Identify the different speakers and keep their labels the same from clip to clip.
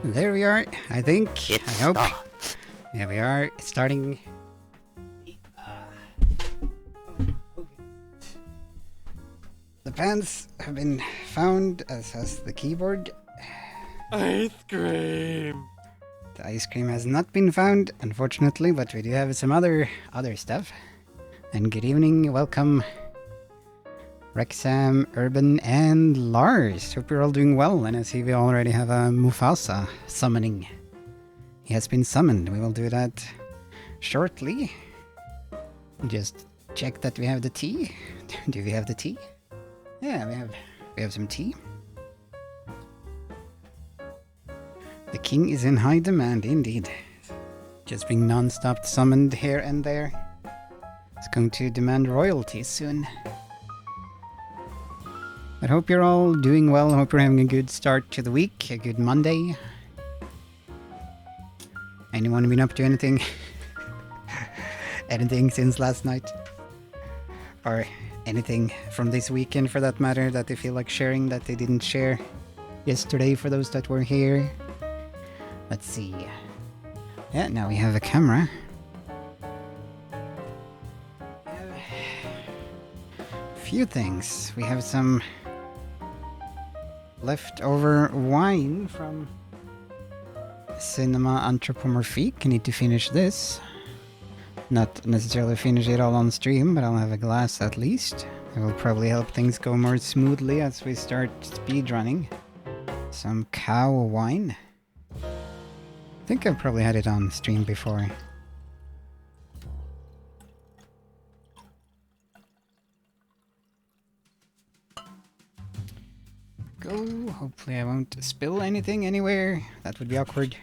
Speaker 1: There we are, I think. I hope.
Speaker 2: Stopped.
Speaker 1: There we are, starting. The pants have been found, as has the keyboard.
Speaker 2: Ice cream.
Speaker 1: The ice cream has not been found, unfortunately, but we do have some other stuff. And good evening, welcome, Rexam, Urban, and Lars. Hope you're all doing well, and I see we already have a Mufasa summoning. He has been summoned. We will do that shortly. Just check that we have the tea. Do we have the tea? Yeah, we have some tea. The king is in high demand indeed. Just being non-stop summoned here and there. It's going to demand royalties soon. I hope you're all doing well. I hope you're having a good start to the week. A good Monday. Anyone been up to anything? Anything since last night? Or anything from this weekend for that matter that they feel like sharing that they didn't share yesterday for those that were here? Let's see. Yeah, now we have a camera. We have a few things. We have some leftover wine from Cinema Anthropomorphique. I need to finish this. Not necessarily finish it all on stream, but I'll have a glass at least. It will probably help things go more smoothly as we start speedrunning. Some cow wine. I think I've probably had it on stream before. Go. Hopefully I won't spill anything anywhere. That would be awkward.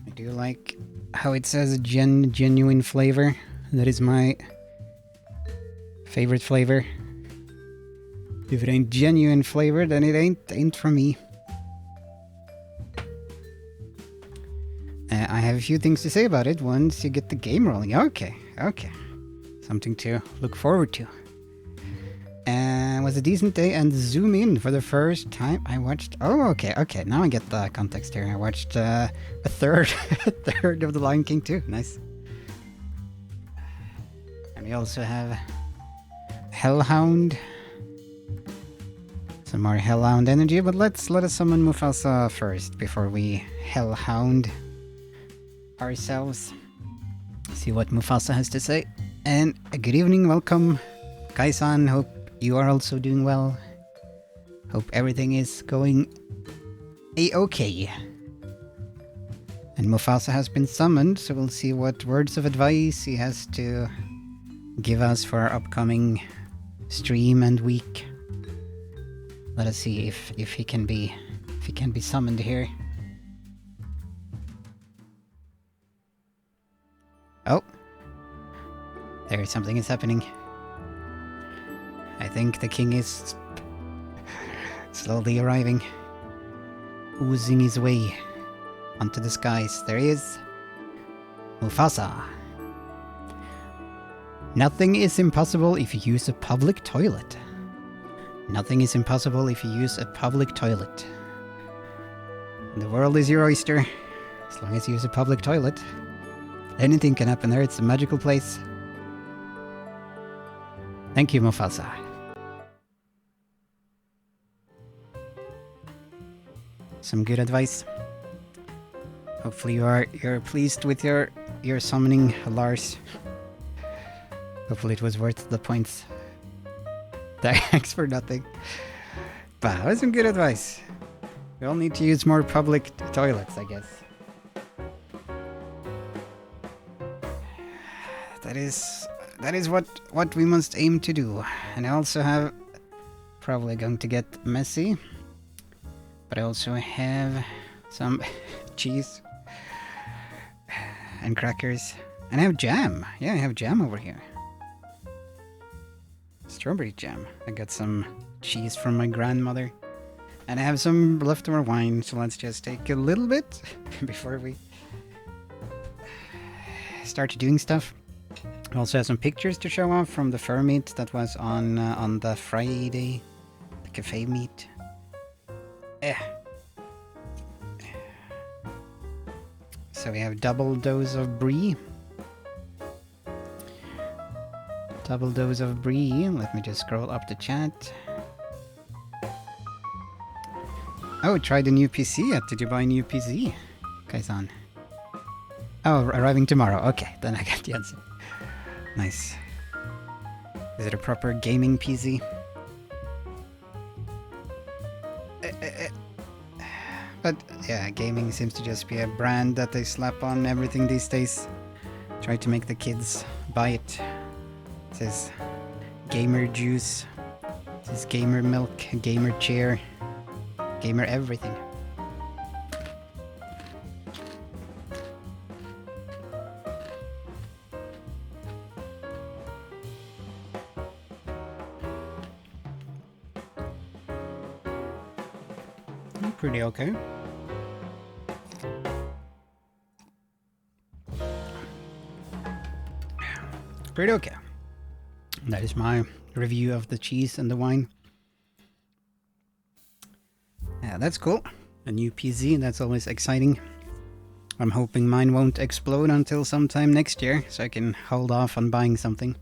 Speaker 1: I do like how it says genuine flavor. That is my favorite flavor. If it ain't genuine flavor, then it ain't for me. I have a few things to say about it once you get the game rolling. Okay. Something to look forward to. It was a decent day and zoom in for the first time. I watched... Oh, okay. Now I get the context here. I watched a third of The Lion King too. Nice. And we also have Hellhound. Some more Hellhound energy, but let us summon Mufasa first before we Hellhound ourselves. See what Mufasa has to say. And a good evening, welcome, Kai-san. Hope you are also doing well. Hope everything is going a-okay. And Mufasa has been summoned, so we'll see what words of advice he has to give us for our upcoming stream and week. Let us see if he can be summoned here. Oh, there something is happening. I think the king is slowly arriving, oozing his way onto the skies. There he is, Mufasa. Nothing is impossible if you use a public toilet. Nothing is impossible if you use a public toilet. The world is your oyster, as long as you use a public toilet. Anything can happen there, it's a magical place. Thank you, Mufasa. Some good advice. Hopefully you're pleased with your summoning, Lars. Hopefully it was worth the points. Thanks for nothing. But that was some good advice. We all need to use more public toilets, I guess. That is what we must aim to do. And I also have, probably going to get messy, but I also have some cheese and crackers. And I have jam. Yeah, I have jam over here. Strawberry jam. I got some cheese from my grandmother. And I have some leftover wine, so let's just take a little bit before we start doing stuff. I also have some pictures to show off from the fur meet that was on the Friday, the cafe meet. So we have double dose of brie. Double dose of brie. Let me just scroll up the chat. Oh, try the new PC yet? Did you buy a new PC? Kaisan. Oh, arriving tomorrow. Okay, then I got the answer. Nice. Is it a proper gaming PC? But yeah, gaming seems to just be a brand that they slap on everything these days. Try to make the kids buy it. It says gamer juice. It says gamer milk, gamer chair, gamer everything. Pretty okay. Pretty okay. That is my review of the cheese and the wine. Yeah, that's cool. A new PC, that's always exciting. I'm hoping mine won't explode until sometime next year, so I can hold off on buying something.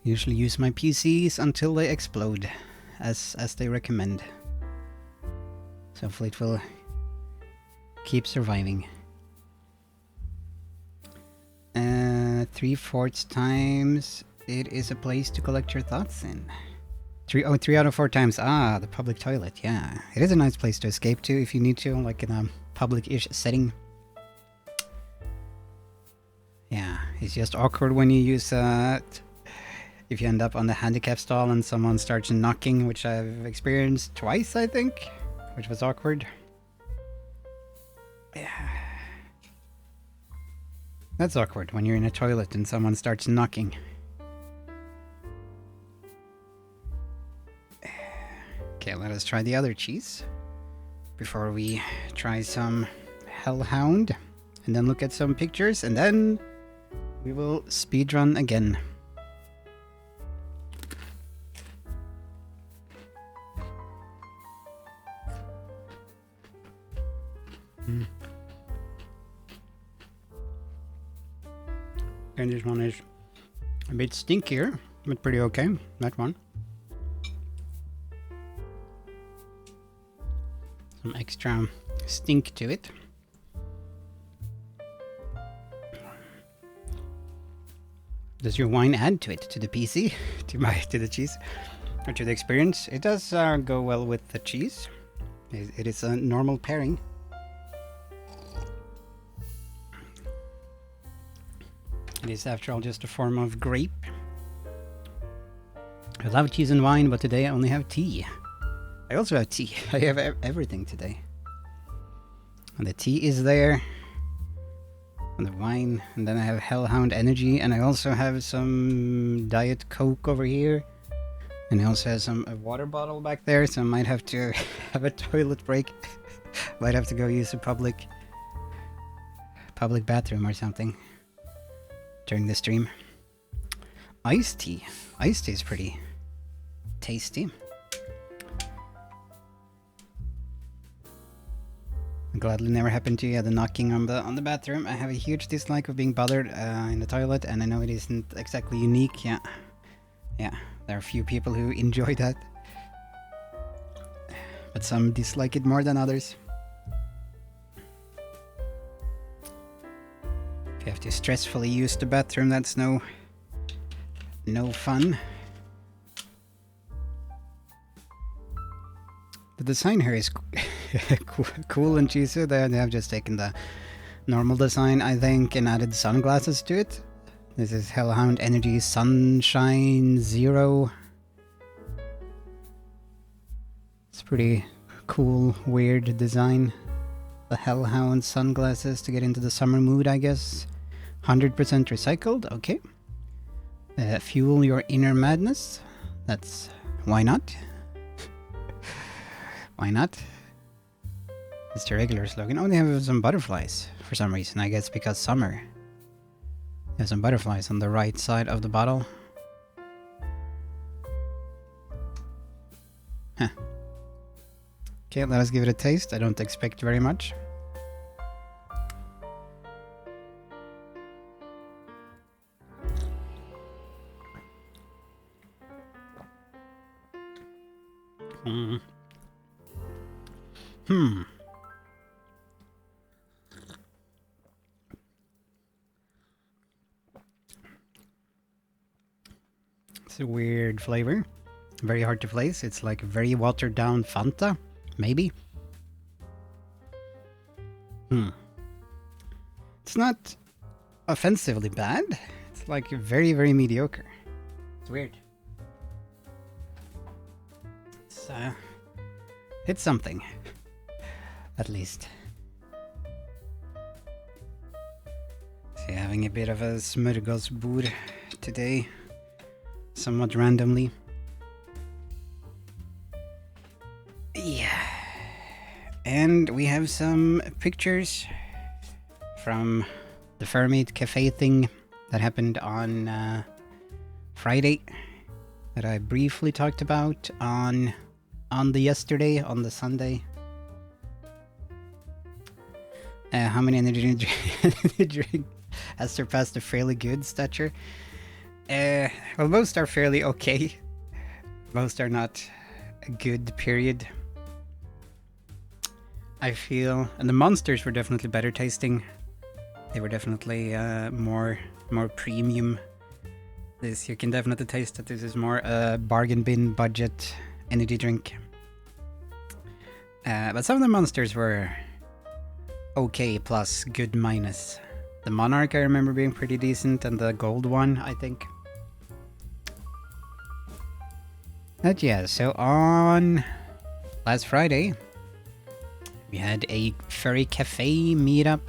Speaker 1: Usually use my PCs until they explode, as they recommend. So hopefully it will keep surviving. 3/4 times it is a place to collect your thoughts in. 3 out of 4 times. Ah, the public toilet. Yeah, it is a nice place to escape to if you need to, like in a public-ish setting. Yeah, it's just awkward when you use if you end up on the handicap stall and someone starts knocking, which I've experienced twice, I think, which was awkward. Yeah. That's awkward when you're in a toilet and someone starts knocking. Okay, let us try the other cheese before we try some Hellhound, and then look at some pictures, and then we will speedrun again. And this one is a bit stinkier, but pretty okay, that one. Some extra stink to it. Does your wine add to it, to the PC, to the cheese, or to the experience? It does go well with the cheese. It is a normal pairing. It is, after all, just a form of grape. I love cheese and wine, but today I only have tea. I also have tea. I have everything today. And the tea is there. And the wine. And then I have Hellhound Energy. And I also have some Diet Coke over here. And I also have a water bottle back there. So I might have to have a toilet break. Might have to go use a public bathroom or something during the stream. Iced tea. Iced tea is pretty tasty. Gladly never happened to you. Yeah, the knocking on the bathroom. I have a huge dislike of being bothered in the toilet, and I know it isn't exactly unique. Yeah, there are a few people who enjoy that, but some dislike it more than others. If you have to stressfully use the bathroom, that's no fun. The design here is cool and cheesy. They have just taken the normal design, I think, and added sunglasses to it. This is Hellhound Energy Sunshine Zero. It's pretty cool, weird design. The Hellhound sunglasses to get into the summer mood, I guess. 100% recycled, okay. Fuel your inner madness. That's... why not? Why not? It's the regular slogan. Oh, they have some butterflies for some reason. I guess because summer. There's some butterflies on the right side of the bottle. Huh. Okay, let us give it a taste. I don't expect very much. It's a weird flavor. Very hard to place. It's like very watered down Fanta, maybe. It's not offensively bad. It's like very, very mediocre. It's weird. It's something. At least. So having a bit of a smörgåsbord today. Somewhat randomly. Yeah. And we have some pictures from the Fermate Cafe thing that happened on Friday that I briefly talked about on the Sunday. How many energy drink has surpassed a fairly good stature? Well, most are fairly okay. Most are not a good, period. I feel, and the monsters were definitely better tasting. They were definitely more premium. This, you can definitely taste that this is more a bargain bin budget energy drink. But some of the monsters were okay plus good minus. The Monarch I remember being pretty decent, and the gold one, I think. But yeah, so on last Friday, we had a furry cafe meetup.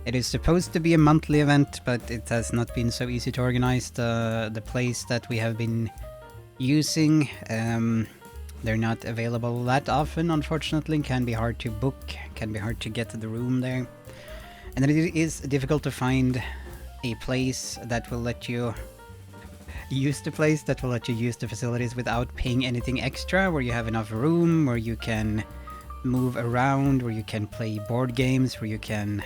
Speaker 1: It is supposed to be a monthly event, but it has not been so easy to organize. The place that we have been using, they're not available that often, unfortunately. Can be hard to book, can be hard to get to the room there. And then it is difficult to find a place that will let you use the place, that will let you use the facilities without paying anything extra, where you have enough room, where you can move around, where you can play board games, where you can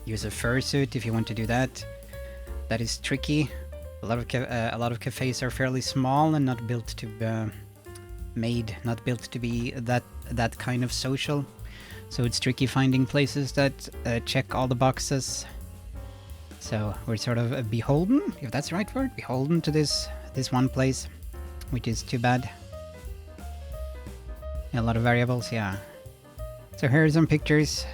Speaker 1: use a fursuit if you want to do that. That is tricky. A lot of cafes are fairly small and not built to be that kind of social. So it's tricky finding places that check all the boxes. So we're sort of beholden, if that's the right word, beholden to this one place, which is too bad. A lot of variables, yeah. So here are some pictures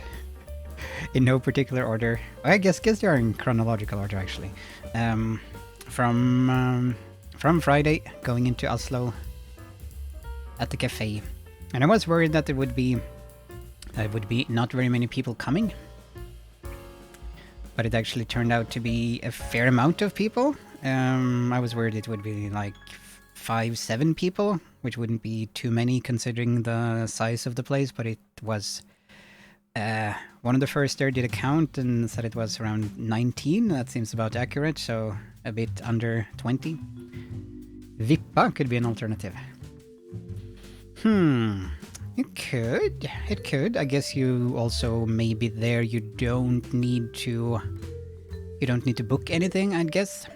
Speaker 1: in no particular order. I guess they are in chronological order, actually. From Friday, going into Oslo at the cafe. And I was worried that there would be not very many people coming. But it actually turned out to be a fair amount of people. I was worried it would be like 5-7 people, which wouldn't be too many considering the size of the place, but it was... one of the first there did a count and said it was around 19. That seems about accurate, so a bit under 20. Vippa could be an alternative. It could. I guess you also maybe there you don't need to book anything, I'd guess.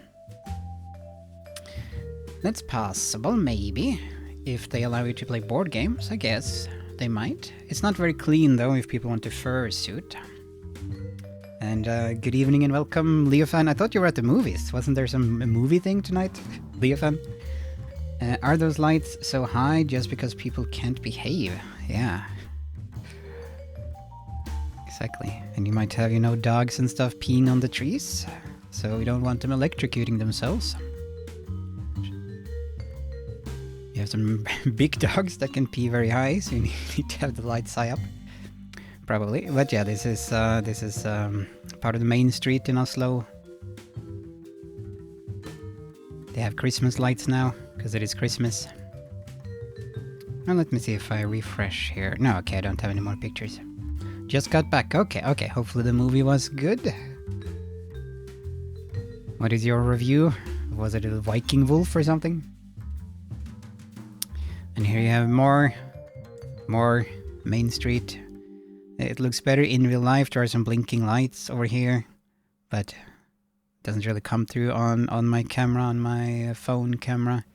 Speaker 1: That's possible, maybe. If they allow you to play board games, I guess they might. It's not very clean though if people want to fursuit. And good evening and welcome, Leofan. I thought you were at the movies. Wasn't there some movie thing tonight, Leofan? Are those lights so high just because people can't behave? Yeah. Exactly. And you might have, you know, dogs and stuff peeing on the trees. So we don't want them electrocuting themselves. You have some big dogs that can pee very high, so you need to have the lights high up. Probably. But yeah, this is part of the main street in Oslo. They have Christmas lights now, because it is Christmas. Now let me see if I refresh here. No, okay, I don't have any more pictures. Just got back. Okay, hopefully the movie was good. What is your review? Was it a Viking wolf or something? And here you have more More Main Street. It looks better in real life. There are some blinking lights over here, but it doesn't really come through on my camera, on my phone camera.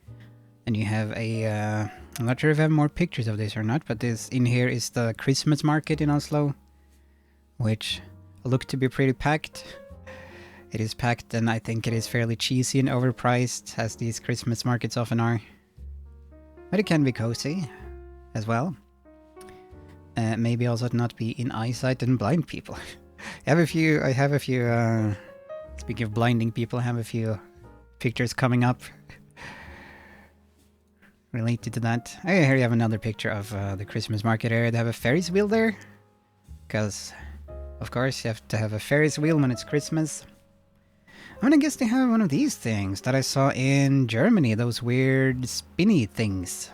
Speaker 1: And you have a... I'm not sure if I have more pictures of this or not, but this in here is the Christmas market in Oslo, which looked to be pretty packed. It is packed, and I think it is fairly cheesy and overpriced, as these Christmas markets often are. But it can be cozy as well. Maybe also not be in eyesight and blind people. I have a few, speaking of blinding people, I have a few pictures coming up related to that. Oh, yeah, here you have another picture of the Christmas market area. They have a Ferris wheel there, because of course you have to have a Ferris wheel when it's Christmas. I mean, I guess they have one of these things that I saw in Germany, those weird spinny things.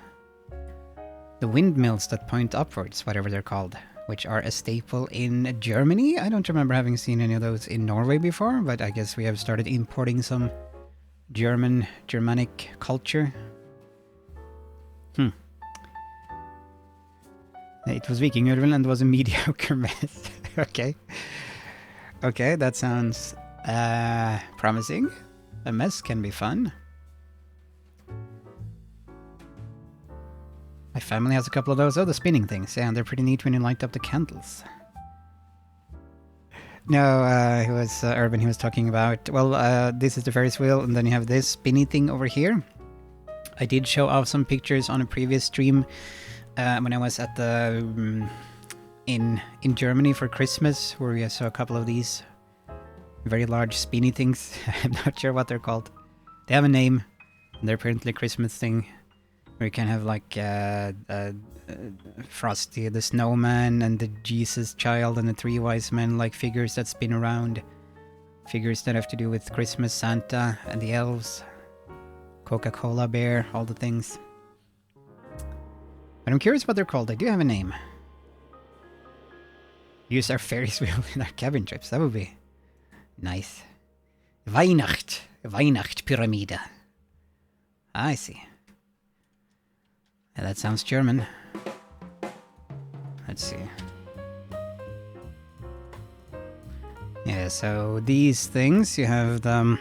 Speaker 1: The windmills that point upwards, whatever they're called, which are a staple in Germany. I don't remember having seen any of those in Norway before, but I guess we have started importing some Germanic culture. It was Vikingulven and was a mediocre mess. Okay. Okay, that sounds promising. A mess can be fun. My family has a couple of those. Oh, the spinning things. Yeah, and they're pretty neat when you light up the candles. No, he was Urban. He was talking about, well, this is the Ferris wheel, and then you have this spinny thing over here. I did show off some pictures on a previous stream when I was at the in Germany for Christmas, where we saw a couple of these very large spinny things. I'm not sure what they're called. They have a name. They're apparently a Christmas thing, where you can have like Frosty the Snowman and the Jesus Child and the Three Wise Men, like figures that spin around. Figures that have to do with Christmas, Santa, and the elves. Coca-Cola bear, all the things. But I'm curious what they're called. They do have a name. Use our Ferris wheel in our cabin trips. That would be nice. Weihnachtspyramide. I see. Yeah, that sounds German. Let's see. Yeah, so these things, you have them...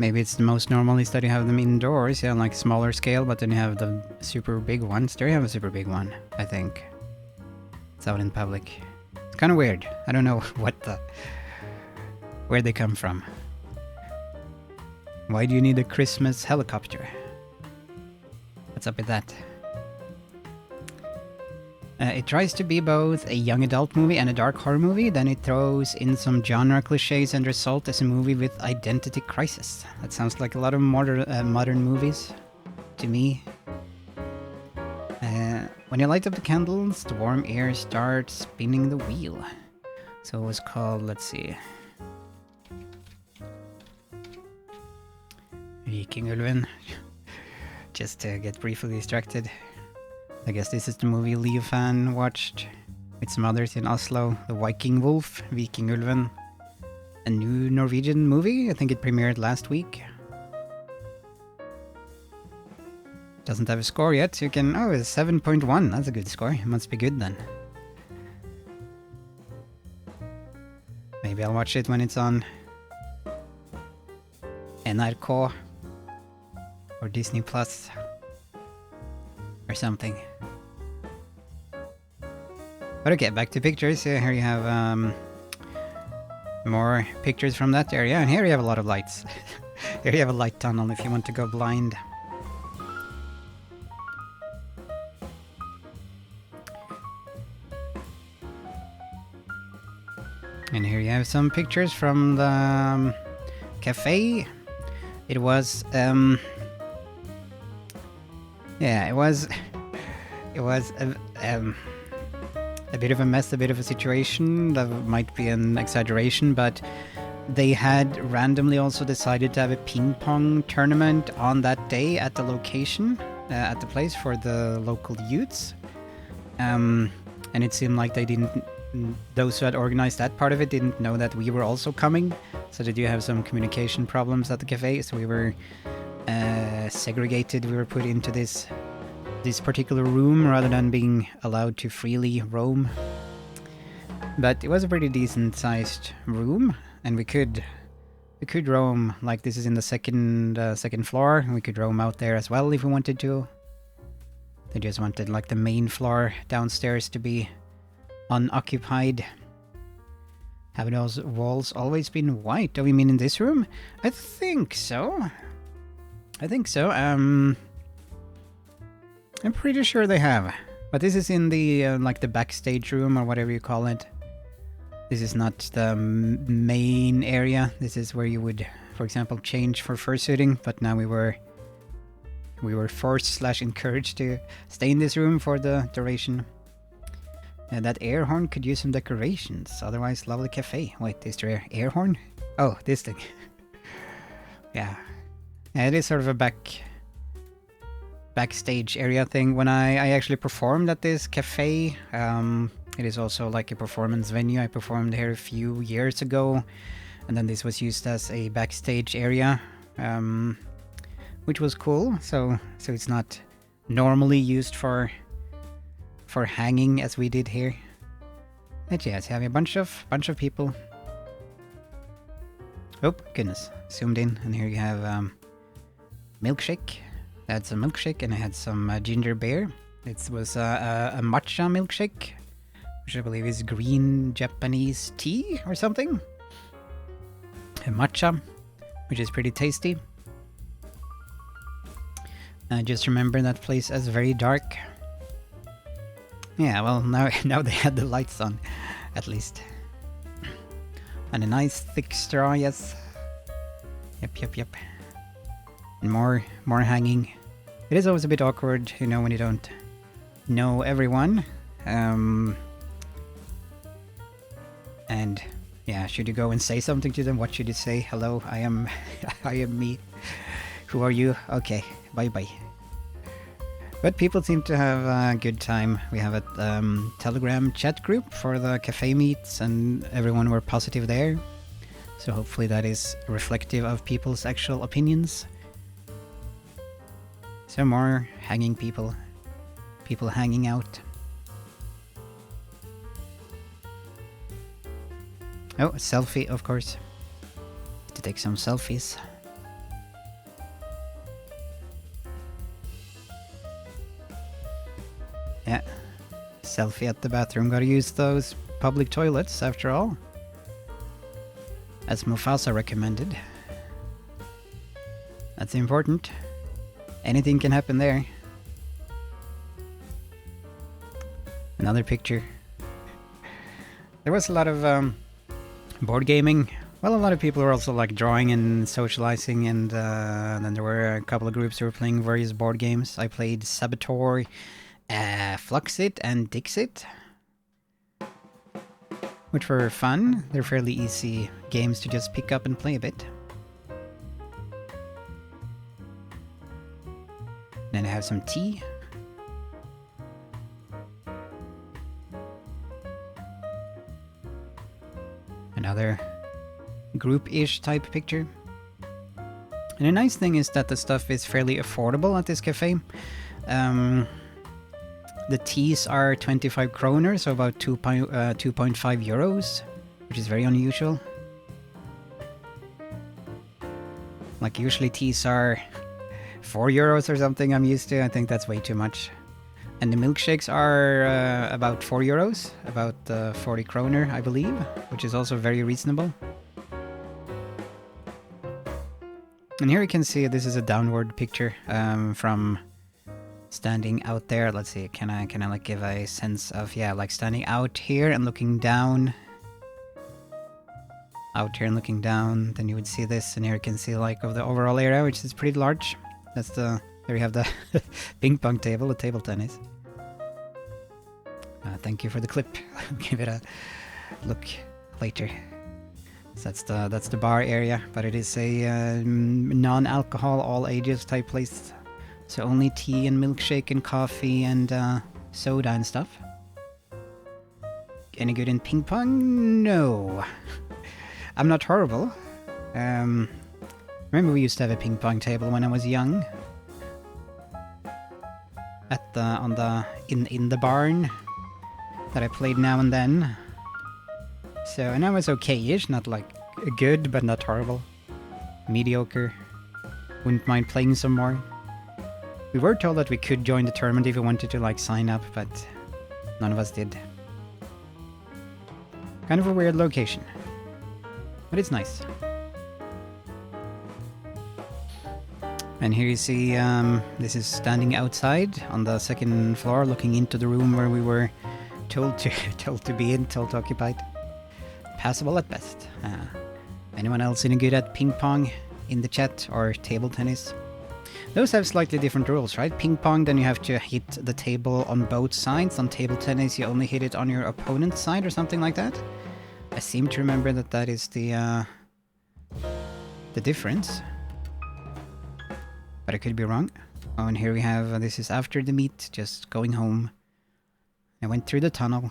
Speaker 1: Maybe it's the most normal is that you have them indoors, yeah, like smaller scale, but then you have the super big ones. There you have a super big one, I think. It's out in public. It's kind of weird. I don't know where they come from. Why do you need a Christmas helicopter? What's up with that? It tries to be both a young adult movie and a dark horror movie, then it throws in some genre cliches and result as a movie with identity crisis. That sounds like a lot of modern movies to me. When you light up the candles, the warm air starts spinning the wheel. So it was called, let's see... Vikingulven. Just to get briefly distracted. I guess this is the movie Leo fan watched with some others in Oslo. The Viking Wolf, Vikingulven. A new Norwegian movie. I think it premiered last week. Doesn't have a score yet, so you can... Oh, it's 7.1. That's a good score. It must be good then. Maybe I'll watch it when it's on NRK or Disney Plus or something. But okay, back to pictures. Here you have more pictures from that area, and here you have a lot of lights. Here you have a light tunnel if you want to go blind. And here you have some pictures from the cafe. It was yeah, it was a bit of a mess, a bit of a situation. That might be an exaggeration, but they had randomly also decided to have a ping pong tournament on that day at the location, at the place for the local youths. And it seemed like they didn't... Those who had organized that part of it didn't know that we were also coming, so they do have some communication problems at the cafe, so we were segregated. We were put into this this particular room rather than being allowed to freely roam. But it was a pretty decent sized room, and we could roam. Like, this is in the second floor, and we could roam out there as well if we wanted to. They just wanted like the main floor downstairs to be unoccupied. Have those walls always been white? Oh, you mean in this room? I think so. I'm pretty sure they have. But this is in the like the backstage room or whatever you call it. This is not the main area. This is where you would, for example, change for fursuiting. But now we were forced / encouraged to stay in this room for the duration. And that air horn could use some decorations. Otherwise, lovely cafe. Wait, is there an air horn? Oh, this thing. Yeah, it is sort of a backstage area thing. When I actually performed at this cafe, it is also like a performance venue. I performed here a few years ago, and then this was used as a backstage area, which was cool. So it's not normally used for hanging as we did here. But yes, you have a bunch of people. Oh goodness, zoomed in, and here you have milkshake. That's a milkshake, and I had some ginger beer. It was a matcha milkshake, which I believe is green Japanese tea or something. A matcha, which is pretty tasty. Just remember that place as very dark. Yeah, well, now they had the lights on, at least. And a nice thick straw, yes. Yep. And more hanging. It is always a bit awkward, you know, when you don't know everyone. And yeah, should you go and say something to them? What should you say? Hello, I am me. Who are you? Okay, bye. But people seem to have a good time. We have a Telegram chat group for the cafe meets, and everyone were positive there. So hopefully that is reflective of people's actual opinions. So more hanging people hanging out. Oh, a selfie, of course. To take some selfies. Yeah, selfie at the bathroom. Gotta use those public toilets, after all. As Mufasa recommended. That's important. Anything can happen there. Another picture. There was a lot of board gaming. Well, a lot of people were also like drawing and socializing, and then there were a couple of groups who were playing various board games. I played Saboteur, Fluxit and Dixit, which were fun. They're fairly easy games to just pick up and play a bit. Then I have some tea. Another group-ish type picture. And a nice thing is that the stuff is fairly affordable at this cafe. The teas are 25 kroner, so about 2.5 euros, which is very unusual. Like, usually teas are 4 euros or something I'm used to. I think that's way too much. And the milkshakes are about 4 euros, about 40 kroner, I believe, which is also very reasonable. And here you can see this is a downward picture from standing out there. Let's see, can I like give a sense of, yeah, like standing out here and looking down. Out here and looking down, then you would see this, and here you can see like of the overall area, which is pretty large. That's the, there you have the ping pong table, the table tennis. Thank you for the clip. I'll give it a look later. So that's the bar area, but it is a non-alcohol, all ages type place. So only tea and milkshake and coffee and soda and stuff. Any good in ping pong? No. I'm not horrible. Remember we used to have a ping pong table when I was young. at the in the barn that I played now and then. So, and I was okay-ish, not like good, but not horrible. Mediocre. Wouldn't mind playing some more. We were told that we could join the tournament if we wanted to like sign up, but none of us did. Kind of a weird location. But it's nice. And here you see, this is standing outside on the second floor, looking into the room where we were told to be in, told to occupy. Passable at best. Anyone else any good at ping pong in the chat or table tennis? Those have slightly different rules, right? Ping pong, then you have to hit the table on both sides. On table tennis, you only hit it on your opponent's side or something like that. I seem to remember that that is the difference. But I could be wrong. Oh, and here we have, this is after the meet, just going home. I went through the tunnel.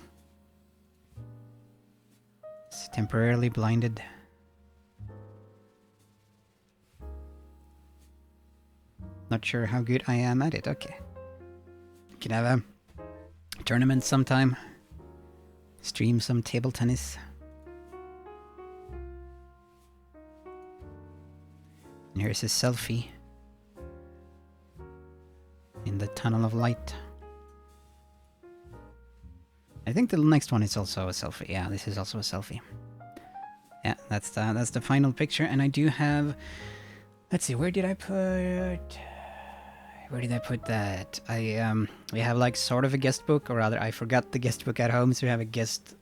Speaker 1: It's temporarily blinded. Not sure how good I am at it, okay. Could have a tournament sometime. Stream some table tennis. And here's a selfie. In the tunnel of light. I think the next one is also a selfie. Yeah, this is also a selfie. Yeah, that's the final picture, and I do have. Let's see, where did I put that? We have like sort of a guest book, or rather, I forgot the guest book at home, so we have a guest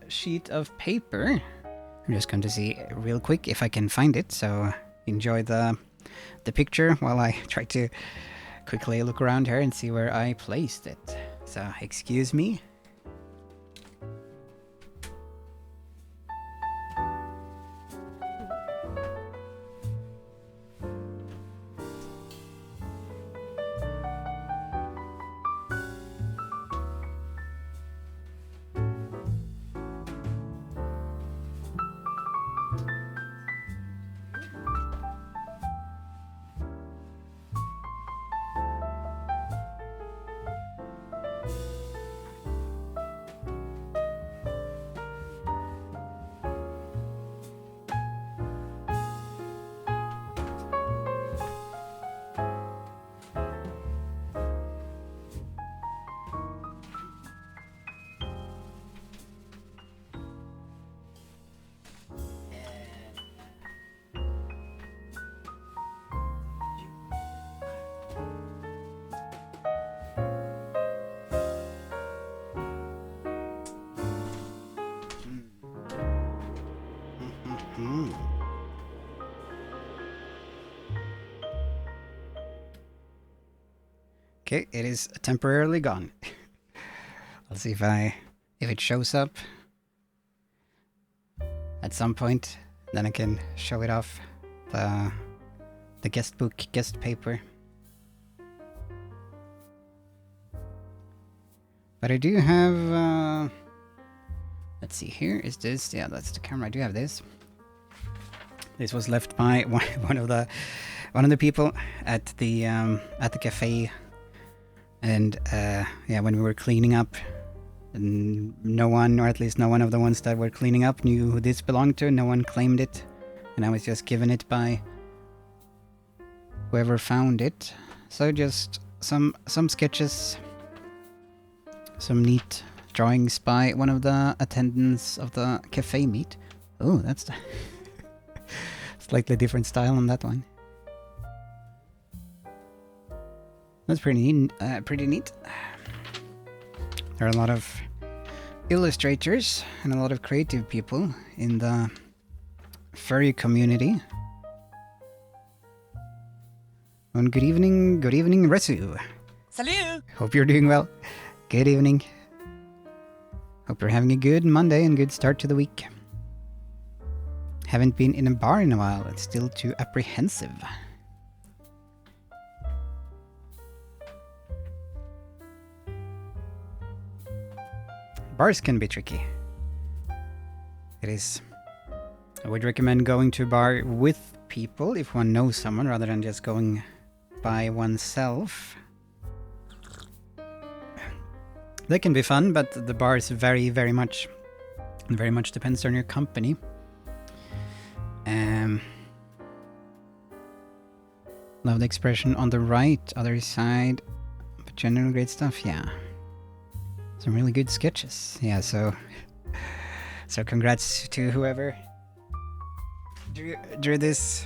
Speaker 1: sheet of paper. I'm just going to see real quick if I can find it. So enjoy the picture while I try to quickly look around here and see where I placed it. So, excuse me. Okay, it is temporarily gone. I'll see if it shows up at some point. Then I can show it off the guest book, guest paper. But I do have. Let's see. Here is this. Yeah, that's the camera. I do have this. This was left by one of the people at the cafe. And yeah, when we were cleaning up, no one, or at least no one of the ones that were cleaning up, knew who this belonged to. No one claimed it, and I was just given it by whoever found it. So just some sketches, some neat drawings by one of the attendants of the cafe meet. Oh, that's the slightly different style on that one. That's pretty neat. There are a lot of illustrators and a lot of creative people in the furry community. And good evening, Resu.
Speaker 3: Salut!
Speaker 1: Hope you're doing well. Good evening. Hope you're having a good Monday and good start to the week. Haven't been in a bar in a while. It's still too apprehensive. Bars can be tricky. It is. I would recommend going to a bar with people if one knows someone rather than just going by oneself. They can be fun, but the bar is very much depends on your company. Love the expression on the right, other side, but general great stuff, yeah. Some really good sketches, yeah, so congrats to whoever drew this.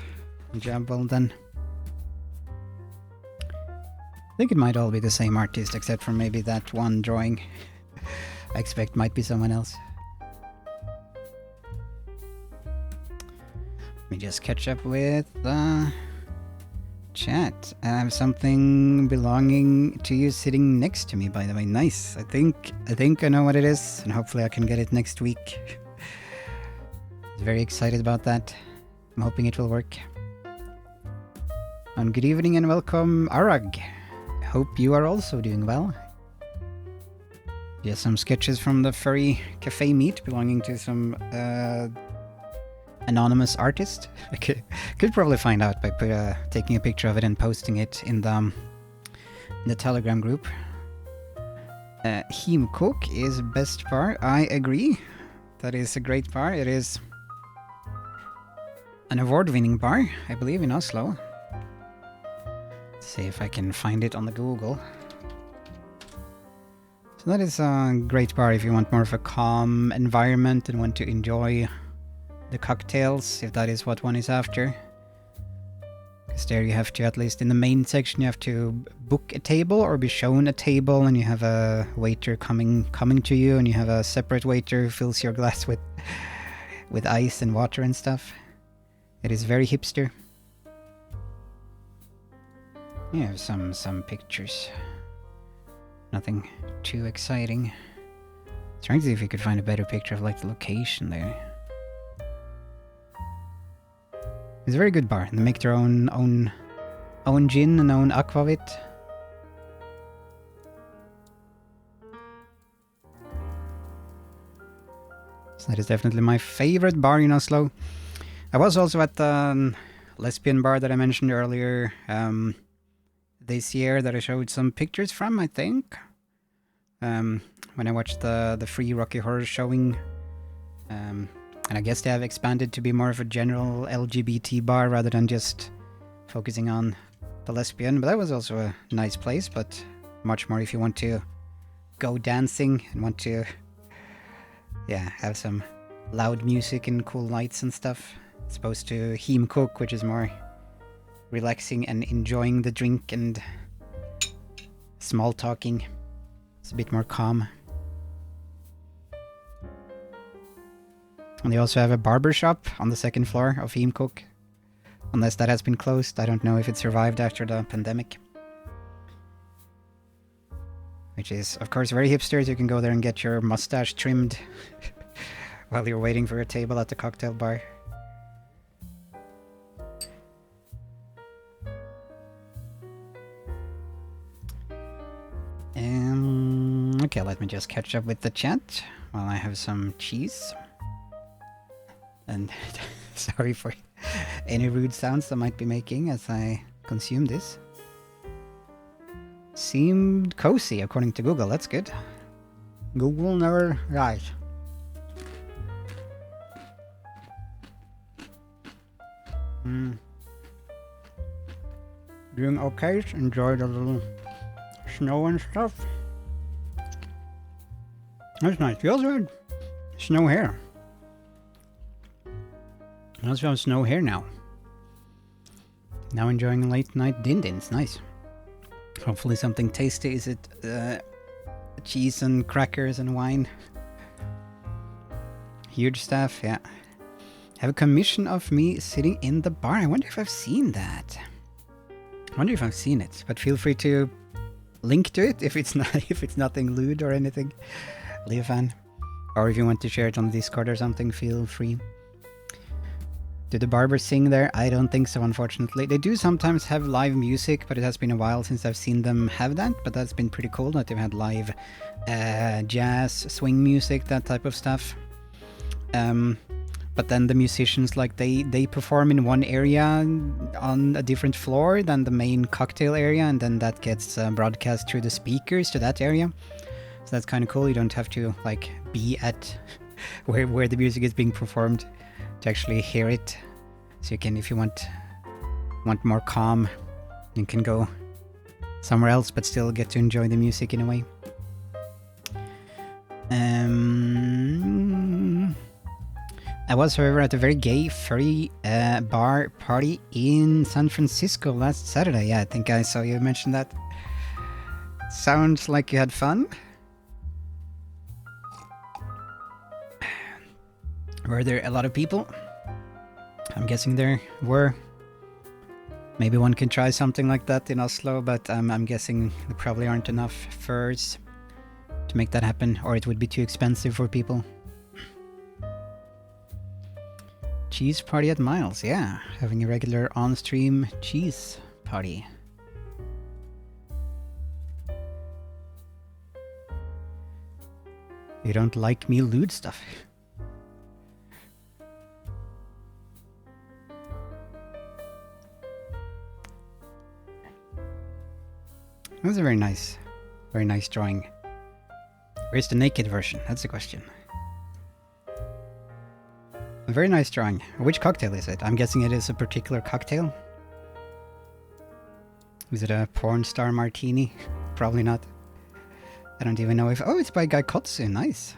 Speaker 1: Job well done. I think it might all be the same artist, except for maybe that one drawing I expect might be someone else. Let me just catch up with the chat. I have something belonging to you sitting next to me, by the way. Nice. I think I know what it is, and hopefully I can get it next week. Very excited about that. I'm hoping it will work. And good evening and welcome, Arag. Hope you are also doing well. Yes, some sketches from the furry cafe meet belonging to some anonymous artist. I could probably find out by taking a picture of it and posting it in the Telegram group. Cook is best bar. I agree. That is a great bar. It is an award-winning bar, I believe, in Oslo. Let's see if I can find it on the Google. So that is a great bar if you want more of a calm environment and want to enjoy the cocktails, if that is what one is after. Because there you have to, at least in the main section, you have to book a table or be shown a table, and you have a waiter coming to you, and you have a separate waiter who fills your glass with ice and water and stuff. It is very hipster. Yeah, some pictures. Nothing too exciting. Trying to see if you could find a better picture of like the location there. It's a very good bar. They make their own gin and own aquavit. So that is definitely my favorite bar in Oslo. I was also at the lesbian bar that I mentioned earlier this year that I showed some pictures from, I think. When I watched the free Rocky Horror showing. And I guess they have expanded to be more of a general LGBT bar rather than just focusing on the lesbian. But that was also a nice place, but much more if you want to go dancing and want to, yeah, have some loud music and cool lights and stuff. As opposed to Cook, which is more relaxing and enjoying the drink and small talking. It's a bit more calm. And they also have a barber shop on the second floor of Cook. Unless that has been closed. I don't know if it survived after the pandemic. Which is, of course, very hipsters. You can go there and get your mustache trimmed while you're waiting for a table at the cocktail bar. Okay, let me just catch up with the chat while I have some cheese. And sorry for any rude sounds I might be making as I consume this. Seemed cozy according to Google, that's good. Google never lies. Doing okay, enjoy the little snow and stuff. That's nice. We also had snow here. I also have snow here now. Now enjoying late night din-dins. Nice. Hopefully something tasty. Is it cheese and crackers and wine? Huge stuff, yeah. Have a commission of me sitting in the bar. I wonder if I've seen that. I wonder if I've seen it. But feel free to link to it if it's nothing lewd or anything. Leave a fan. Or if you want to share it on Discord or something, feel free. Do the barbers sing there? I don't think so, unfortunately. They do sometimes have live music, but it has been a while since I've seen them have that. But that's been pretty cool that they've had live jazz, swing music, that type of stuff. But then the musicians, like, they perform in one area on a different floor than the main cocktail area, and then that gets broadcast through the speakers to that area. So that's kind of cool. You don't have to like be at where the music is being performed to actually hear it. So you can, if you want more calm, you can go somewhere else but still get to enjoy the music in a way. I was, however, at a very gay, furry bar party in San Francisco last Saturday. Yeah, I think I saw you mention that. Sounds like you had fun. Were there a lot of people? I'm guessing there were. Maybe one can try something like that in Oslo, but I'm guessing there probably aren't enough furs to make that happen, or it would be too expensive for people. Cheese party at Miles, yeah. Having a regular on-stream cheese party. You don't like me lewd stuff. That was a very nice drawing. Where's the naked version? That's the question. A very nice drawing. Which cocktail is it? I'm guessing it is a particular cocktail. Is it a porn star martini? Probably not. I don't even know if... Oh, it's by Gaikotsu. Nice.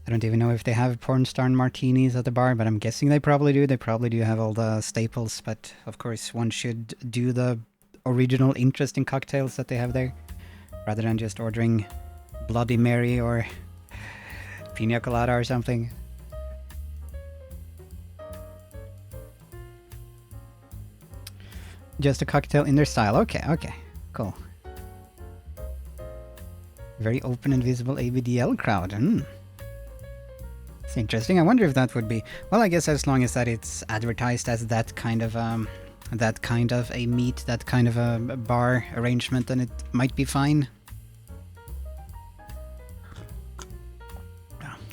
Speaker 1: I don't even know if they have porn star martinis at the bar, but I'm guessing they probably do. They probably do have all the staples, but of course one should do the original interesting cocktails that they have there, rather than just ordering Bloody Mary or Pina Colada or something. Just a cocktail in their style. Okay, cool. Very open and visible ABDL crowd. It's interesting. I wonder if that would be... Well, I guess as long as that it's advertised as that kind of a meet, that kind of a bar arrangement, then it might be fine.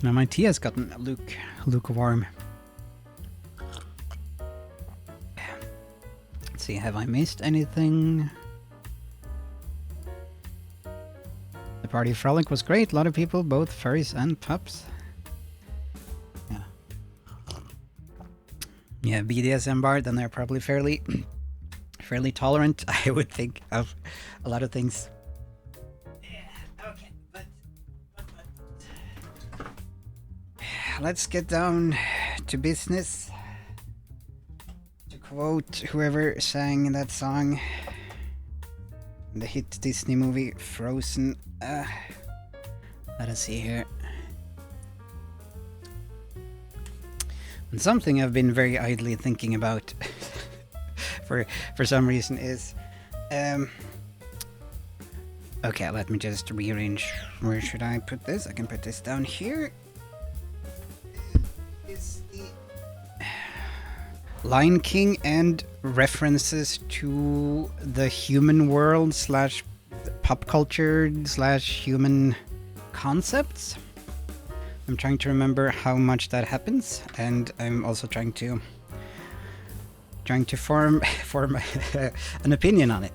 Speaker 1: Now my tea has gotten lukewarm. Let's see, have I missed anything? The party frolic was great. A lot of people, both furries and pups. Yeah, BDSM bar, then they're probably fairly tolerant, I would think, of a lot of things. Yeah, okay, but let's get down to business. To quote whoever sang that song, the hit Disney movie Frozen. Let us see here. And something I've been very idly thinking about for some reason is okay, let me just rearrange. Where should I put this? I can put this down here. Is the Lion King and references to the human world slash pop culture slash human concepts. I'm trying to remember how much that happens, and I'm also trying to form an opinion on it.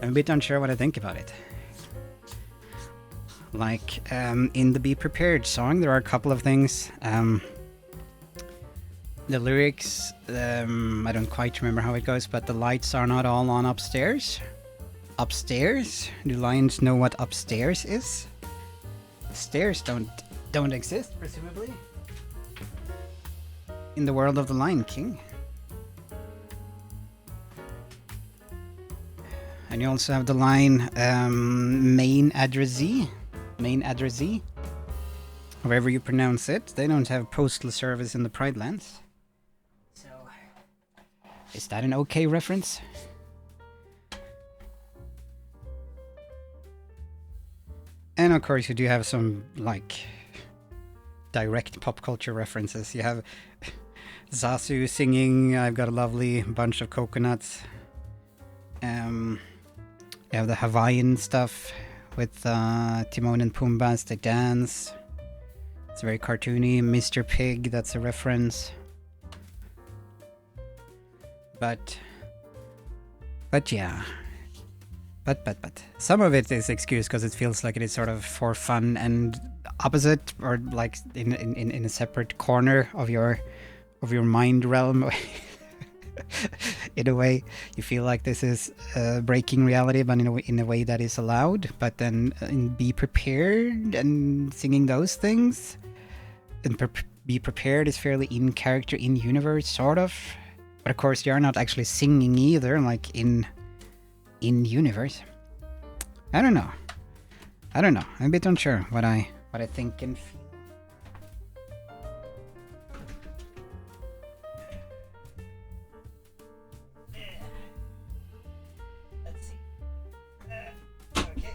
Speaker 1: I'm a bit unsure what I think about it. Like in the Be Prepared song, there are a couple of things. The lyrics, I don't quite remember how it goes, but the lights are not all on upstairs. Upstairs? Do lions know what upstairs is? Stairs don't exist, presumably, in the world of the Lion King. And you also have the line main addressee, however you pronounce it. They don't have postal service in the Pride Lands. So, is that an okay reference? And of course you do have some, like, direct pop culture references. You have Zazu singing I've Got a Lovely Bunch of Coconuts. You have the Hawaiian stuff with Timon and Pumbaa as they dance. It's very cartoony. Mr. Pig, that's a reference. But yeah. But some of it is excused because it feels like it is sort of for fun and opposite, or like in a separate corner of your mind realm. In a way, you feel like this is breaking reality, but in a way that is allowed. But then be prepared and singing those things, and be prepared is fairly in character, in universe, sort of. But of course, you're not actually singing either, like in universe. I don't know. I'm a bit unsure what I think and feel. Let's see. Okay.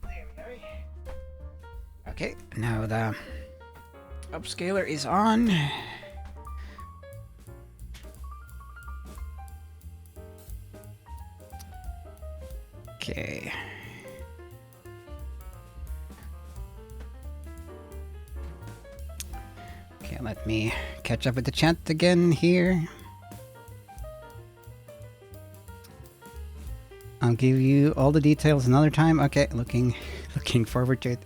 Speaker 1: There we are. Okay, now the upscaler is on. Okay. Okay, let me catch up with the chat again here. I'll give you all the details another time. Okay, looking forward to it.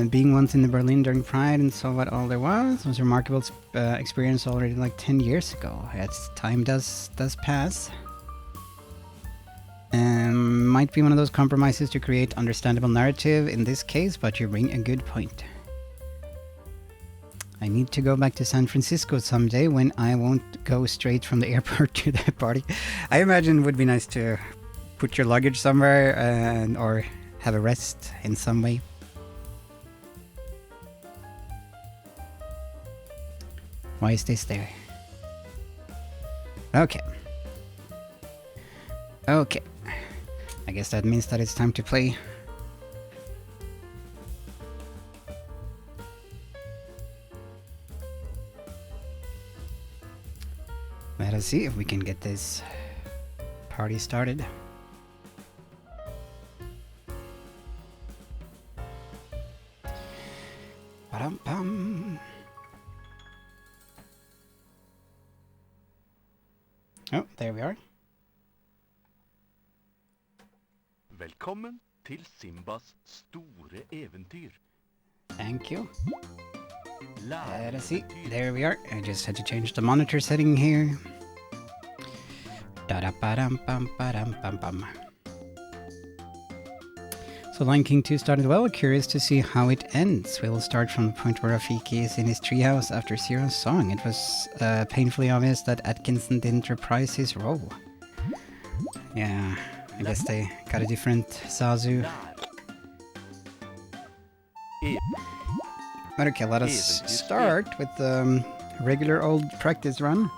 Speaker 1: Being once in Berlin during Pride and saw what all there was a remarkable experience already like 10 years ago. Yes, time does pass. Might be one of those compromises to create understandable narrative in this case, but you bring a good point. I need to go back to San Francisco someday when I won't go straight from the airport to the party. I imagine it would be nice to put your luggage somewhere or have a rest in some way. Why is this there? Okay. Okay. I guess that means that it's time to play. Let us see if we can get this party started. Ba-dum-bum. Oh, there we are.
Speaker 2: Velkommen til Simbas store eventyr.
Speaker 1: Thank you. Let us see. There we are. I just had to change the monitor setting here. Da-da-ba-dum-bum-ba-dum-bum-bum. So Lion King 2 started well. Curious to see how it ends. We'll start from the point where Rafiki is in his treehouse after Zero's song. It was painfully obvious that Atkinson didn't reprise his role. Yeah, I guess they got a different Zazu. But okay, let us start with the regular old practice run.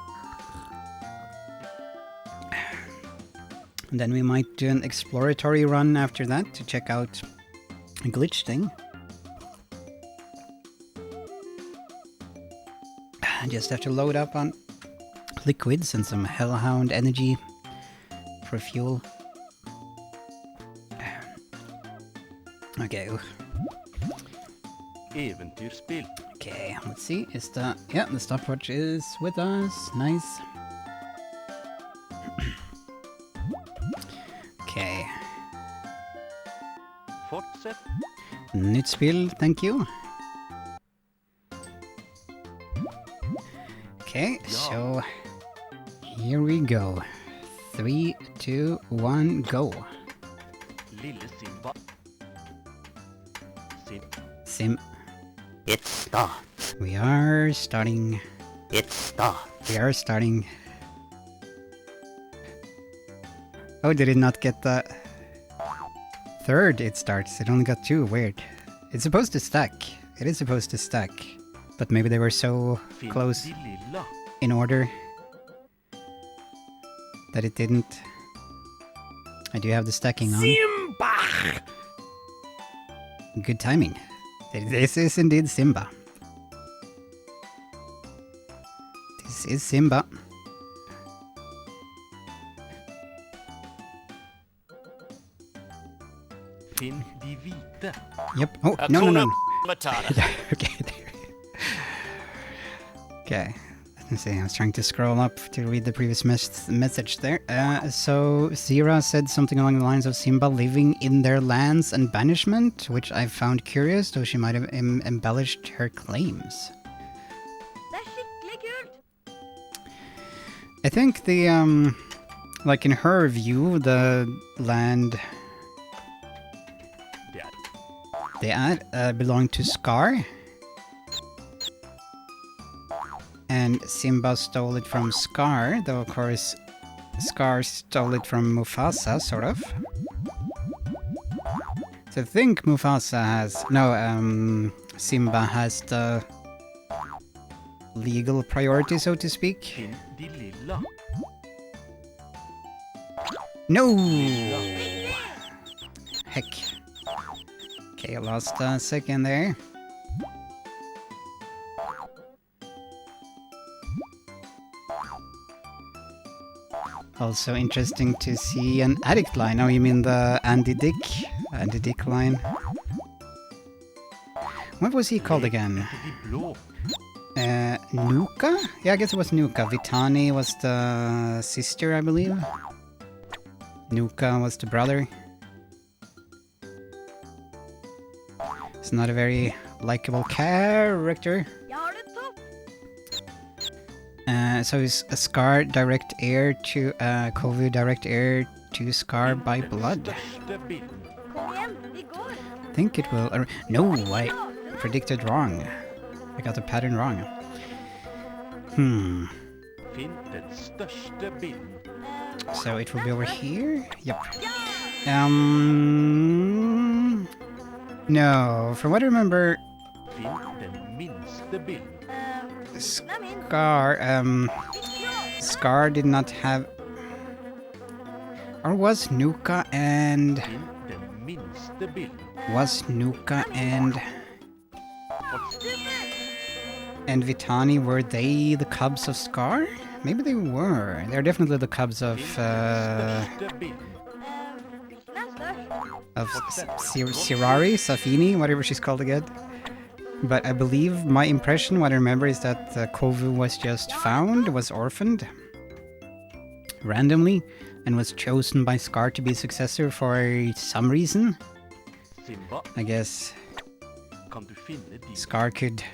Speaker 1: And then we might do an exploratory run after that to check out a glitch thing. Just have to load up on liquids and some Hellhound energy for fuel. Okay. Okay, let's see. Is the stopwatch is with us. Nice. Okay. Nytt spill, thank you. Okay, so here we go. 3, 2, 1, go. Sim.
Speaker 3: It starts.
Speaker 1: We are starting.
Speaker 3: It starts.
Speaker 1: We are starting. Oh, did it not get the third? It starts. It only got 2. Weird. It's supposed to stack. It is supposed to stack. But maybe they were so close in order that it didn't. I do have the stacking on.
Speaker 2: Simba!
Speaker 1: Good timing. This is indeed Simba. This is Simba.
Speaker 2: Finn de vite.
Speaker 1: Yep. Oh, no.
Speaker 2: Matata.
Speaker 1: Okay. Okay. Let's see, I was trying to scroll up to read the previous message there. So Zira said something along the lines of Simba living in their lands and banishment, which I found curious, though she might have embellished her claims.
Speaker 4: Det er skikkelig kult.
Speaker 1: I think the, like in her view, the land they belonged to Scar. And Simba stole it from Scar, though of course Scar stole it from Mufasa, sort of. So I think Mufasa has... No, Simba has the legal priority, so to speak.
Speaker 2: Finn de lilla.
Speaker 1: No! Heck. Okay, I lost a second there. Also interesting to see an addict line. Oh, you mean the Andy Dick line? What was he called again?
Speaker 2: De blå.
Speaker 1: Nuka? Yeah, I guess it was Nuka. Vitani was the sister, I believe. Nuka was the brother. It's not a very likable character.
Speaker 4: Jeg har det topp.
Speaker 1: So is a Scar direct heir to Kovu direct heir to Scar by blood?
Speaker 2: Største bilden.
Speaker 4: Kom igjen, vi går.
Speaker 1: I think it will. No, I predicted wrong. I got the pattern wrong.
Speaker 2: Finn den største bilden.
Speaker 1: So it will be over here? Yep.
Speaker 4: Ja!
Speaker 1: No, from what I remember,
Speaker 2: Finn den minste bilden.
Speaker 4: Den er min.
Speaker 1: Scar,
Speaker 4: Ikke
Speaker 1: Scar did not have... Or was Nuka and...
Speaker 2: Finn den minste bilden.
Speaker 1: Was Nuka and
Speaker 2: Fortsett.
Speaker 1: Vitani, were they the cubs of Scar? Maybe they were. They're definitely the cubs of,
Speaker 2: Største bilden.
Speaker 4: Den er størst.
Speaker 1: Sirari, Safini, whatever she's called again. But I believe my impression, what I remember, is that Kovu was just found, was orphaned randomly, and was chosen by Scar to be successor for some reason.
Speaker 2: Simba,
Speaker 1: I guess
Speaker 2: kan du finne de
Speaker 1: Scar could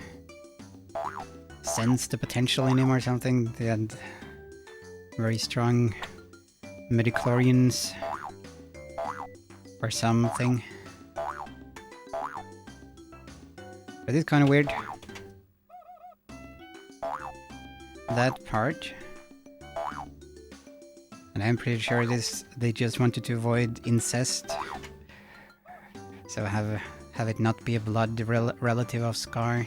Speaker 1: sense the potential in him or something. They had very strong midichlorians or something. But it's kind of weird. That part. And I'm pretty sure they just wanted to avoid incest. So have it not be a blood relative of Scar.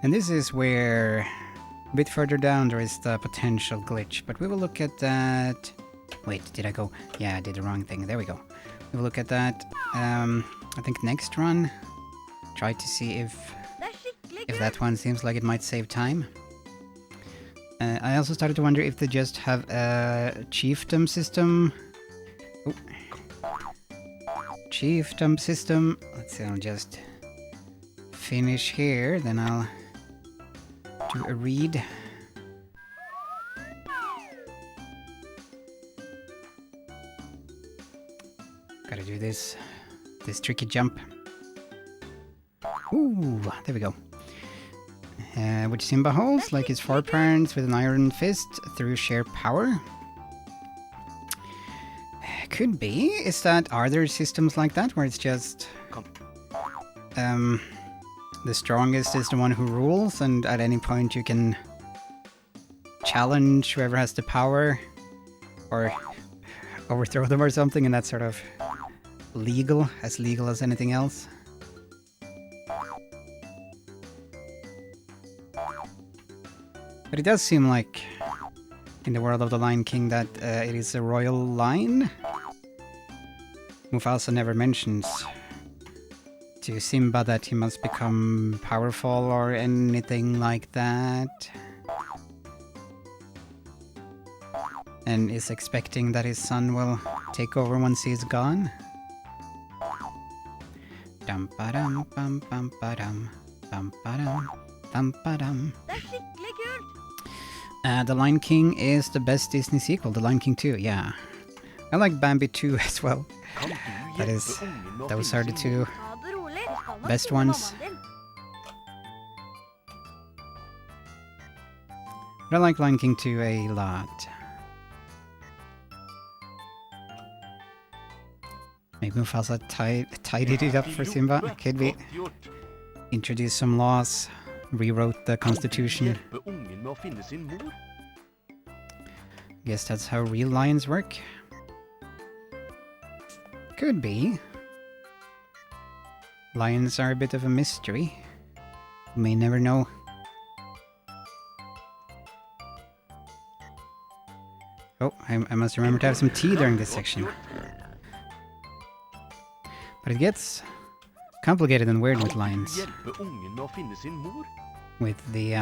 Speaker 1: And this is where, a bit further down, there is the potential glitch. But we will look at that. Wait, did I go? Yeah, I did the wrong thing. There we go. We will look at that. I think next run. Try to see
Speaker 4: Det er skikkelig
Speaker 1: if
Speaker 4: kult.
Speaker 1: that one seems like it might save time. I also started to wonder if they just have a chiefdom system. Oh. Chiefdom system. Let's see, I'll just finish here, then I'll do a read. Gotta do this tricky jump. Ooh, there we go. Which Simba holds, like his foreparents, with an iron fist through sheer power. Could be. Are there systems like that where it's just the strongest is the one who rules, and at any point you can challenge whoever has the power or overthrow them or something, and that's sort of legal as anything else. But it does seem like, in the world of the Lion King, that it is a royal line. Mufasa never mentions to Simba that he must become powerful or anything like that. And is expecting that his son will take over once he's gone. Dum ba dum bum bum ba dum bum ba dum bum ba dum.
Speaker 4: Det er skikkelig kult.
Speaker 1: The Lion King is the best Disney sequel, The Lion King 2, yeah. I like Bambi 2 as well.
Speaker 2: Kan du
Speaker 1: That
Speaker 2: hjelpe
Speaker 1: is,
Speaker 2: ungen med å
Speaker 1: those
Speaker 2: finne
Speaker 1: are the
Speaker 2: sin mor?
Speaker 1: two
Speaker 4: Ta det rolig. Vi skal nok
Speaker 1: best
Speaker 4: finne
Speaker 1: ones.
Speaker 4: mammaen din.
Speaker 1: But I like Lion King 2 a lot. Maybe Mufasa tidied it up for Simba. Could we
Speaker 2: Godt gjort.
Speaker 1: introduce some laws, rewrote the constitution?
Speaker 2: Hjelpe ungen med å finne sin mor?
Speaker 1: Guess that's how real lions work. Could be. Lions are a bit of a mystery. You may never know. Oh, I must remember to have some tea during this section. But it gets complicated and weird with lions.
Speaker 2: Hjelpe ungen med å finne sin mor?
Speaker 1: With the,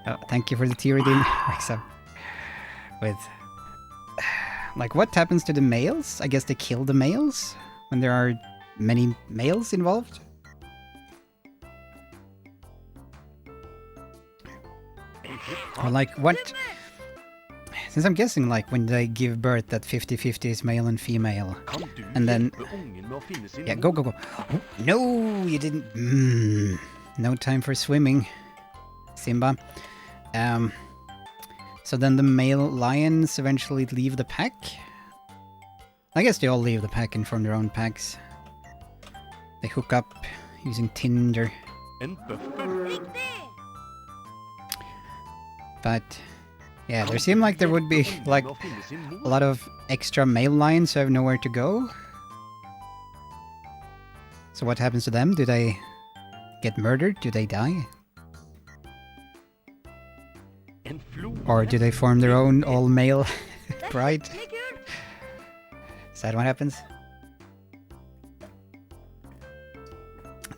Speaker 1: Oh, thank you for the tea redeem, Rexa. With... Like, what happens to the males? I guess they kill the males? When there are many males involved? Or like, what... Since I'm guessing, like, when they give birth that 50-50 is male and female.
Speaker 2: Kan du
Speaker 1: And then-
Speaker 2: hjelpe ungen med å finne sin
Speaker 1: Yeah,
Speaker 2: mor?
Speaker 1: go. Oh, no, you didn't... no time for swimming, Simba. So then the male lions eventually leave the pack? I guess they all leave the pack and form their own packs. They hook up using Tinder.
Speaker 2: En bøffel?
Speaker 4: Riktig!
Speaker 1: But yeah, there seemed like there would be like
Speaker 2: Med å finne sin mor?
Speaker 1: a lot of extra male lions who have nowhere to go. So what happens to them? Do they get murdered? Do they die?
Speaker 2: En flodhest?
Speaker 1: Or do they form their own all-male
Speaker 4: Det er
Speaker 1: pride?
Speaker 4: skikkelig kult.
Speaker 1: Is that what happens?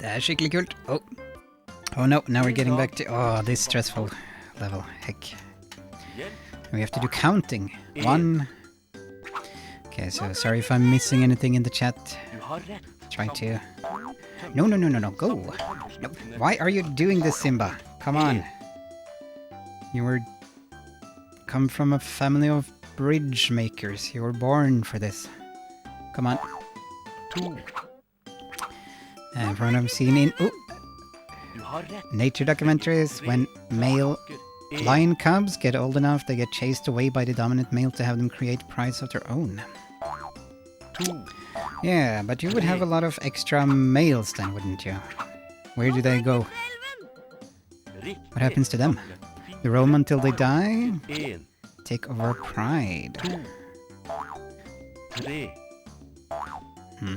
Speaker 1: Det er skikkelig kult. Oh no, now we're getting back to... Oh, this stressful level. Heck.
Speaker 2: Hjelp
Speaker 1: We have to do counting. 1... Okay, so sorry if I'm missing anything in the chat.
Speaker 2: Du har rett.
Speaker 1: Try to... No, go! No. Why are you doing this, Simba? Come on. You were... come from a family of bridge makers. You were born for this. Come on.
Speaker 2: To.
Speaker 1: Everyone I've seen in... Ooh,
Speaker 2: Du har rett.
Speaker 1: nature documentaries, when male
Speaker 2: En.
Speaker 1: lion cubs get old enough, they get chased away by the dominant male to have them create prides of their own.
Speaker 2: To.
Speaker 1: Yeah, but you would have a lot of extra males then, wouldn't you? Where do they go?
Speaker 2: Riktig.
Speaker 1: What happens to them?
Speaker 2: Samle
Speaker 1: They roam until they die?
Speaker 2: fire. En.
Speaker 1: Take over pride.
Speaker 2: To. Tre.
Speaker 1: Hmm.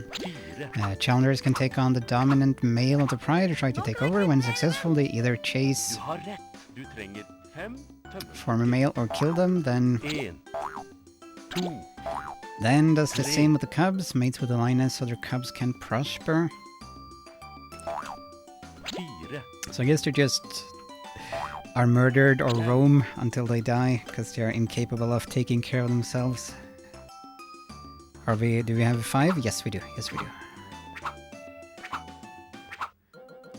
Speaker 2: Fire.
Speaker 1: Challengers can take on the dominant male of the pride or try to take over. When successful, they either chase
Speaker 2: Du har rett. Du trenger 5 tømmerstokker.
Speaker 1: former male or kill them, then...
Speaker 2: En. To.
Speaker 1: Then does the same with the cubs, mates with the lioness so their cubs can prosper.
Speaker 2: Fire.
Speaker 1: So I guess they just are murdered or roam until they die, because they are incapable of taking care of themselves. Do we have 5? Yes we do,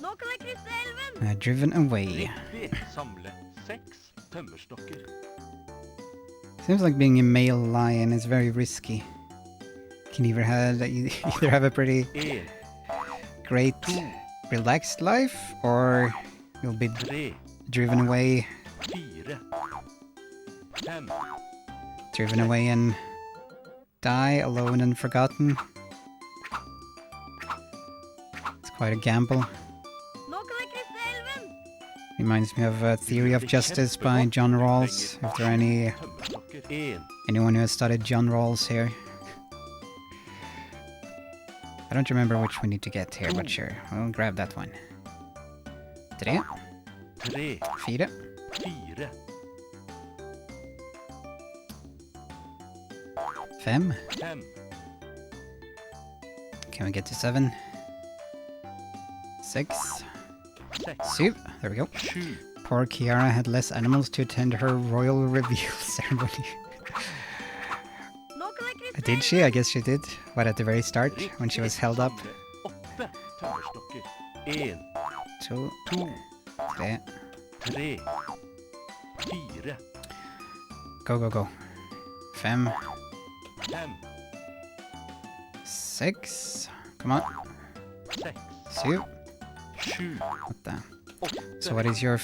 Speaker 4: Nå kan jeg krysse elven.
Speaker 1: Driven away.
Speaker 2: Riktig. Samle 6 tømmerstokker.
Speaker 1: Seems like being a male lion is very risky. Can either have a pretty
Speaker 2: En.
Speaker 1: great relaxed life, or you'll be
Speaker 2: Tre.
Speaker 1: driven away
Speaker 2: Fire. 5.
Speaker 1: and die alone and forgotten. It's quite a gamble.
Speaker 4: Nå kan jeg krysse elven.
Speaker 1: Reminds me of Theory of Justice by John Rawls. If there are
Speaker 2: Tømmerstokker. En.
Speaker 1: anyone who has studied John Rawls here. I don't remember which we need to get here, but sure, we'll grab that one. 3,
Speaker 2: Tre.
Speaker 1: 4,
Speaker 2: Fire.
Speaker 1: 5.
Speaker 2: 5.
Speaker 1: Can we get to 7? 6,
Speaker 2: 6.
Speaker 1: 7. There we go.
Speaker 2: 7.
Speaker 1: Poor Kiara had less animals to attend her royal reveal ceremony.
Speaker 4: Nå kan jeg krysse
Speaker 1: Did she? I guess she did. What, at the very start, when she was held up?
Speaker 2: Samle 8 tømmerstokker. En.
Speaker 1: 2,
Speaker 2: 2.
Speaker 1: 3,
Speaker 2: 3.
Speaker 1: Go, go, go. 5,
Speaker 2: 5,
Speaker 1: 6. Come on.
Speaker 2: 6,
Speaker 1: 7.
Speaker 2: 7,
Speaker 1: What the?
Speaker 2: 8,
Speaker 1: So what is your...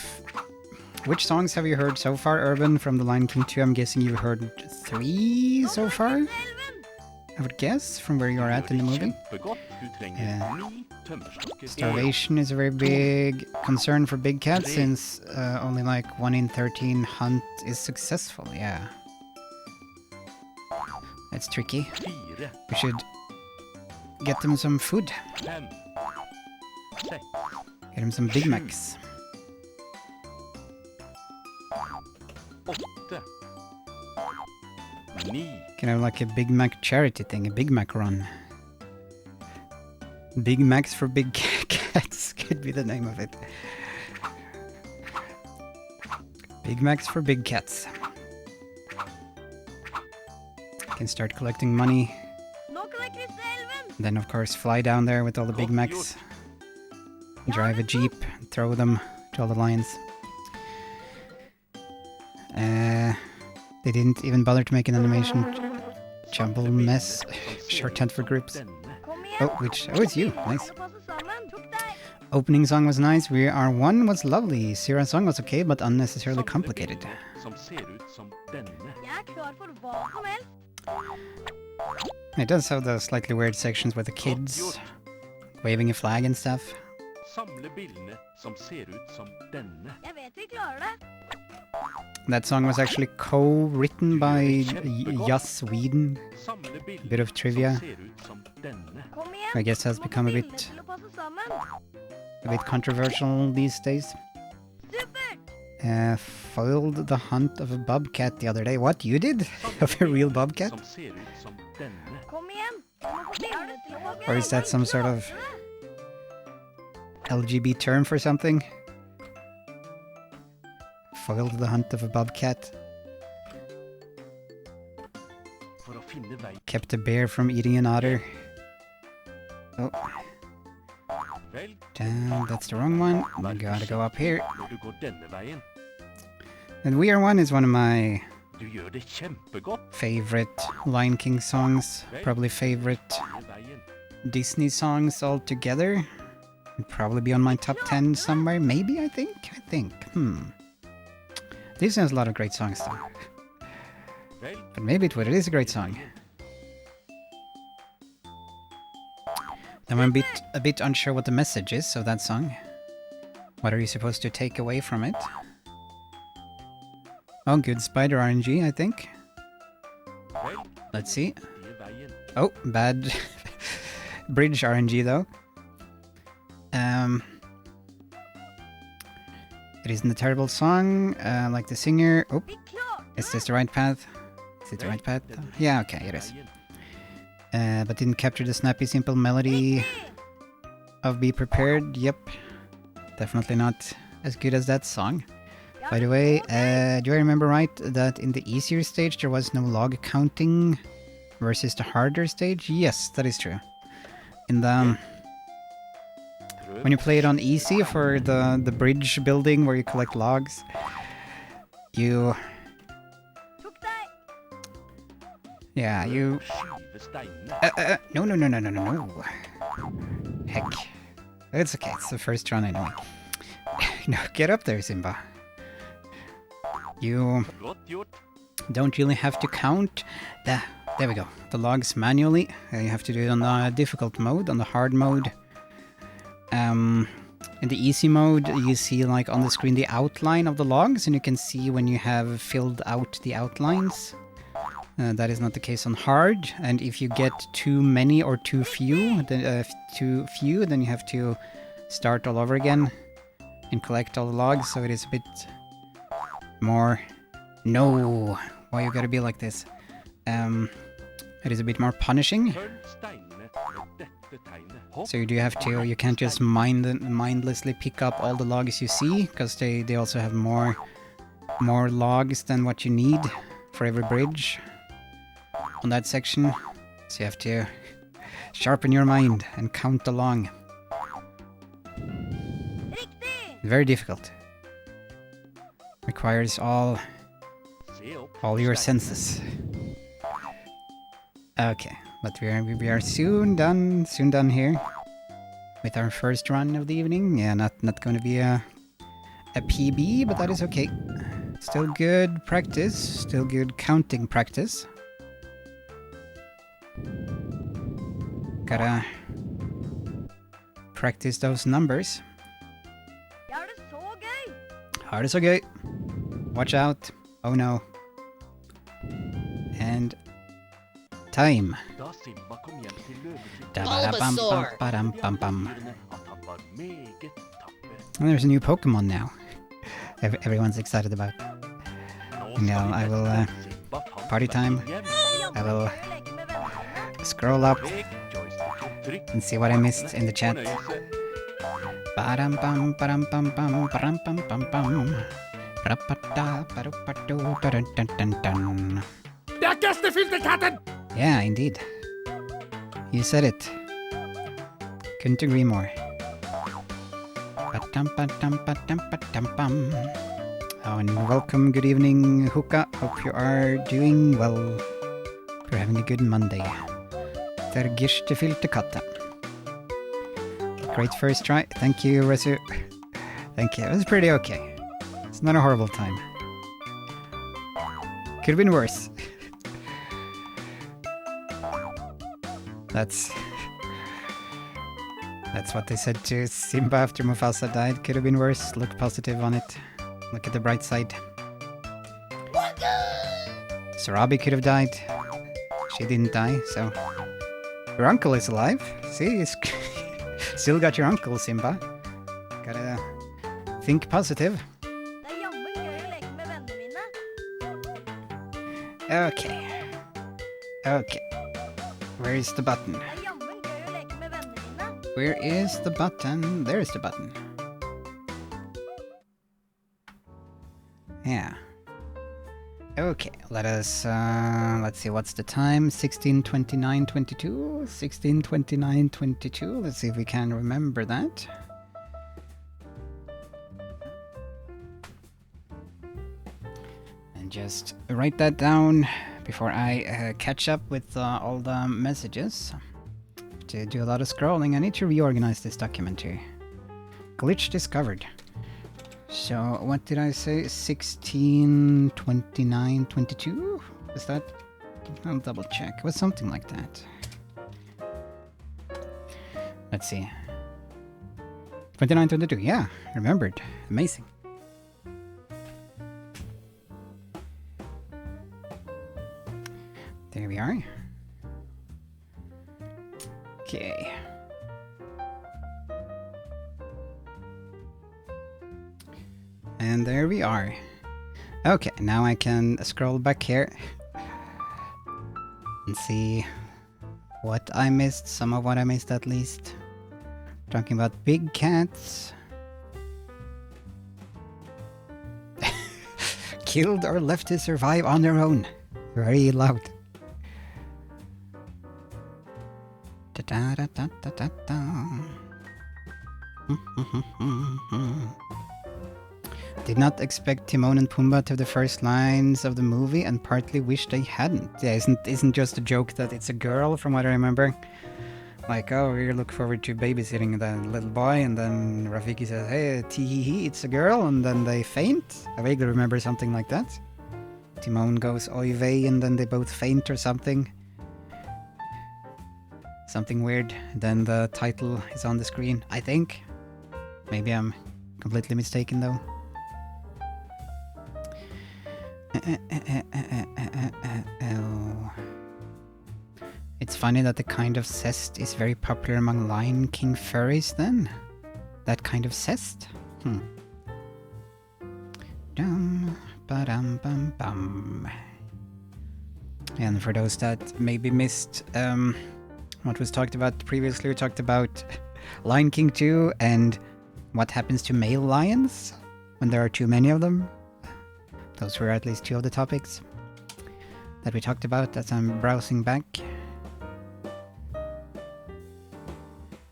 Speaker 1: Which songs have you heard so far, Urban, from The Lion King 2? I'm guessing you've heard 3 so far?
Speaker 4: Elven!
Speaker 1: I would guess, from where you're at in the movie.
Speaker 2: Kjempegodt. Du trenger
Speaker 1: Ja.
Speaker 2: 9 tømmerstokker.
Speaker 1: Starvation is a very big concern for big cats, since only like 1 in 13 hunt is successful, yeah. That's tricky.
Speaker 2: 4,
Speaker 1: We should get them some food.
Speaker 2: 5, 6,
Speaker 1: Get them some Big Macs.
Speaker 2: 8, 9,
Speaker 1: Can have like a Big Mac charity thing, a Big Mac run. Big Macs for big cats could be the name of it. Big Macs for big cats. Can start collecting money.
Speaker 4: Nå kan jeg krysse elven!
Speaker 1: Then of course fly down there with all the Big Macs. Drive a jeep, throw them to all the lions. They didn't even bother to make an animation. Jumble mess. Short tent for groups.
Speaker 2: denne.
Speaker 4: Kom igjen!
Speaker 1: Oh, it's you. Nice.
Speaker 4: Alle passer sammen. Tok deg!
Speaker 1: Opening song was nice. We Are One was lovely. Sira's song was okay, but unnecessarily complicated.
Speaker 2: Som ser ut som denne.
Speaker 4: Jeg er klar for hva som helst.
Speaker 1: It does have the slightly weird sections with the kids waving a flag and stuff.
Speaker 2: Samle bildene som ser ut som denne.
Speaker 4: Jeg vet vi klarer det.
Speaker 1: That song was actually co-written by Joss Whedon.
Speaker 2: Samle bildene
Speaker 1: Bit of trivia.
Speaker 2: som ser ut som denne.
Speaker 4: Kom igjen!
Speaker 1: I guess has
Speaker 4: Nå må
Speaker 1: become a
Speaker 4: bildene
Speaker 1: bit
Speaker 4: til å passe sammen.
Speaker 1: controversial these days.
Speaker 4: Supert!
Speaker 1: Foiled the hunt of a bobcat the other day. What, you did? Of a real bobcat?
Speaker 2: Som ser ut som denne.
Speaker 4: Kom igjen! Du må få bildene til å passe
Speaker 1: Or is that some sort of LGB term for something? Foiled the hunt of a bobcat.
Speaker 2: For å finne vei.
Speaker 1: Kept a bear from eating an otter. Oh,
Speaker 2: Vel,
Speaker 1: damn, that's the wrong one. We gotta go up here.
Speaker 2: når du går denne veien.
Speaker 1: And We Are One is one of my
Speaker 2: Du gjør det kjempegodt.
Speaker 1: favorite Lion King songs. Probably favorite
Speaker 2: Denne veien.
Speaker 1: Disney songs altogether. It'd probably be on my top 10 somewhere. Maybe, I think. Disney has a lot of great songs though.
Speaker 2: Vel,
Speaker 1: But maybe it is a great song. I'm a bit unsure what the message is of that song. What are you supposed to take away from it? Oh, good spider RNG, I think.
Speaker 2: vel,
Speaker 1: Let's see.
Speaker 2: riktige veien.
Speaker 1: Oh, bad bridge RNG though. It isn't a terrible song, like the singer. Oh,
Speaker 4: Vi klarte
Speaker 1: is this the right path? Is it the right path? Yeah, okay, it is. But didn't capture the snappy, simple melody of Be Prepared. Yep. Definitely not as good as that song. By the way, do I remember right that in the easier stage there was no log counting versus the harder stage? Yes, that is true. In the... When you play it on easy for the bridge building where you collect logs, you...
Speaker 4: Tok deg!
Speaker 1: Yeah, you...
Speaker 2: Skyve steinene.
Speaker 1: No. Heck. It's okay, it's the first run anyway. No, get up there, Simba. You
Speaker 2: Godt gjort.
Speaker 1: don't really have to count there we go. The logs manually. You have to do it on the difficult mode, on the hard mode. In the easy mode, you see like on the screen the outline of the logs, and you can see when you have filled out the outlines. That is not the case on hard, and if you get too many or too few, then you have to start all over again and collect all the logs, so it is a bit more... No! Why you gotta be like this? It is a bit more punishing.
Speaker 2: Følg steinene med dette tegnet. Hopp.
Speaker 1: So you can't just mindlessly pick up all the logs you see, because they also have more logs than what you need for every bridge on that section. So you have to sharpen your mind and count along.
Speaker 4: Riktig!
Speaker 1: Very difficult. Requires all
Speaker 2: Se opp
Speaker 1: All your senses. Okay, but we are soon done here with our first run of the evening. Yeah, not going to be a PB, but that is okay. Still good practice, still good counting practice. Gotta practice those numbers.
Speaker 4: Ja, det är så gøy!
Speaker 1: Ja, det är så gøy. Watch out. Oh no. And time.
Speaker 2: Da Simba kom hjem til løveklippen,
Speaker 1: Da-ba-da-bam-bam-bam-bam-bam.
Speaker 2: at han var meget tapper.
Speaker 1: And there's a new Pokemon now. Everyone's excited about.
Speaker 2: Nå
Speaker 1: No,
Speaker 2: skal vi
Speaker 1: I will,
Speaker 2: vente til Simba fant
Speaker 1: party time.
Speaker 2: veien hjem.
Speaker 1: I will
Speaker 4: Gøy å leke med vennene dine.
Speaker 1: scroll up
Speaker 2: Vek joysticken, trykk
Speaker 1: and see what I missed in the chat.
Speaker 2: fornøyelse.
Speaker 1: Ba-dam-bam, ba-dam-bam-bam, ba-dam-bam-bam-bam. Ra-ba-da, ba-do-ba-do, da-dun-dun-dun-dun.
Speaker 5: Det er gjestefylte katten!
Speaker 1: Yeah, indeed. You said it. Couldn't agree more. Ba-dum-ba-dum-ba-dum-ba-dum-bam. Oh, and welcome, good evening, Hookah. Hope you are doing well. Hope you're having a good Monday. Der girstefylte katten. Great first try. Thank you, Resu. Thank you. It was pretty okay. It's not a horrible time. Could have been worse. That's what they said to Simba after Mufasa died. Could have been worse. Look positive on it. Look at the bright side. Sarabi could have died. She didn't die, so... Your uncle is alive. See, you still got your uncle, Simba. Gotta think positive.
Speaker 4: Det er jammen gøy å leke med vennene mine.
Speaker 1: Okay. Okay. Where is the button?
Speaker 4: Det er jammen gøy å leke med vennene mine.
Speaker 1: Where is the button? There's the button. Yeah. Okay, let's see, what's the time? 16:29:22? 16:29:22? Let's see if we can remember that. And just write that down before I catch up with all the messages. To do a lot of scrolling, I need to reorganize this document here. Glitch discovered. So, what did I say? 16:29:22? Is that? I'll double check. It was something like that. Let's see. 29:22. Yeah, remembered. Amazing. There we are. Okay. And there we are. Okay, now I can scroll back here and see what I missed, some of what I missed at least. Talking about big cats. Killed or left to survive on their own. Very loud. Da-da-da-da-da-da. Did not expect Timon and Pumbaa to have the first lines of the movie and partly wish they hadn't. Yeah, isn't just a joke that it's a girl from what I remember? Like, oh, we look forward to babysitting the little boy, and then Rafiki says, hey, tee-hee-hee, it's a girl, and then they faint. I vaguely remember something like that. Timon goes, oy vey, and then they both faint or something. Something weird. Then the title is on the screen, I think. Maybe I'm completely mistaken, though. Oh. It's funny that the kind of zest is very popular among Lion King furries then. That kind of zest? Dum ba-dum bum bum. And for those that maybe missed what was talked about previously, we talked about Lion King 2 and what happens to male lions when there are too many of them. Those were at least two of the topics that we talked about as I'm browsing back.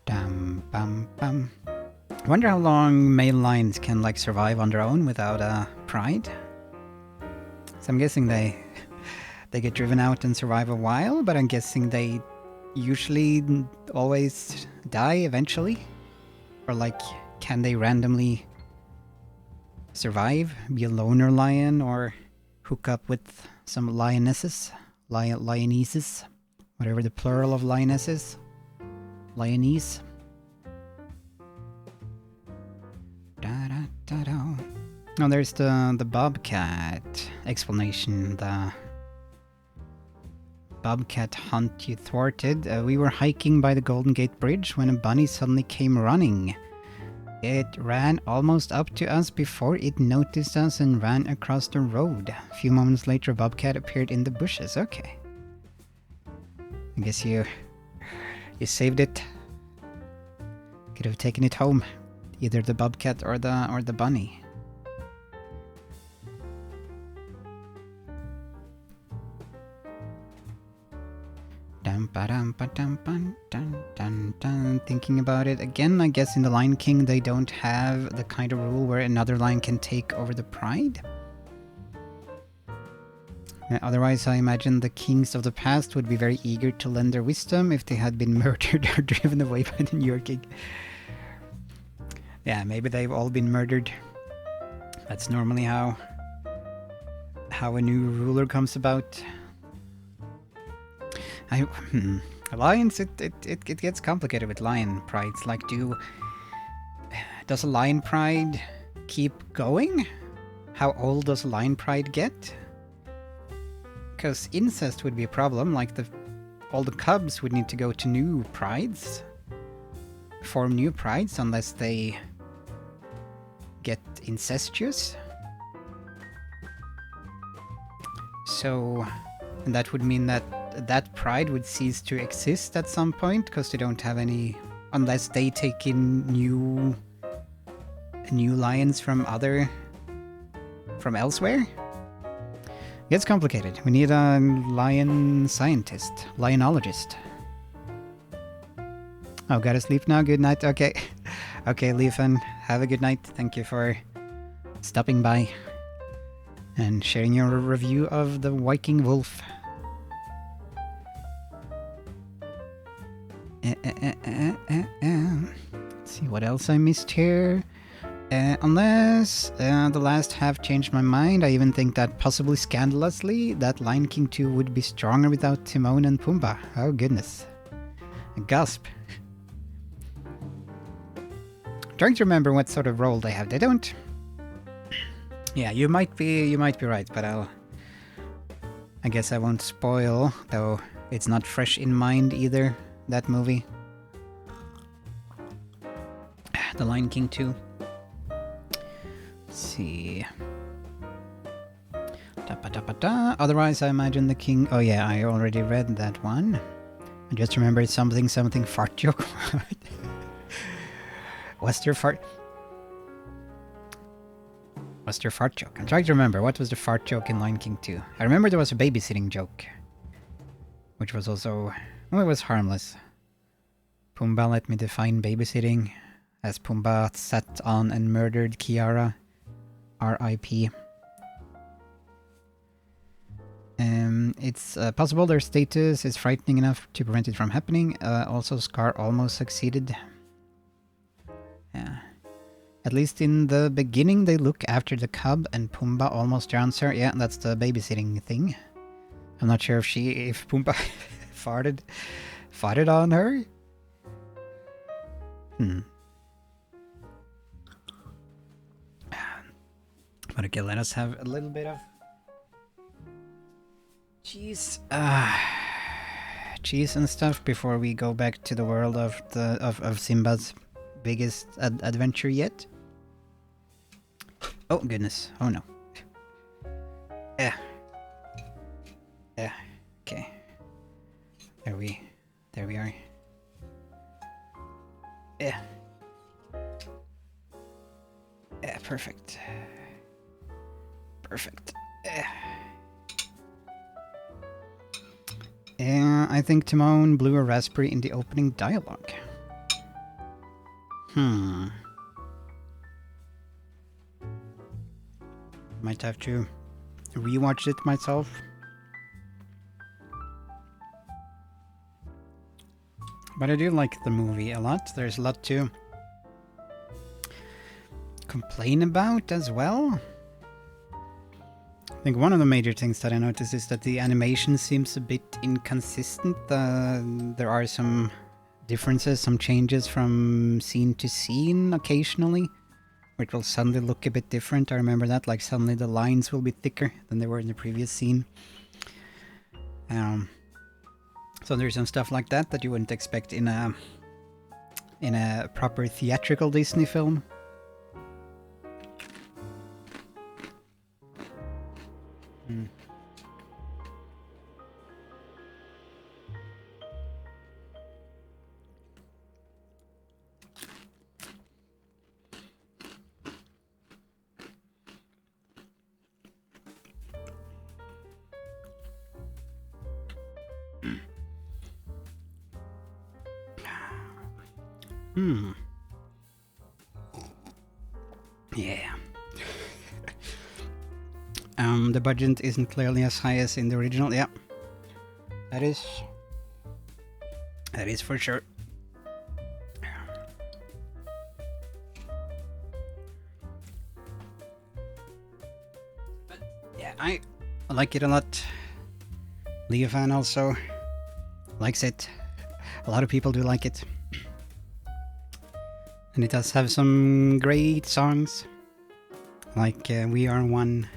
Speaker 1: Dum bum bum. I wonder how long male lions can like survive on their own without pride. It's I'm guessing they get driven out and survive a while, but I'm guessing they usually always die eventually. Or like, can they randomly survive, be a loner lion, or hook up with some lionesses, lionesses, whatever the plural of lioness is, lioness. Oh, there's the bobcat explanation. The bobcat hunt you thwarted. We were hiking by the Golden Gate Bridge when a bunny suddenly came running. It ran almost up to us before it noticed us and ran across the road. A few moments later, a bobcat appeared in the bushes. Okay. I guess you saved it. Could have taken it home. Either the bobcat or the bunny. Thinking about it again, I guess in The Lion King they don't have the kind of rule where another lion can take over the pride. Otherwise, I imagine the kings of the past would be very eager to lend their wisdom if they had been murdered or driven away by the New York king. Yeah, maybe they've all been murdered. That's normally how a new ruler comes about. Lions, it gets complicated with lion prides. Like, does a lion pride keep going? How old does a lion pride get? Because incest would be a problem. Like, all the cubs would need to go to new prides, form new prides, unless they get incestuous. So, and that would mean that pride would cease to exist at some point, because they don't have any, unless they take in new lions from elsewhere. It's complicated. We need a lion scientist, lionologist. Oh, gotta sleep now. Good night. Okay. Okay, Leafan, have a good night. Thank you for stopping by and sharing your review of the Viking Wolf. Let's see what else I missed here. Unless the last half changed my mind, I even think that possibly scandalously, that Lion King 2 would be stronger without Timon and Pumbaa. Oh goodness. A gasp. Trying to remember what sort of role they have. They don't. Yeah, you might be right, but I guess I won't spoil, though it's not fresh in mind either, that movie. The Lion King 2. Let's see. Otherwise, I imagine the king. Oh yeah, I already read that one. I just remembered something fart joke. What's their fart joke? I'm trying to remember. What was the fart joke in Lion King 2? I remember there was a babysitting joke, which was also, well, it was harmless. Pumbaa let me define babysitting, as Pumbaa sat on and murdered Kiara. R.I.P. It's possible their status is frightening enough to prevent it from happening. Also, Scar almost succeeded. Yeah. At least in the beginning, they look after the cub, and Pumbaa almost drowns her. Yeah, that's the babysitting thing. I'm not sure if Pumbaa farted on her. But okay, let us have a little bit of cheese and stuff before we go back to the world of Simba's biggest adventure yet. Oh goodness! Oh no! Yeah. Okay. There we are. Yeah. Perfect. I think Timon blew a raspberry in the opening dialogue. Might have to rewatched it myself. But I do like the movie a lot. There's a lot to complain about as well. I think one of the major things that I noticed is that the animation seems a bit inconsistent. There are some differences, some changes from scene to scene occasionally, where it will suddenly look a bit different. I remember that, like suddenly the lines will be thicker than they were in the previous scene. So there's some stuff like that that you wouldn't expect in a proper theatrical Disney film. Yeah. The budget isn't clearly as high as in the original. Yeah. That is for sure. But yeah, I like it a lot. Leo fan also likes it. A lot of people do like it. And it does have some great songs, like We Are One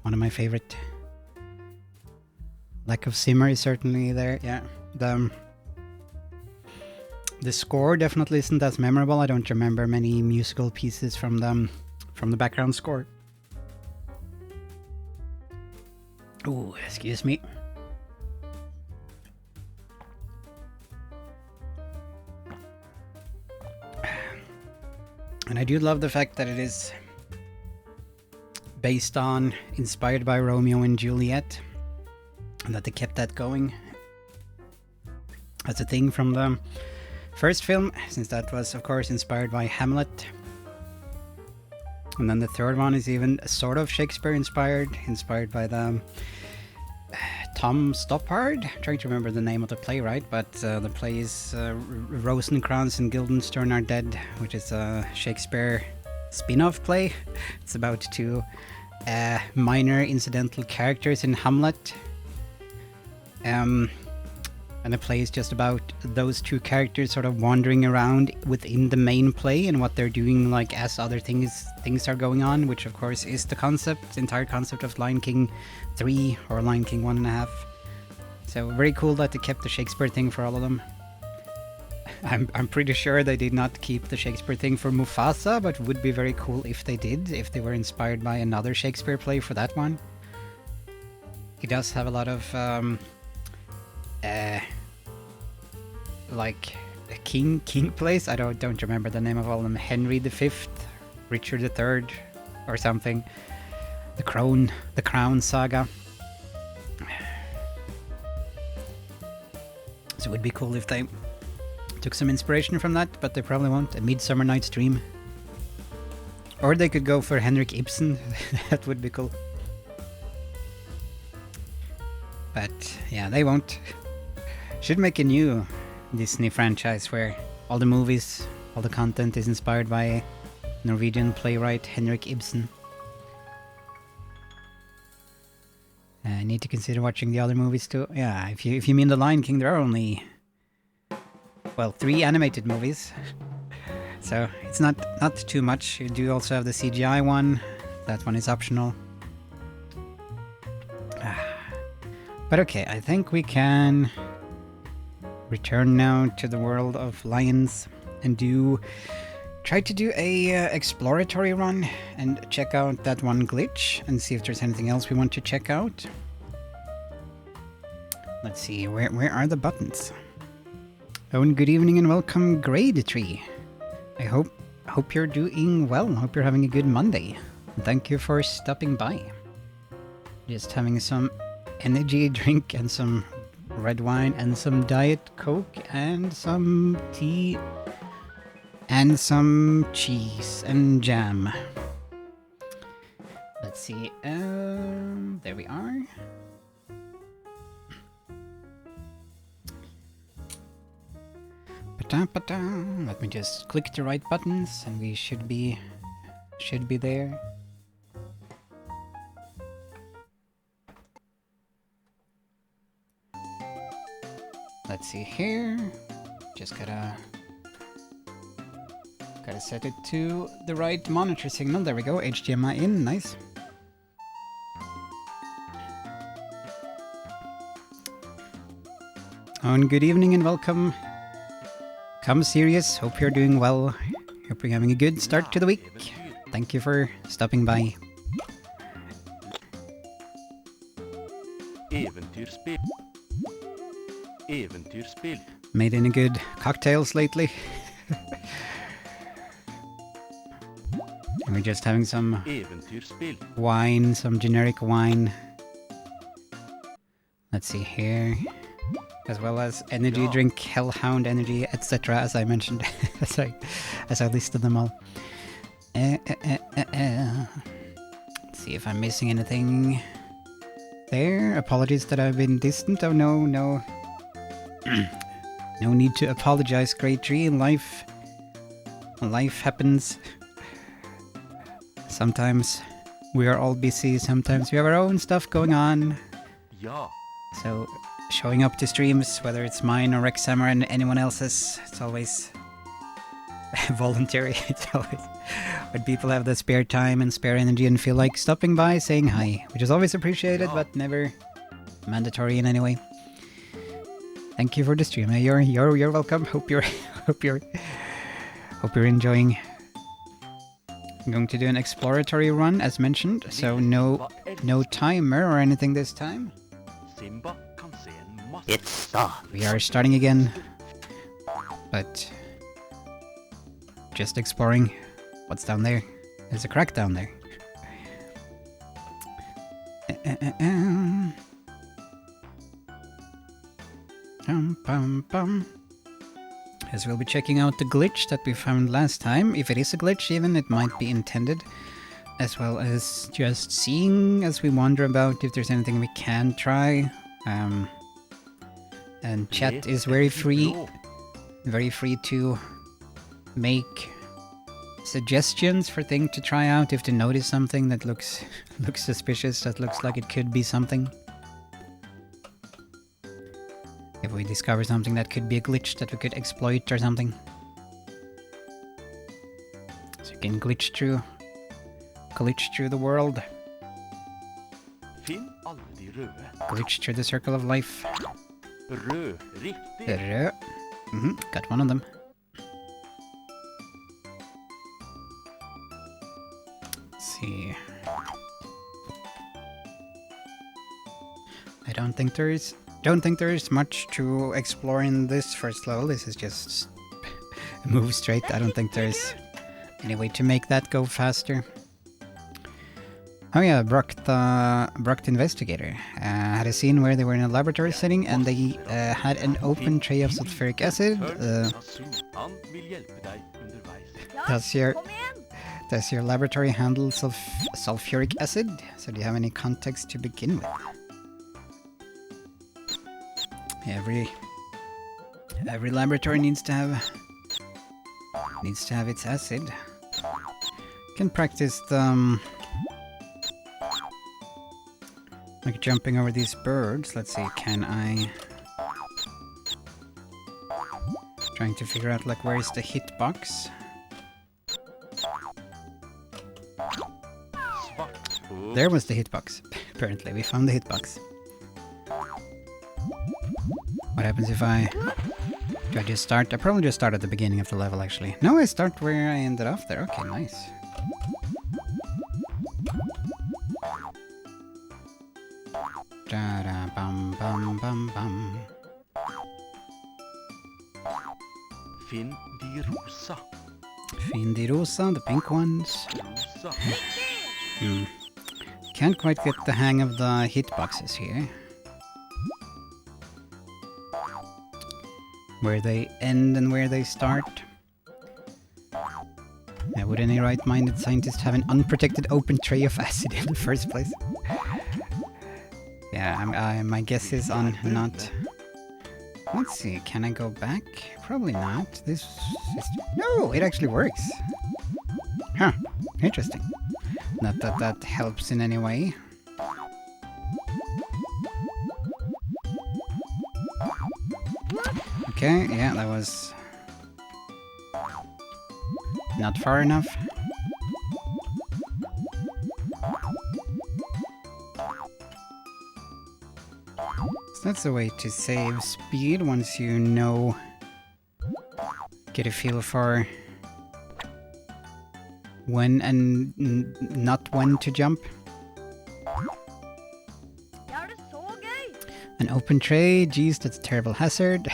Speaker 1: of my favorite. Lack of Simmer is certainly there, yeah. The score definitely isn't as memorable. I don't remember many musical pieces from the background score. Ooh, excuse me. And I do love the fact that it is inspired by Romeo and Juliet, and that they kept that going. That's a thing from the first film, since that was, of course, inspired by Hamlet. And then the third one is even sort of Shakespeare inspired by the Tom Stoppard. I'm trying to remember the name of the playwright, but the play is Rosencrantz and Guildenstern Are Dead, which is a Shakespeare spin-off play. It's about two minor incidental characters in Hamlet. And the play is just about those two characters sort of wandering around within the main play and what they're doing, like as other things are going on, which of course is the entire concept of Lion King 3 or Lion King 1.5. So very cool that they kept the Shakespeare thing for all of them. I'm pretty sure they did not keep the Shakespeare thing for Mufasa, but would be very cool if they did, if they were inspired by another Shakespeare play for that one. He does have a lot of like king plays. I don't remember the name of all of them. Henry V, Richard III, or something. The Crown Saga. So it would be cool if they took some inspiration from that, but they probably won't. A Midsummer Night's Dream. Or they could go for Henrik Ibsen. That would be cool. But yeah, they won't. Should make a new Disney franchise where all the movies, all the content is inspired by Norwegian playwright Henrik Ibsen. I need to consider watching the other movies too. Yeah, if you mean The Lion King, there are only, well, 3 animated movies. So it's not too much. You do also have the CGI one. That one is optional. But okay, I think we can return now to the world of lions and try to do a exploratory run and check out that one glitch and see if there's anything else we want to check out. Let's see, where are the buttons? Oh, and good evening and welcome, Grade Tree. I hope you're doing well. Hope you're having a good Monday. And thank you for stopping by. Just having some energy drink and some red wine and some Diet Coke and some tea and some cheese and jam. Let's see. There we are. Pa-da. Let me just click the right buttons and we should be there. Let's see here. Just gotta set it to the right monitor signal. There we go. HDMI in. Nice. And good evening and welcome. Come serious. Hope you're doing well. Hope you're having a good start to the week. Thank you for stopping by.
Speaker 2: Eventyrspel. Eventyrspel.
Speaker 1: Made any good cocktails lately? We're just having some
Speaker 2: Eventyrspel.
Speaker 1: wine, some generic wine. Let's see here. As well as energy drink, Hellhound energy, etc. As I mentioned, as I listed them all. Let's see if I'm missing anything there. Apologies that I've been distant. Oh no. No need to apologize, Great Tree. Life happens. Sometimes we are all busy, sometimes we have our own stuff going on.
Speaker 2: Ja.
Speaker 1: So showing up to streams, whether it's mine or Rexhammer and anyone else's, it's always voluntary. It's always when people have the spare time and spare energy and feel like stopping by, saying hi, which is always appreciated, but never mandatory in any way. Thank you for the stream. You're welcome. Hope you're enjoying. I'm going to do an exploratory run as mentioned, so no timer or anything this time.
Speaker 2: Simba kan se en massa.
Speaker 3: It starts.
Speaker 1: We are starting again, but just exploring what's down there. There's a crack down there. As we'll be checking out the glitch that we found last time. If it is a glitch even, it might be intended. As well as just seeing as we wander about if there's anything we can try. And chat is very free to make suggestions for things to try out if they notice something that looks suspicious, that looks like it could be something. If we discover something that could be a glitch that we could exploit or something. So you can glitch through the world.
Speaker 2: Finn aldrig røde.
Speaker 1: Glitch through the circle of life.
Speaker 2: Rød, riktig.
Speaker 1: Rød. Got one of them. Let's see. I don't think there is much to explore in this first level. This is just move straight. I don't think there's any way to make that go faster. Oh yeah, Brock the investigator had a scene where they were in a laboratory setting and they had an open tray of sulfuric acid.
Speaker 2: Han vill hjälpa dig underveis.
Speaker 4: Kom igen!
Speaker 1: Does your laboratory handle sulfuric acid? So do you have any context to begin with? Every laboratory needs to have its acid. Can practice the like jumping over these birds. Let's see, can I? Trying to figure out like where's the hitbox. There was the hitbox. Apparently, we found the hitbox. What happens if I... Do I just start? I probably just start at the beginning of the level, actually. No, I start where I ended off there. Okay, nice. Da-da-bum-bum-bum-bum.
Speaker 2: Finn de rosa.
Speaker 1: Finn de rosa, the pink ones.
Speaker 2: Rosa.
Speaker 1: Can't quite get the hang of the hitboxes here. Where they end and where they start. Now, would any right-minded scientist have an unprotected open tray of acid in the first place? Yeah, my guess is on not... Let's see, can I go back? Probably not. This is... No, it actually works. Huh, interesting. Not that that helps in any way. Okay, yeah, that was... not far enough. So that's a way to save speed once you know... get a feel for... when and not when to jump.
Speaker 4: Ja, det så gøy!
Speaker 1: An open tray, geez, that's a terrible hazard.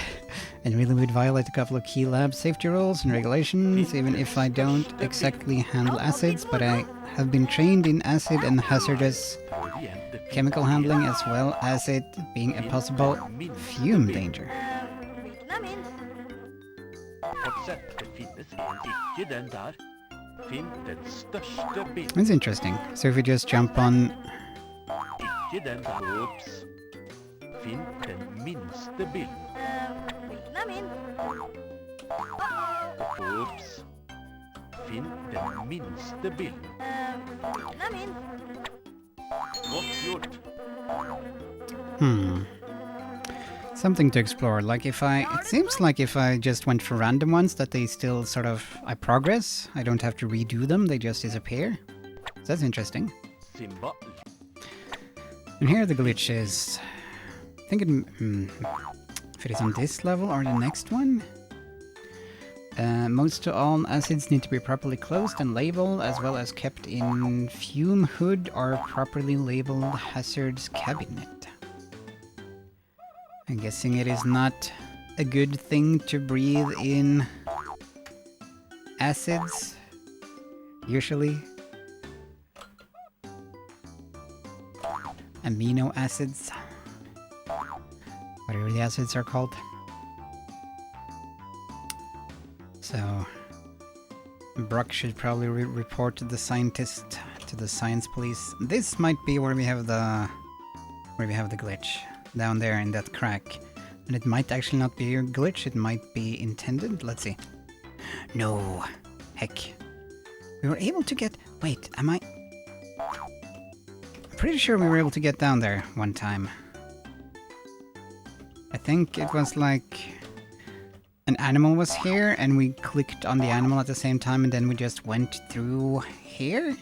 Speaker 1: And really would violate a couple of key lab safety rules and regulations, even if I don't exactly handle acids, but I have been trained in acid and hazardous chemical handling, as well as it being a possible fume danger.
Speaker 4: Hvilken er minst?
Speaker 2: Fortsett, det finnes ikke den der. Finn den største bilden.
Speaker 1: That's interesting. So if we just jump on...
Speaker 2: Ikke den der. Ups. Finn den minste bilden.
Speaker 4: Hvilken er minst?
Speaker 2: Ups. Finn den minste bilden.
Speaker 4: Hvilken er minst?
Speaker 2: Godt gjort.
Speaker 1: Something to explore. Like if I... It seems like if I just went for random ones, that they still sort of... I progress. I don't have to redo them. They just disappear. So that's interesting.
Speaker 2: Simba.
Speaker 1: And here the glitch is... I think it... if it is on this level or the next one? Most all acids need to be properly closed and labeled, as well as kept in fume hood or properly labeled hazards cabinet. I'm guessing it is not a good thing to breathe in acids, usually. Amino acids. Whatever the acids are called. So, Brock should probably report to the scientist, to the science police. This might be where we have the glitch. Down there in that crack. And it might actually not be a glitch, it might be intended. Let's see. No. Heck. We were able to get... Wait, am I... I'm pretty sure we were able to get down there one time. I think it was like... an animal was here, and we clicked on the animal at the same time, and then we just went through here?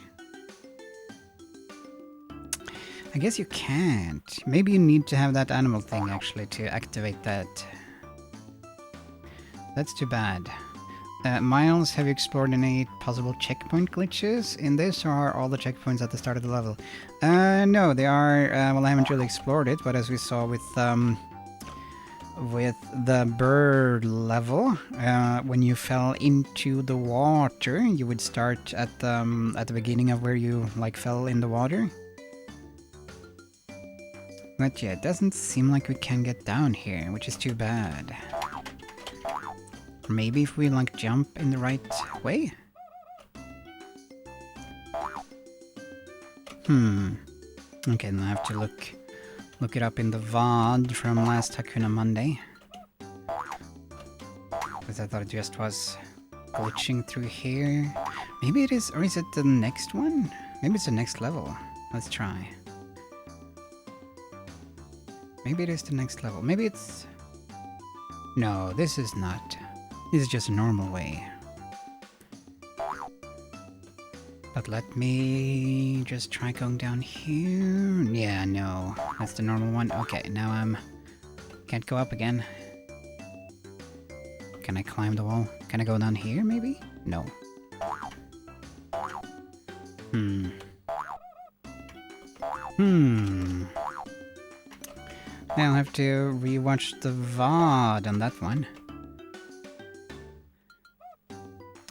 Speaker 1: I guess you can't. Maybe you need to have that animal thing, actually, to activate that. That's too bad. Miles, have you explored any possible checkpoint glitches in this, or are all the checkpoints at the start of the level? No, they are... well, I haven't really explored it, but as we saw with the bird level, when you fell into the water, you would start at the beginning of where you, like, fell in the water. But yeah, it doesn't seem like we can get down here, which is too bad. Or maybe if we, like, jump in the right way? Okay, then I have to look it up in the VOD from last Hakuna Monday. Because I thought it just was glitching through here. Maybe it is, or is it the next one? Maybe it's the next level. Let's try. Maybe it is the next level. Maybe it's... No, this is not. This is just a normal way. But let me just try going down here. Yeah, no. That's the normal one. Okay, now I'm... Can't go up again. Can I climb the wall? Can I go down here, maybe? No. I'll have to rewatch the VOD on that one.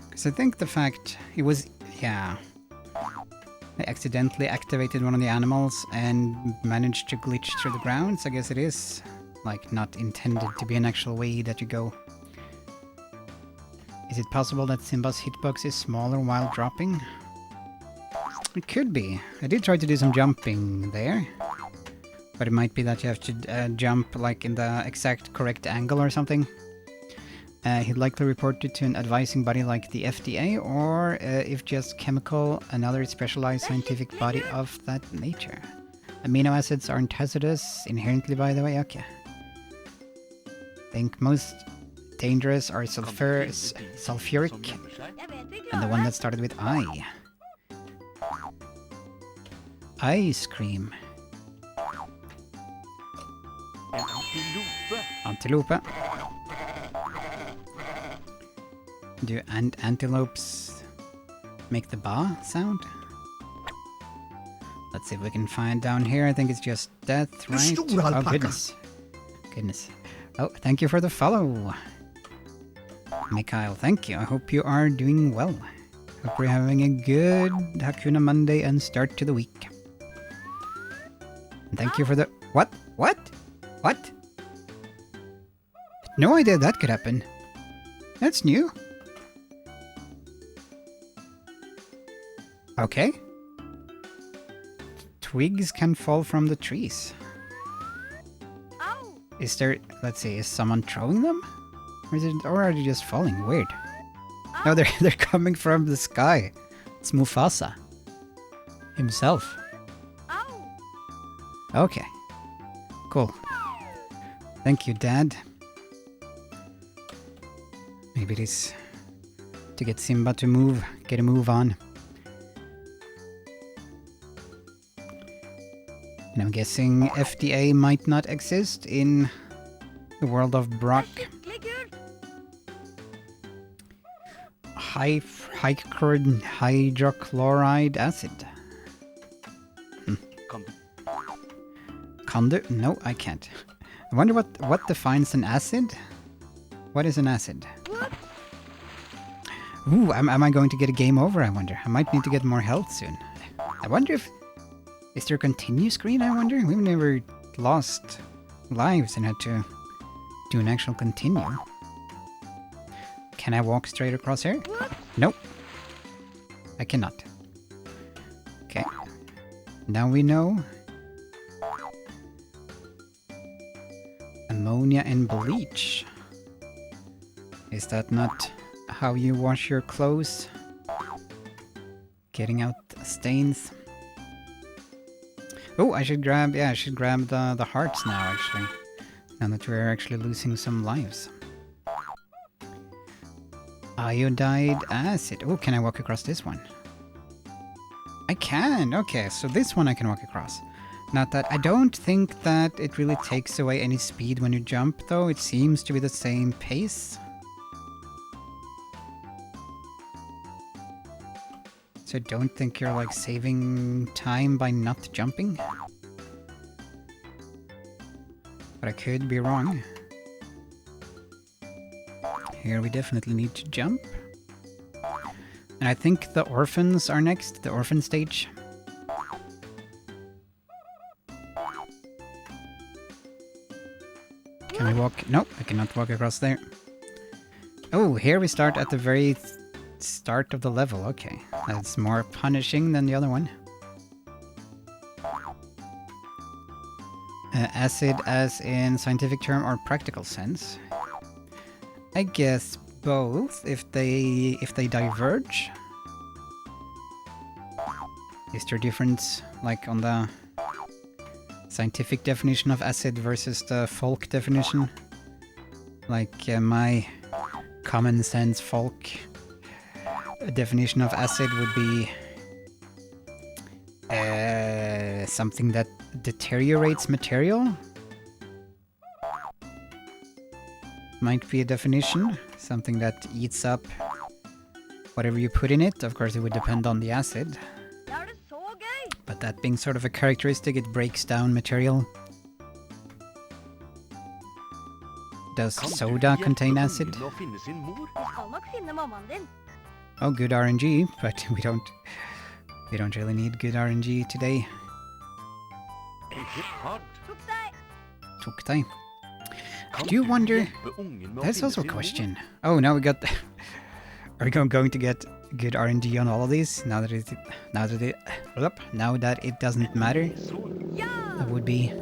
Speaker 1: Because I think the fact it was... Yeah. I accidentally activated one of the animals and managed to glitch through the ground, so I guess it is, like, not intended to be an actual way that you go. Is it possible that Simba's hitbox is smaller while dropping? It could be. I did try to do some jumping there. But it might be that you have to jump like in the exact correct angle or something. He'd likely report it to an advising body like the FDA, or if just chemical, another specialized scientific body of that nature. Amino acids aren't hazardous inherently, by the way. Okay. Think most dangerous are sulfuric,
Speaker 4: Jeg vet vi
Speaker 1: and the
Speaker 4: klarer
Speaker 1: one
Speaker 4: det.
Speaker 1: that started with I. Ice cream.
Speaker 2: En antilope.
Speaker 1: Antilope. Do antelopes make the ba sound? Let's see if we can find down here. I think it's just death, right?
Speaker 5: stor
Speaker 1: Oh,
Speaker 5: alpaka.
Speaker 1: goodness. Goodness. Oh, thank you for the follow. Mikhail, thank you. I hope you are doing well. Hope you're having a good Hakuna Monday and start to the week. And thank you for the... What? What? What? No idea that could happen. That's new. Okay. Twigs can fall from the trees.
Speaker 4: Au!
Speaker 1: Is there... Let's see, is someone throwing them? Or are they just falling? Weird. No, they're coming from the sky. It's Mufasa. Himself.
Speaker 4: Au!
Speaker 1: Okay. Cool. Thank you, Dad. Maybe it is to get Simba to move, get a move on. And I'm guessing FDA might not exist in the world of Brock.
Speaker 4: Skikkelig kult.
Speaker 1: Hydrochloride acid.
Speaker 2: Kan du
Speaker 1: Can do? No, I can't. I wonder what defines an acid? What is an acid?
Speaker 4: Whoop.
Speaker 1: Ooh, am I going to get a game over, I wonder? I might need to get more health soon. I wonder if... Is there a continue screen, I wonder? We've never lost lives and had to do an actual continue. Can I walk straight across here?
Speaker 4: Whoop.
Speaker 1: Nope. I cannot. Okay. Now we know. Ammonia and bleach. Is that not how you wash your clothes? Getting out stains. Oh, I should grab, yeah, I should grab the hearts now, actually. Now that we're actually losing some lives. Iodide acid. Oh, can I walk across this one? I can! Okay, so this one I can walk across. Not that... I don't think that it really takes away any speed when you jump, though. It seems to be the same pace. So I don't think you're, like, saving time by not jumping. But I could be wrong. Here we definitely need to jump. And I think the orphans are next, the orphan stage. Can I walk? Nope, I cannot walk across there. Oh, here we start at the very start of the level. Okay, that's more punishing than the other one. Acid as in scientific term or practical sense? I guess both, if they diverge. Is there a difference, like, on the scientific definition of acid versus the folk definition? Like, my common sense folk definition of acid would be something that deteriorates material? Might be a definition. Something that eats up whatever you put in it. Of course, it would depend on the acid.
Speaker 4: Det er det så gøy!
Speaker 1: But that being sort of a characteristic, it breaks down material. Does
Speaker 2: Kan du
Speaker 1: soda
Speaker 2: hjelpe
Speaker 1: contain acid?
Speaker 2: ungen med å finne sin mor?
Speaker 4: Du skal nok finne mammaen din.
Speaker 1: Oh, good RNG, but we don't really need good RNG today.
Speaker 2: Ikke hardt.
Speaker 4: Tok deg!
Speaker 1: Tok deg.
Speaker 2: Kan
Speaker 1: Do you
Speaker 2: du
Speaker 1: wonder...
Speaker 2: hjelpe ungen med å
Speaker 1: That's
Speaker 2: finne
Speaker 1: also a
Speaker 2: sin
Speaker 1: question. Oh, now we got... Are we going to get good RNG on all of these? Now that it doesn't matter?
Speaker 2: mor? Sol.
Speaker 4: Ja!
Speaker 1: That would be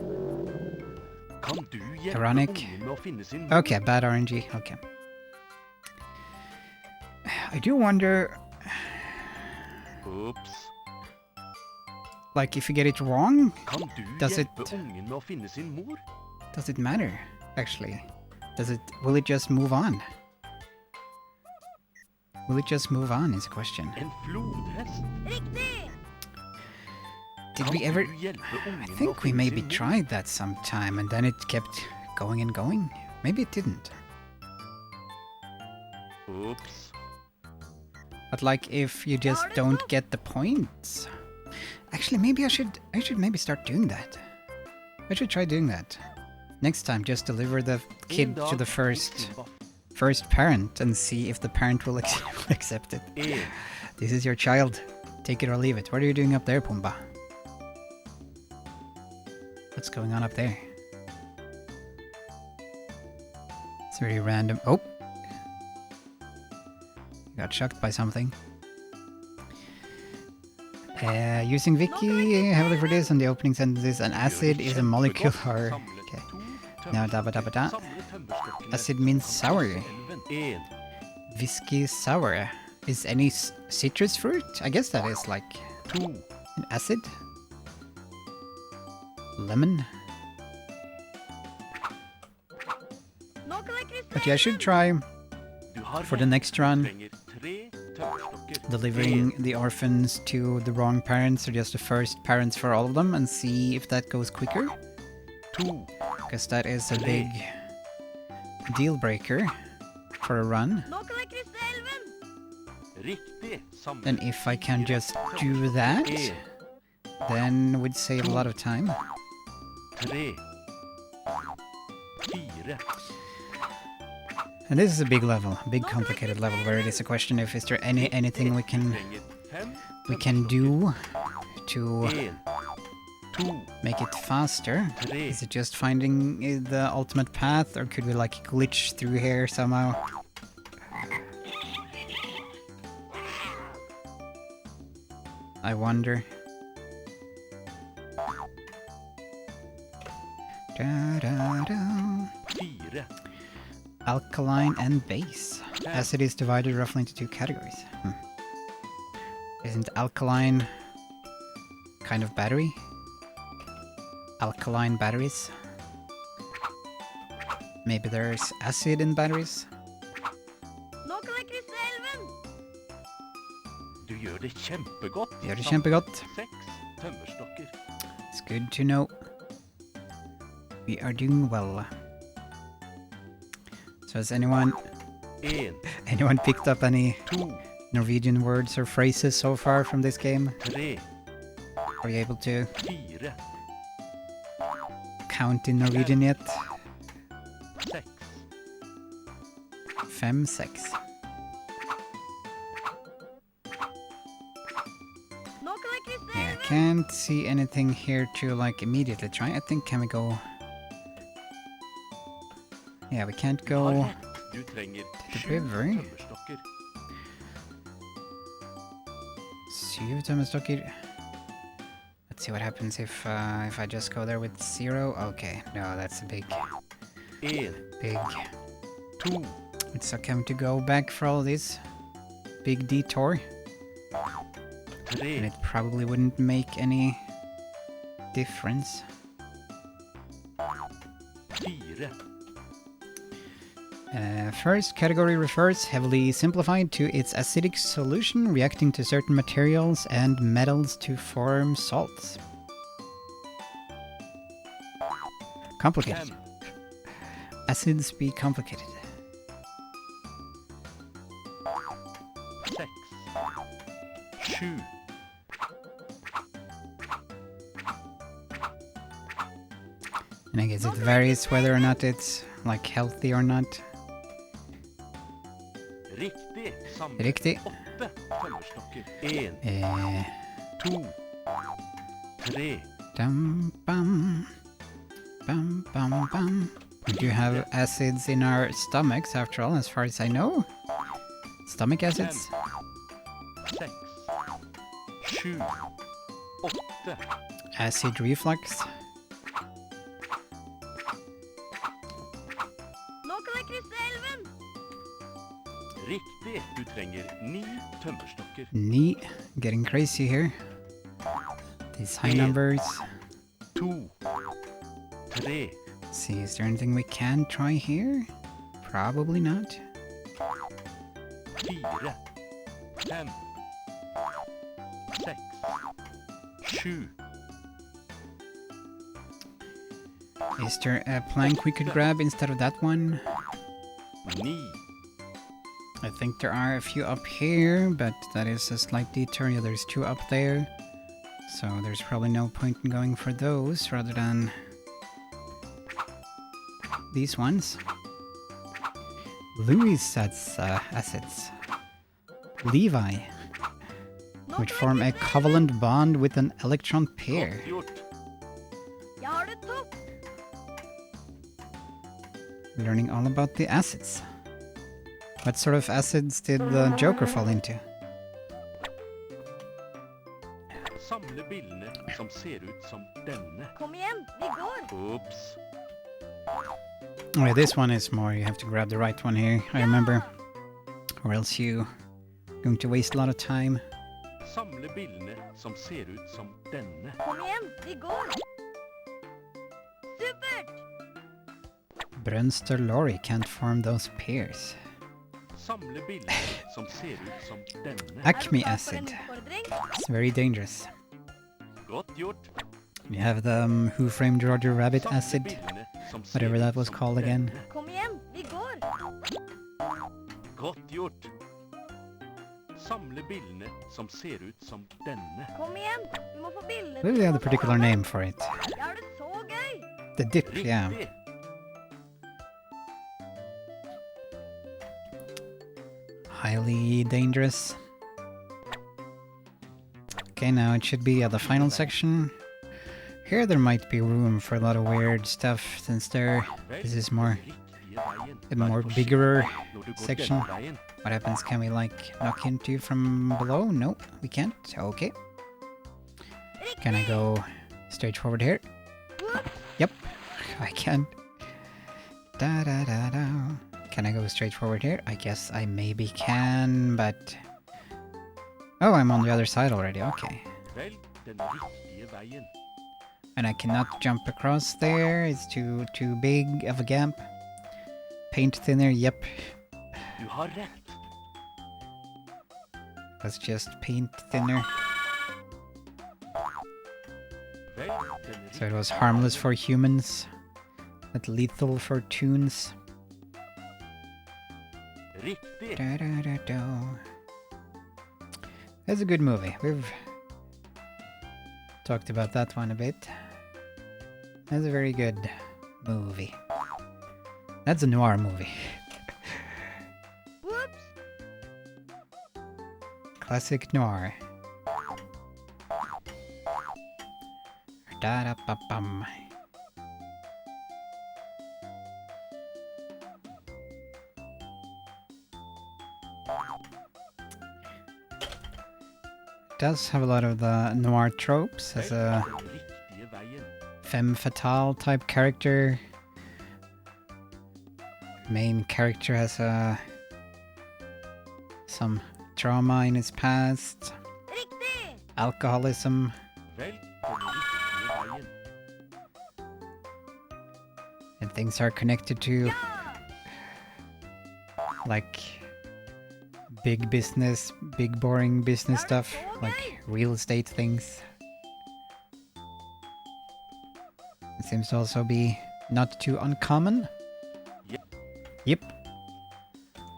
Speaker 2: Kan du hjelpe
Speaker 1: Ironic.
Speaker 2: ungen med å finne sin
Speaker 1: Okay, bad RNG. Okay. I do wonder,
Speaker 2: Oops.
Speaker 1: like, if you get it wrong,
Speaker 2: Kan du
Speaker 1: Does
Speaker 2: hjelpe
Speaker 1: it-
Speaker 2: ungen med å finne sin mor?
Speaker 1: does it matter, actually? Will it just move on? Will it just move on is a question.
Speaker 2: En flodhest?
Speaker 4: Riktig!
Speaker 1: Did
Speaker 2: Kan
Speaker 1: we ever...
Speaker 2: du hjelpe ungen
Speaker 1: I
Speaker 2: med å
Speaker 1: think we
Speaker 2: finne
Speaker 1: maybe
Speaker 2: sin mor?
Speaker 1: tried that sometime and then it kept going and going. Maybe it didn't.
Speaker 2: Oops.
Speaker 1: But like if you just don't get the points. Actually, maybe I should maybe start doing that. I should try doing that. Next time, just deliver the kid
Speaker 2: En
Speaker 1: to
Speaker 2: dag
Speaker 1: the
Speaker 2: tok Simba
Speaker 1: first parent and see if the parent will accept it.
Speaker 2: en
Speaker 1: This is your child. Take it or leave it. What are you doing up there, Pumbaa? What's going on up there? It's very random. Oh! Got shocked by something. Using Wiki heavily for this on the opening sentences, an acid is a molecule or... Okay. Now, dabba dabba da. Acid means sour.
Speaker 2: En,
Speaker 1: Whiskey sour. Is any citrus fruit? I guess that is like
Speaker 2: to,
Speaker 1: an acid. Lemon.
Speaker 4: Nå kan jeg krysse
Speaker 1: But yeah, I should try
Speaker 2: du har
Speaker 1: for the
Speaker 2: rett.
Speaker 1: next run
Speaker 2: Trenger 3 tømmerstokker.
Speaker 1: delivering the orphans to the wrong parents or just the first parents for all of them and see if that goes quicker.
Speaker 2: 2,
Speaker 1: Because that is a big deal breaker for a run.
Speaker 4: Nå kan jeg krysse elven!
Speaker 2: riktig. Samle
Speaker 1: And if I can
Speaker 2: 4
Speaker 1: just do that,
Speaker 2: En,
Speaker 1: then we'd save a lot of time.
Speaker 2: 3, 4,
Speaker 1: And this is a big level, a big complicated level where it is a question if is there anything
Speaker 2: trenger 5
Speaker 1: we can do to
Speaker 2: 1, 2,
Speaker 1: make it faster.
Speaker 2: 3,
Speaker 1: Is it just finding the ultimate path, or could we like glitch through here somehow? I wonder. Da, da, da.
Speaker 2: 4,
Speaker 1: Alkaline and base. Acid is divided roughly into 2 categories. Isn't alkaline kind of battery? Alkaline batteries? Maybe there's acid in batteries?
Speaker 4: Nå kan jeg krysse elven!
Speaker 2: Du gjør det kjempegodt.
Speaker 1: Gjør det kjempegodt.
Speaker 2: 6 tømmerstokker.
Speaker 1: It's good to know. We are doing well. So has anyone
Speaker 2: 1,
Speaker 1: picked up any
Speaker 2: 2,
Speaker 1: Norwegian words or phrases so far from this game?
Speaker 2: 3,
Speaker 1: Are you able to
Speaker 2: 4,
Speaker 1: count in Norwegian yet?
Speaker 2: 6,
Speaker 1: 5, 6.
Speaker 4: Nå kan jeg krysse
Speaker 1: Yeah,
Speaker 4: elven!
Speaker 1: can't see anything here to like immediately try. I think can we go? Yeah, we can't
Speaker 2: Du har
Speaker 1: go.
Speaker 2: rett. Du trenger
Speaker 1: the
Speaker 2: 7
Speaker 1: river.
Speaker 2: tømmerstokker.
Speaker 1: 7 tømmerstokker. Let's see what happens if I just go there with 0. Okay, no, that's a big.
Speaker 2: 1, 2,
Speaker 1: It's okay to go back for all this big detour, and
Speaker 2: 3,
Speaker 1: it probably wouldn't make any difference.
Speaker 2: 4,
Speaker 1: First category refers, heavily simplified, to its acidic solution reacting to certain materials and metals to form salts. Complicated.
Speaker 2: 5,
Speaker 1: Acids be complicated.
Speaker 2: 6, 7,
Speaker 1: And I guess it varies whether or not it's like healthy or not.
Speaker 2: riktig. Samle
Speaker 1: Riktig.
Speaker 2: 8 tømmerstokker. 1,
Speaker 1: Eh,
Speaker 2: 2, 3,
Speaker 1: dum bum. Bum bum bum. We do have acids in our stomachs after all, as far as I know. Stomach acids.
Speaker 2: 6, 7, 8,
Speaker 1: Acid reflux.
Speaker 4: lakriselven!
Speaker 2: Riktig. Du trenger 9 tømmerstokker.
Speaker 1: Neat. Getting crazy here. These high
Speaker 2: Yeah.
Speaker 1: numbers.
Speaker 2: 2. 3.
Speaker 1: See, is there anything we can try here? Probably not.
Speaker 2: 4. 5. 6. 7.
Speaker 1: Is there a plank we could grab instead of that one?
Speaker 2: 9.
Speaker 1: I think there are a few up here, but that is a slight detour. Yeah, there's 2 up there. So there's probably no point in going for those rather than these ones. Louis sets assets. Levi, which form a covalent bond with an electron pair.
Speaker 2: Godt gjort.
Speaker 4: Jeg har det topp!
Speaker 1: Learning all about the acids. What sort of acids did the Joker fall into?
Speaker 2: Samle bildene som ser ut som denne.
Speaker 4: Kom igjen, vi går!
Speaker 2: Ups.
Speaker 1: Oh, this one is more, you have to grab the right one here, I remember. Or else you going to waste a lot of time.
Speaker 2: Samle bildene som ser ut som denne.
Speaker 4: Kom igjen, vi går! Supert!
Speaker 1: Brunster Lorry can't form those pairs.
Speaker 2: Samle bildene som ser ut som denne.
Speaker 1: Acme
Speaker 4: Er du klar for en
Speaker 1: acid.
Speaker 4: utfordring?
Speaker 1: It's very dangerous.
Speaker 2: Godt gjort.
Speaker 1: You have the Who Framed Roger Rabbit
Speaker 2: Samle
Speaker 1: acid,
Speaker 2: bildene som ser
Speaker 1: whatever
Speaker 2: ut
Speaker 1: that was
Speaker 2: som
Speaker 1: called again.
Speaker 2: denne.
Speaker 4: Kom igjen, vi går!
Speaker 2: Godt gjort. Samle bildene som ser ut som denne.
Speaker 4: Kom igjen, du må få bildene
Speaker 1: What do they have a particular name for it?
Speaker 4: Jeg har det så gøy!
Speaker 1: The dip, yeah.
Speaker 2: Riktig.
Speaker 1: Highly dangerous. Okay, now it should be at the final section. Here there might be room for a lot of weird stuff, since this is more
Speaker 2: Riktige veien.
Speaker 1: a more
Speaker 2: Vær
Speaker 1: bigger
Speaker 2: forsiktig når du går
Speaker 1: section.
Speaker 2: denne veien.
Speaker 1: What happens? Can we like knock into from below? No, we can't. Okay. Can I go straight forward here? Yep, I can. Da da da da. Can I go straight forward here? I guess I maybe can, but... Oh, I'm on the other side already, okay.
Speaker 2: Velg den riktige veien.
Speaker 1: And I cannot jump across there, it's too big of a gap. Paint thinner, yep.
Speaker 2: Du har rett.
Speaker 1: Let's just paint thinner.
Speaker 2: Velg den
Speaker 1: So it was harmless for humans, but lethal for toons.
Speaker 2: Riktig.
Speaker 1: Da, da, da, da. It's a good movie. We've talked about that one a bit. That's a very good movie. That's a noir movie.
Speaker 4: Whoops!
Speaker 1: Classic noir. Da da ba bum. Does have a lot of the noir tropes as a
Speaker 2: Velg den riktige veien.
Speaker 1: femme fatale type character. Main character has some trauma in his past,
Speaker 4: Riktig!
Speaker 1: alcoholism.
Speaker 2: Velg den riktige veien.
Speaker 1: And things are connected to
Speaker 4: Ja!
Speaker 1: like big business, big boring business stuff, like real estate things. It seems to also be not too uncommon.
Speaker 2: Yep.
Speaker 1: Yep.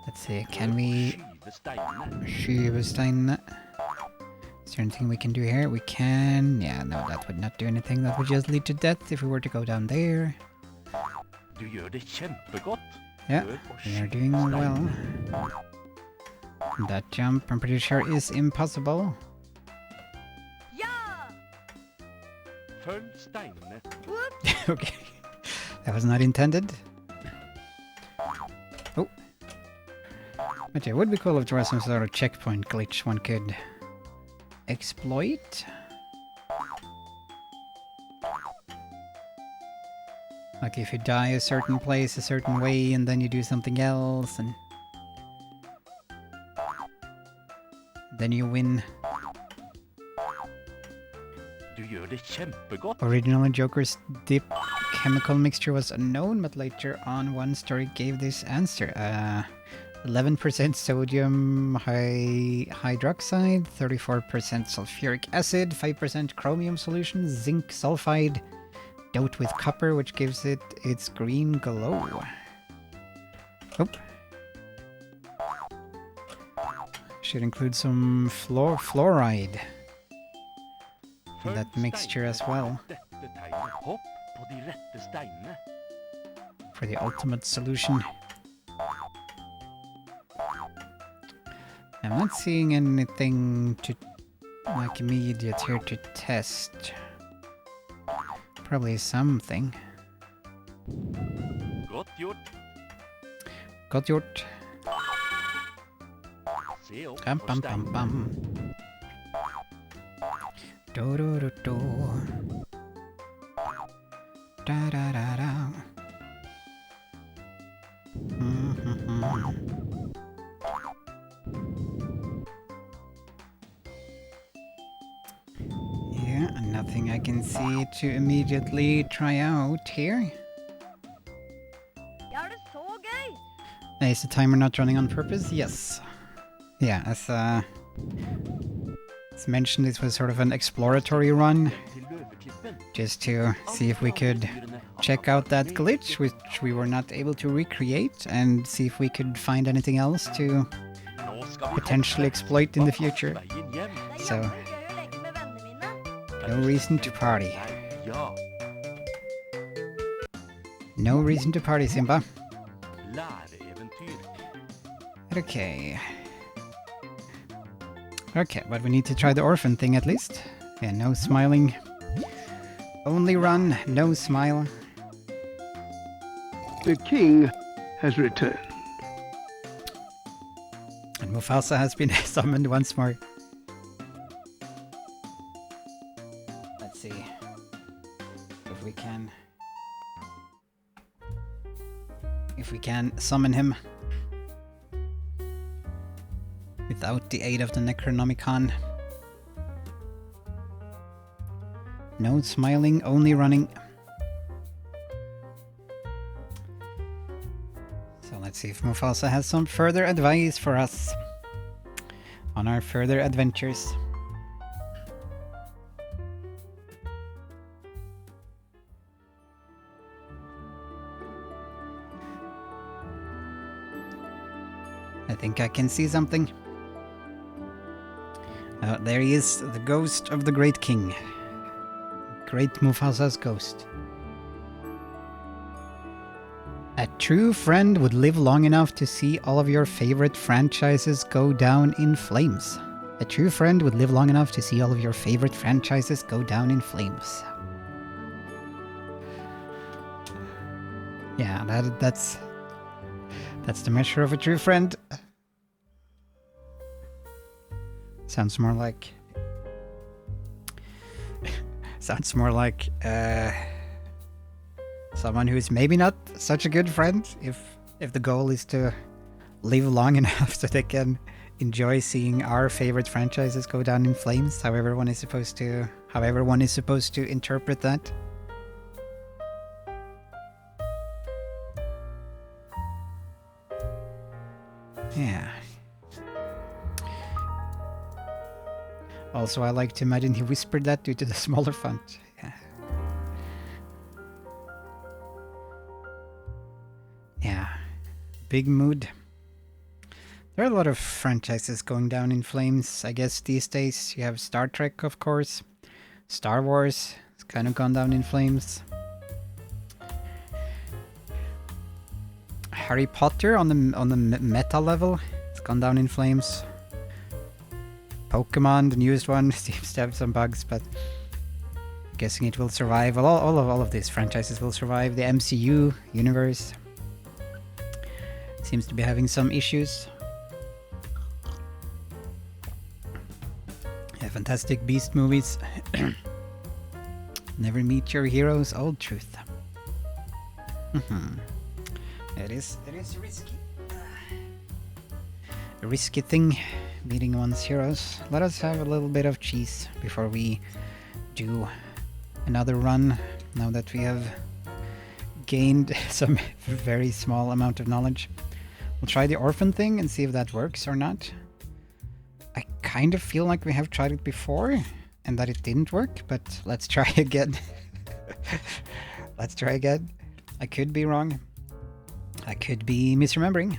Speaker 1: Let's see, can we
Speaker 2: Skyve steinene.
Speaker 1: skyve steinene? Is there anything we can do here? We can... Yeah, no, that would not do anything. That would just lead to death if we were to go down there.
Speaker 2: Du gjør det kjempegodt.
Speaker 1: Yeah,
Speaker 2: Prøv å
Speaker 1: we are
Speaker 2: skyve
Speaker 1: doing well.
Speaker 2: steinene.
Speaker 1: That jump, I'm pretty sure, is impossible.
Speaker 4: Ja!
Speaker 2: Følg steinene.
Speaker 4: Whoops!
Speaker 1: Okay. That was not intended. Oh. But yeah, it would be cool if there was some sort of checkpoint glitch one could exploit. Like if you die a certain place a certain way and then you do something else and then you win.
Speaker 2: Du gjør det kjempegodt.
Speaker 1: Originally Joker's dip chemical mixture was unknown, but later on one story gave this answer. 11% sodium hydroxide, 34% sulfuric acid, 5% chromium solution, zinc sulfide, doped with copper, which gives it its green glow. Oh. Should include some fluoride in that mixture as well.
Speaker 2: Dette tegnet. Hopp på de rette steinene.
Speaker 1: For the ultimate solution. I'm not seeing anything to like immediate here to test. Probably something.
Speaker 2: Godt gjort.
Speaker 1: Got gjort.
Speaker 2: Se opp
Speaker 1: Bam
Speaker 2: på
Speaker 1: bam bam
Speaker 2: steinen.
Speaker 1: bam. Do do do do. Da da da da. Yeah, nothing I can see to immediately try out here.
Speaker 4: Jeg har det så gøy!
Speaker 1: Is the timer not running on purpose? Yes. Yeah, as mentioned, this was sort of an exploratory run,
Speaker 2: Til løveklippen.
Speaker 1: just to see if we could check out that glitch, which we were not able to recreate, and see if we could find anything else to
Speaker 2: Nå skal vi
Speaker 1: potentially exploit in the future.
Speaker 2: veien hjem.
Speaker 4: Det er
Speaker 1: Så.
Speaker 4: jammen gøy å leke med vennene mine.
Speaker 1: No reason to party.
Speaker 2: Nei, ja.
Speaker 1: No reason to party, Simba.
Speaker 2: Læreeventyr.
Speaker 1: Okay. Okay, but we need to try the orphan thing at least. Yeah, no smiling. Only run, no smile.
Speaker 6: The king has returned.
Speaker 1: And Mufasa has been summoned once more. Let's see if we can... if we can summon him without the aid of the Necronomicon. No smiling, only running. So let's see if Mufasa has some further advice for us on our further adventures. I think I can see something. There he is, the ghost of the great king. Great Mufasa's ghost. A true friend would live long enough to see all of your favorite franchises go down in flames. A true friend would live long enough to see all of your favorite franchises go down in flames. Yeah, that's the measure of a true friend. Sounds more like someone who's maybe not such a good friend if the goal is to live long enough so they can enjoy seeing our favorite franchises go down in flames, however one is supposed to interpret that. Yeah. Also, I like to imagine he whispered that due to the smaller font. Yeah. Yeah. Big mood. There are a lot of franchises going down in flames, I guess, these days. You have Star Trek, of course. Star Wars has kind of gone down in flames. Harry Potter on the meta level, it's gone down in flames. Pokemon, the newest one, seems to have some bugs, but I'm guessing it will survive. Well, all of these franchises will survive. The MCU universe seems to be having some issues. Yeah, Fantastic Beast movies. Never meet your heroes, old truth. It is risky. A risky thing, beating one's heroes. Let us have a little bit of cheese before we do another run, now that we have gained some very small amount of knowledge. We'll try the orphan thing and see if that works or not. I kind of feel like we have tried it before and that it didn't work, but let's try again. Let's try again. I could be wrong. I could be misremembering.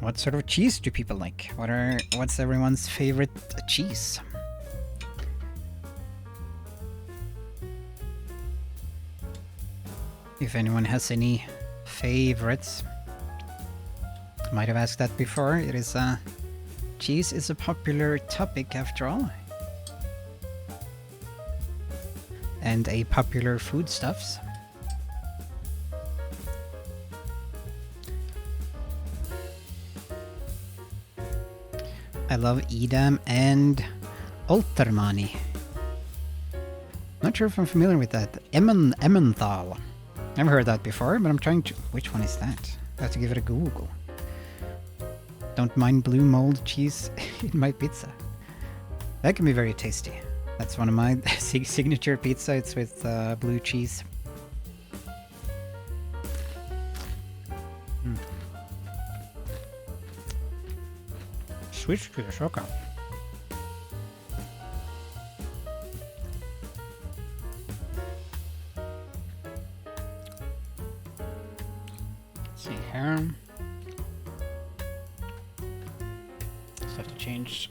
Speaker 1: What sort of cheese do people like? What's everyone's favorite cheese? If anyone has any favorites. Might have asked that before. It is cheese is a popular topic after all. And a popular foodstuffs. I love Edam and Oltermani. Not sure if I'm familiar with that. Emmenthal. Never heard that before, but I'm trying to... Which one is that? I have to give it a Google. Don't mind blue mold cheese in my pizza. That can be very tasty. That's one of my signature pizza. It's with blue cheese. Switch to the shoka. Let's see here. Just have to change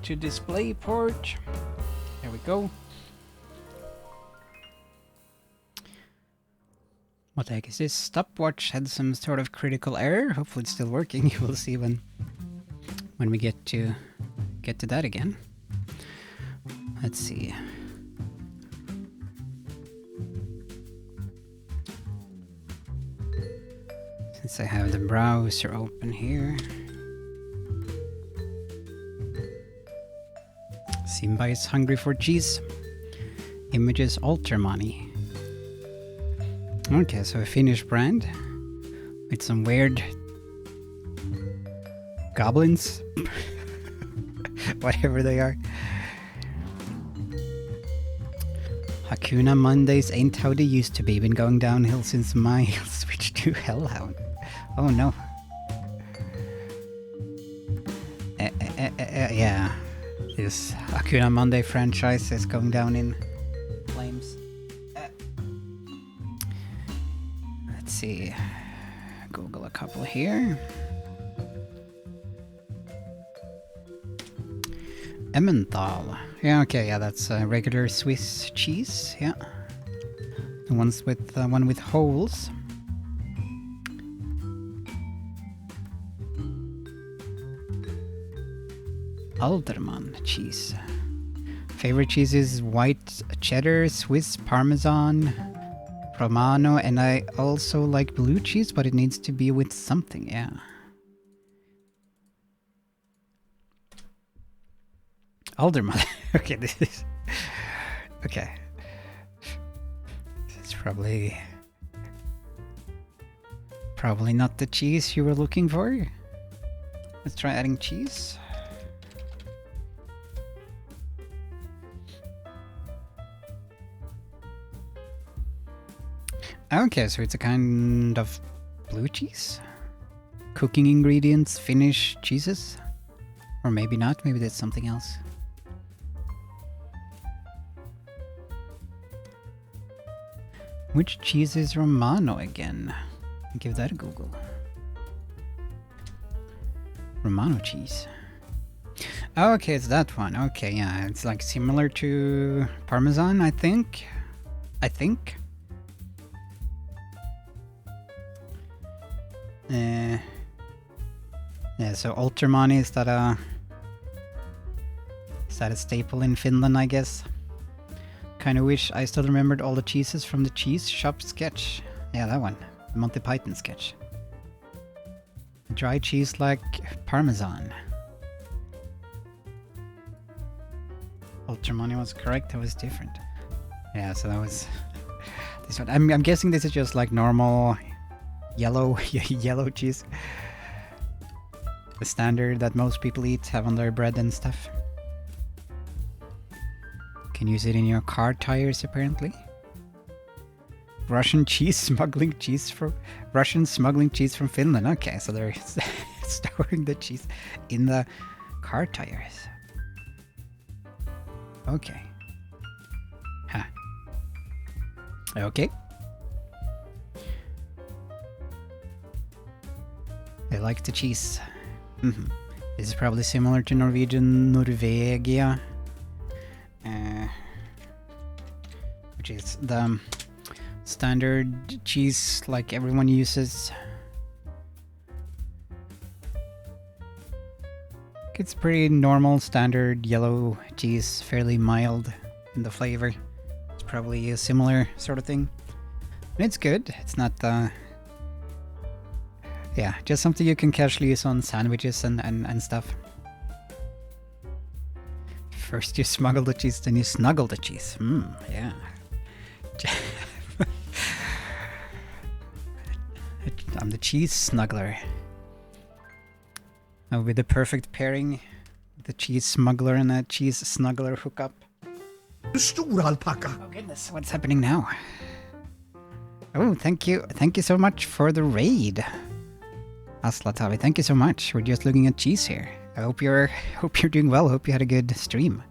Speaker 1: to display port. There we go. What the heck is this? Stopwatch had some sort of critical error. Hopefully it's still working. We'll see when we get to that again. Let's see. Since I have the browser open here. Simba is hungry for cheese. Images Oltermani. Okay, so a Finnish brand with some weird goblins. Whatever they are. Hakuna Mondays ain't how they used to be. Been going downhill since Miles switched to Hellhound. Oh no. Yeah. This Hakuna Monday franchise is going down in flames. Let's see. Google a couple here. Emmenthal. Yeah, okay, yeah, that's regular Swiss cheese, yeah. The ones with one with holes. Alderman cheese. Favorite cheese is white cheddar, Swiss Parmesan, Romano, and I also like blue cheese, but it needs to be with something, yeah. Alderman. Okay, this is... Okay. It's probably not the cheese you were looking for. Let's try adding cheese. Okay, so it's a kind of blue cheese? Cooking ingredients, Finnish cheeses? Or maybe not, maybe that's something else. Which cheese is Romano again? Give that a Google. Romano cheese. Okay, it's that one. Okay, yeah, it's like similar to Parmesan, I think. Yeah, so Oltermani, is that a staple in Finland, I guess? Kinda wish I still remembered all the cheeses from the cheese shop sketch. Yeah, that one. The Monty Python sketch. Dry cheese like Parmesan. Ultramoney was correct. That was different. Yeah, so that was this one. I'm guessing this is just like normal yellow yellow cheese. The standard that most people eat, have on their bread and stuff. Can use it in your car tires apparently. Russian smuggling cheese from Finland. Okay, so they're storing the cheese in the car tires. Okay. Huh. Okay. They like the cheese. This is probably similar to Norwegian Norvegia, which is the standard cheese like everyone uses. It's pretty normal, standard yellow cheese, fairly mild in the flavor. It's probably a similar sort of thing. And it's good. It's not yeah, just something you can casually use on sandwiches and stuff. First you smuggle the cheese, then you snuggle the cheese. Yeah. I'm the cheese snuggler. That would be the perfect pairing. The cheese smuggler and a cheese snuggler hookup.
Speaker 5: Stor alpacka.
Speaker 1: Oh goodness, what's happening now? Oh, thank you so much for the raid. Aslatavi, thank you so much. We're just looking at cheese here. I hope you're doing well. Hope you had a good stream.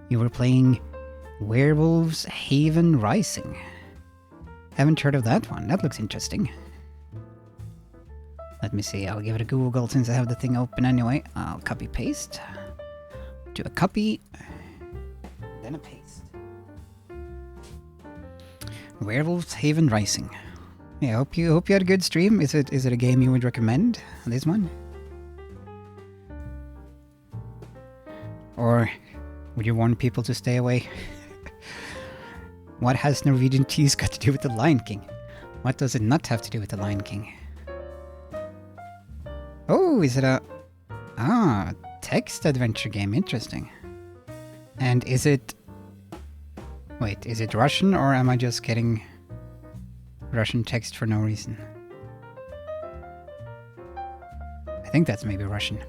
Speaker 1: You were playing Werewolves Haven Rising. Haven't heard of that one. That looks interesting. Let me see. I'll give it a Google since I have the thing open anyway. I'll copy paste. Do a copy, then a paste. Werewolves Haven Rising. Yeah, hope you had a good stream. Is it a game you would recommend? This one? Or would you warn people to stay away? What has Norwegian cheese got to do with the Lion King? What does it not have to do with the Lion King? Oh, is it a text adventure game? Interesting. And is it... Wait, is it Russian or am I just getting Russian text for no reason? I think that's maybe Russian.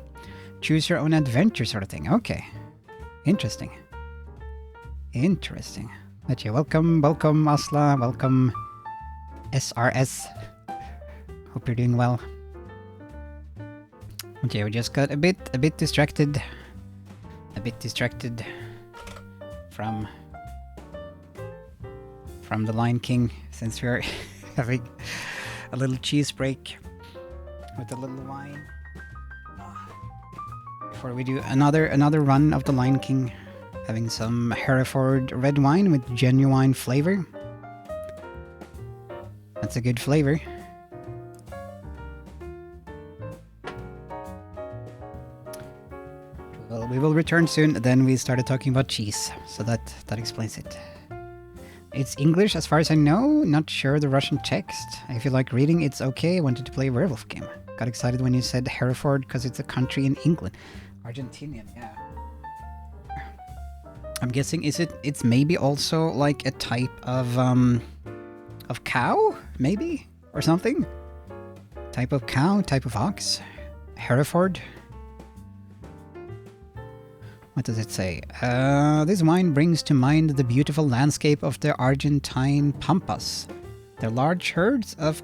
Speaker 1: Choose your own adventure sort of thing. Okay. Interesting. Interesting. Okay, welcome Asla, welcome SRS. Hope you're doing well. Okay, we just got a bit distracted. A bit distracted from the Lion King, since we're having a little cheese break with a little wine. Before we do another run of the Lion King, having some Hereford red wine with genuine flavor. That's a good flavor. Well, we will return soon. Then we started talking about cheese, so that explains it. It's English as far as I know, not sure the Russian text. If you like reading, it's okay. I wanted to play a werewolf game. Got excited when you said Hereford because it's a country in England. Argentinian, yeah. I'm guessing it's maybe also like a type of cow, maybe? Or something? Type of cow, type of ox. Hereford. What does it say? This wine brings to mind the beautiful landscape of the Argentine Pampas. Their large herds of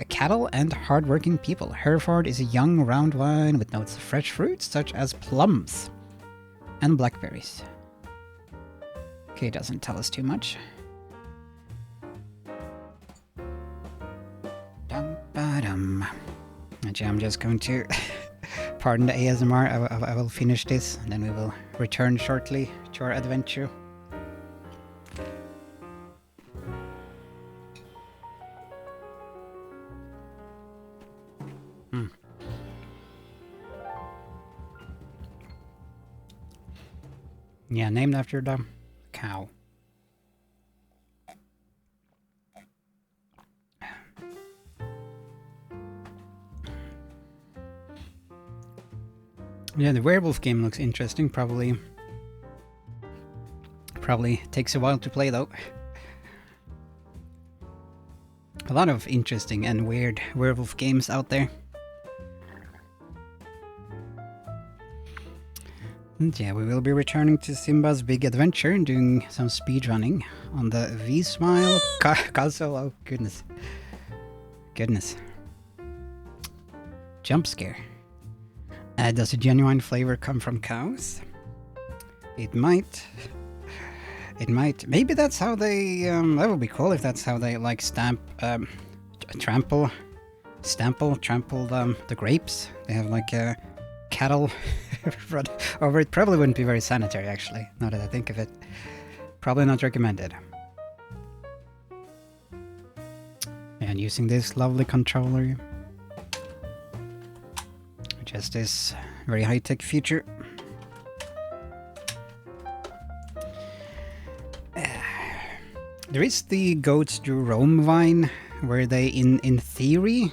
Speaker 1: cattle and hard-working people. Hereford is a young, round wine with notes of fresh fruits such as plums and blackberries. Okay, doesn't tell us too much. Dum-ba-dum. Okay, I'm just going to... Pardon the ASMR, I will finish this, and then we will return shortly to our adventure. Yeah, named after the cow. Yeah, the werewolf game looks interesting. Probably Probably takes a while to play though. A lot of interesting and weird werewolf games out there. And yeah, we will be returning to Simba's big adventure and doing some speedrunning on the V.Smile console. Oh, goodness. Goodness. Jump scare. Does a genuine flavor come from cows? It might. It might. Maybe that's how they... that would be cool if that's how they, like, trample the grapes. They have, like, cattle run over it. Probably wouldn't be very sanitary, actually, now that I think of it. Probably not recommended. And using this lovely controller. Just this very high-tech feature. There is the Goats Do Roam vine, where they, in theory,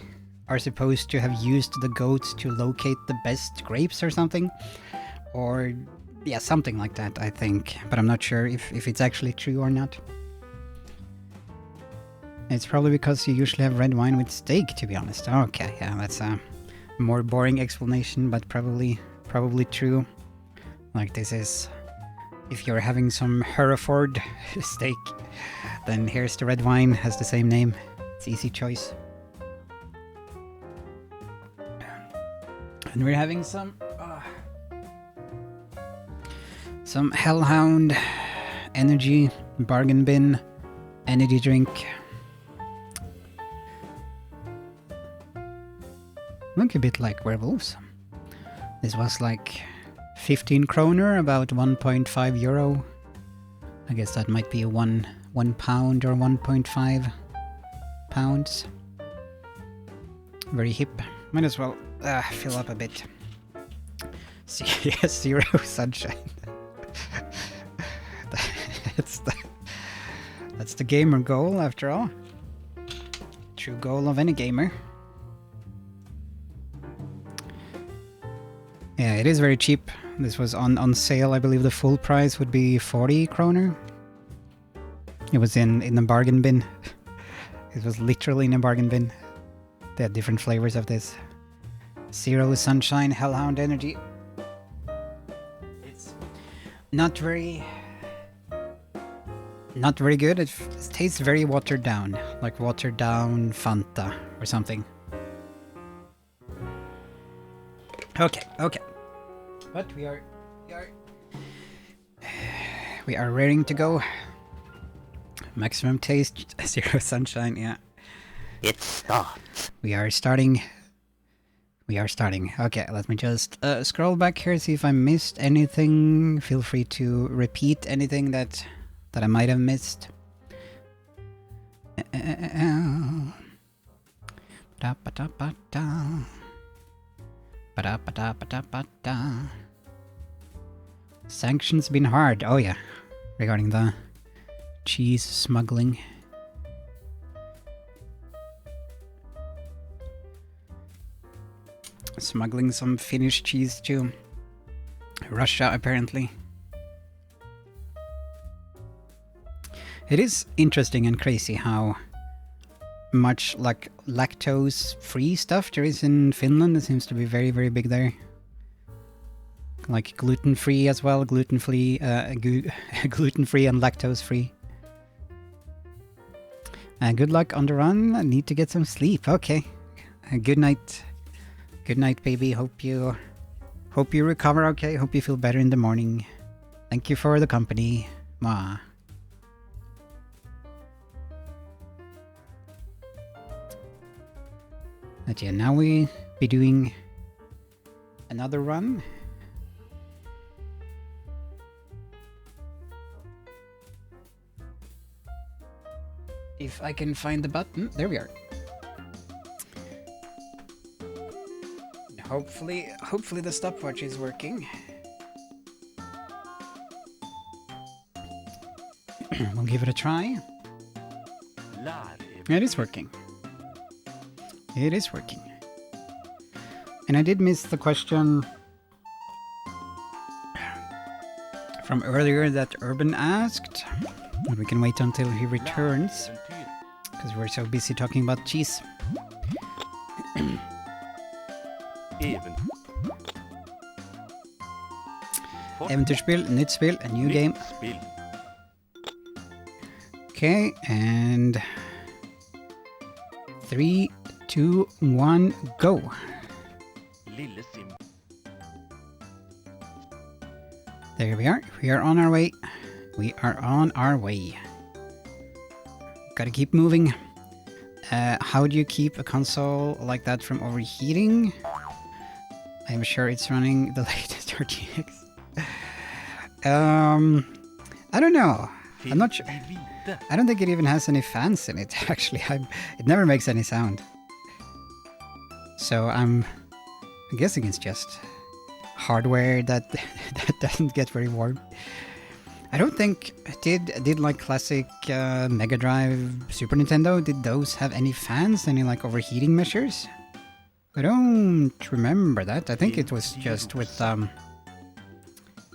Speaker 1: are supposed to have used the goats to locate the best grapes or something. Or, yeah, something like that, I think. But I'm not sure if it's actually true or not. It's probably because you usually have red wine with steak, to be honest. Okay, yeah, that's a more boring explanation, but probably true. Like, this is... If you're having some Hereford steak, then here's the red wine, has the same name. It's easy choice. And we're having some Hellhound energy bargain bin energy drink. Look a bit like werewolves. This was like 15 kroner, about 1.5 euro. I guess that might be one pound or 1.5 pounds. Very hip. Might as well fill up a bit. Zero sunshine. That's the gamer goal, after all. True goal of any gamer. Yeah, it is very cheap. This was on sale. I believe the full price would be 40 kroner. It was in the bargain bin. It was literally in a bargain bin. They had different flavors of this. Zero sunshine, Hellhound energy. It's not very good. It tastes very watered down, like watered down Fanta or something. Okay. But we are raring to go. Maximum taste, zero sunshine, yeah.
Speaker 3: It starts.
Speaker 1: We are starting. Okay, let me just scroll back here, see if I missed anything. Feel free to repeat anything that I might have missed. Sanctions been hard. Oh yeah, regarding the cheese smuggling. Smuggling some Finnish cheese to Russia, apparently. It is interesting and crazy how much like lactose-free stuff there is in Finland. It seems to be very, very big there. Like gluten-free as well, gluten-free and lactose-free. Good luck on the run. I need to get some sleep. Okay. Good night. Good night, baby. Hope you recover okay. Hope you feel better in the morning. Thank you for the company. Mwah. But yeah, now we be doing another run. If I can find the button. There we are. Hopefully the stopwatch is working. We'll give it a try. It is working. It is working. And I did miss the question from earlier that Urban asked. But we can wait until he returns,
Speaker 2: Äventyr.
Speaker 1: because we're so busy talking about cheese.
Speaker 2: Even.
Speaker 1: Äventyrsspill, nytt spill, a new game.
Speaker 2: Spill.
Speaker 1: Okay, and 3, 2, 1, go.
Speaker 2: Lille Simba.
Speaker 1: There we are. We are on our way. We are on our way. Gotta keep moving. How do you keep a console like that from overheating? I'm sure it's running the latest RTX. I don't know. I'm not sure.
Speaker 2: Finn i vite.
Speaker 1: I don't think it even has any fans in it, actually. It never makes any sound. So I'm guessing it's just hardware that that doesn't get very warm. I don't think did like classic Mega Drive, Super Nintendo, did those have any fans, any like overheating measures? I don't remember that. I think it was just with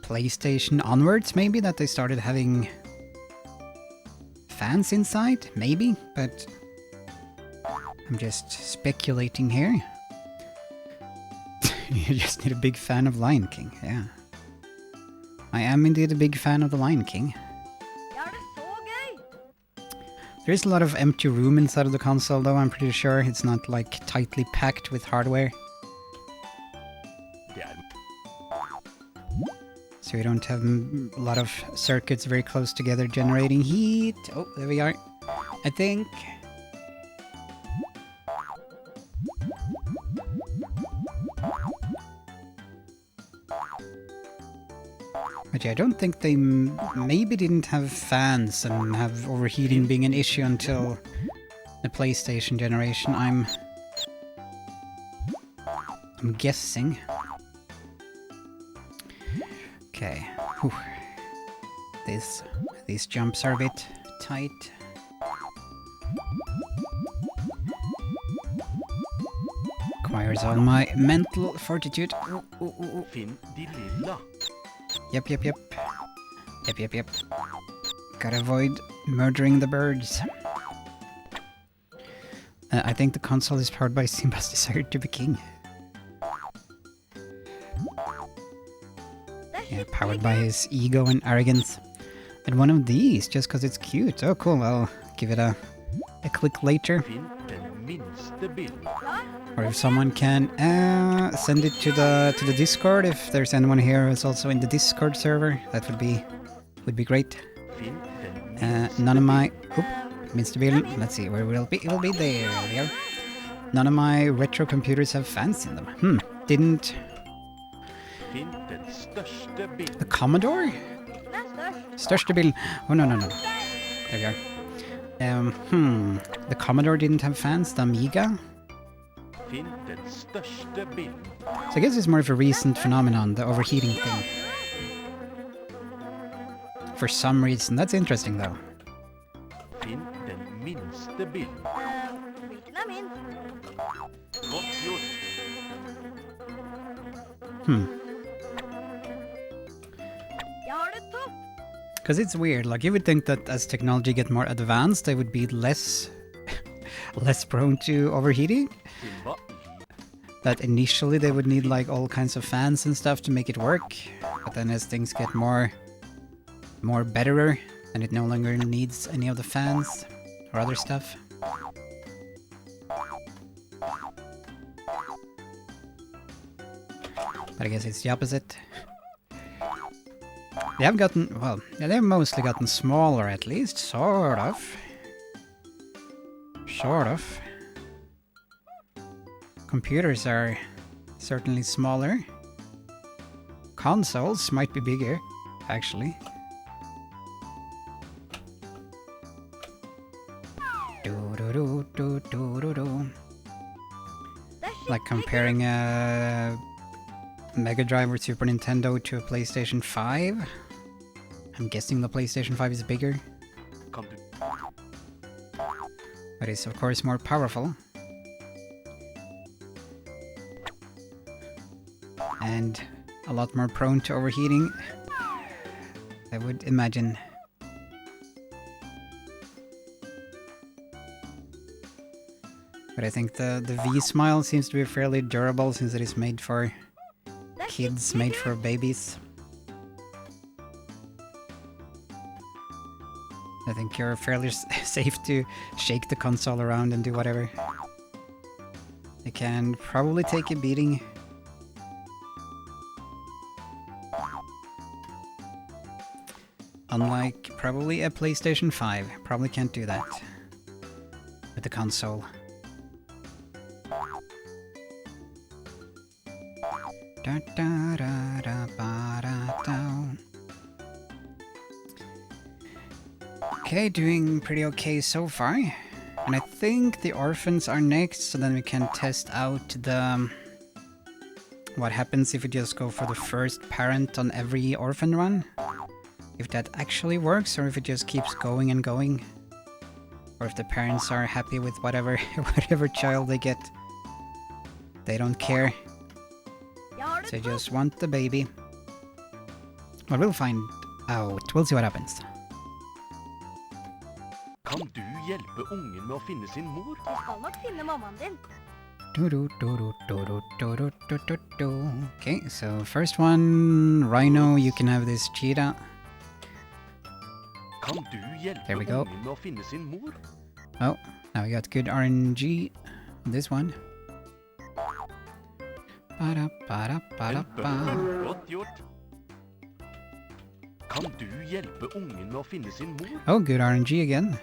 Speaker 1: PlayStation onwards maybe that they started having fans inside, maybe, but I'm just speculating here. You just need a big fan of Lion King, yeah. I am indeed a big fan of the Lion King.
Speaker 4: Ja, det er så gøy!
Speaker 1: There is a lot of empty room inside of the console though, I'm pretty sure. It's not like tightly packed with hardware.
Speaker 2: Det er
Speaker 1: So you don't have a lot of circuits very close together generating heat. Oh, there we are. I think. But yeah, I don't think they maybe didn't have fans and have overheating being an issue until the PlayStation generation. I'm guessing. Okay. Whew. These jumps are a bit tight. Requires all my mental fortitude. Ooh, ooh, ooh, ooh.
Speaker 2: Finn de lilla.
Speaker 1: Yep. Yep. Gotta avoid murdering the birds. I think the console is powered by Simba's desire to be king. Yeah, powered by his ego and arrogance. And one of these, just because it's cute. Oh, cool. I'll give it a click later.
Speaker 2: Finn den minste bilden.
Speaker 1: Or if someone can send it to the Discord, if there's anyone here who's also in the Discord server, that would be great.
Speaker 2: Finn den minste
Speaker 1: None of my Mr. Bill, let's see where it'll be there. We are. None of my retro computers have fans in them. Didn't
Speaker 2: Finn den største bilden.
Speaker 1: the Commodore?
Speaker 4: Den er størst.
Speaker 1: Største bilen. Oh no. There we are. The Commodore didn't have fans, the Amiga.
Speaker 2: Finn den største bilden.
Speaker 1: So I guess it's more of a recent phenomenon, the overheating thing. For some reason. That's interesting though.
Speaker 2: Finn den minste bilden.
Speaker 4: Hvilken er min?
Speaker 2: Godt gjort.
Speaker 4: Jeg har det topp!
Speaker 1: Because it's weird, like you would think that as technology get more advanced, they would be less prone to overheating.
Speaker 2: Simba.
Speaker 1: That initially they would need like all kinds of fans and stuff to make it work. But then as things get more betterer, and it no longer needs any of the fans or other stuff. But I guess it's the opposite. They have gotten, well, yeah, they've mostly gotten smaller at least, sort of. Computers are certainly smaller. Consoles might be bigger, actually. Like comparing a Mega Drive or Super Nintendo to a PlayStation 5. I'm guessing the PlayStation 5 is bigger,
Speaker 2: Kan du
Speaker 1: but it's of course more powerful. And a lot more prone to overheating. I would imagine. But I think the V.Smile seems to be fairly durable since it is made for kids, made for babies. I think you're fairly safe to shake the console around and do whatever. It can probably take a beating. Unlike probably a PlayStation 5. Probably can't do that with the console. Da, da, da, da, ba, da, da. Okay, doing pretty okay so far. And I think the orphans are next, so then we can test out the... what happens if we just go for the first parent on every orphan run. If that actually works, or if it just keeps going and going. Or if the parents are happy with whatever whatever child they get. They don't care. They just want the baby. Well, we'll find out. We'll see what happens.
Speaker 2: Kan du hjelpe ungen med å finne sin mor?
Speaker 4: Jeg skal nok finne mammaen din.
Speaker 1: Okay, so first one, Rhino, you can have this cheetah.
Speaker 2: Kan du hjelpe
Speaker 1: There we go.
Speaker 2: ungen med å finne sin mor?
Speaker 1: Oh, now we got good RNG on this one.
Speaker 2: En bønn, godt gjort. Kan du hjelpe ungen med å finne sin mor?
Speaker 1: Oh, good RNG again.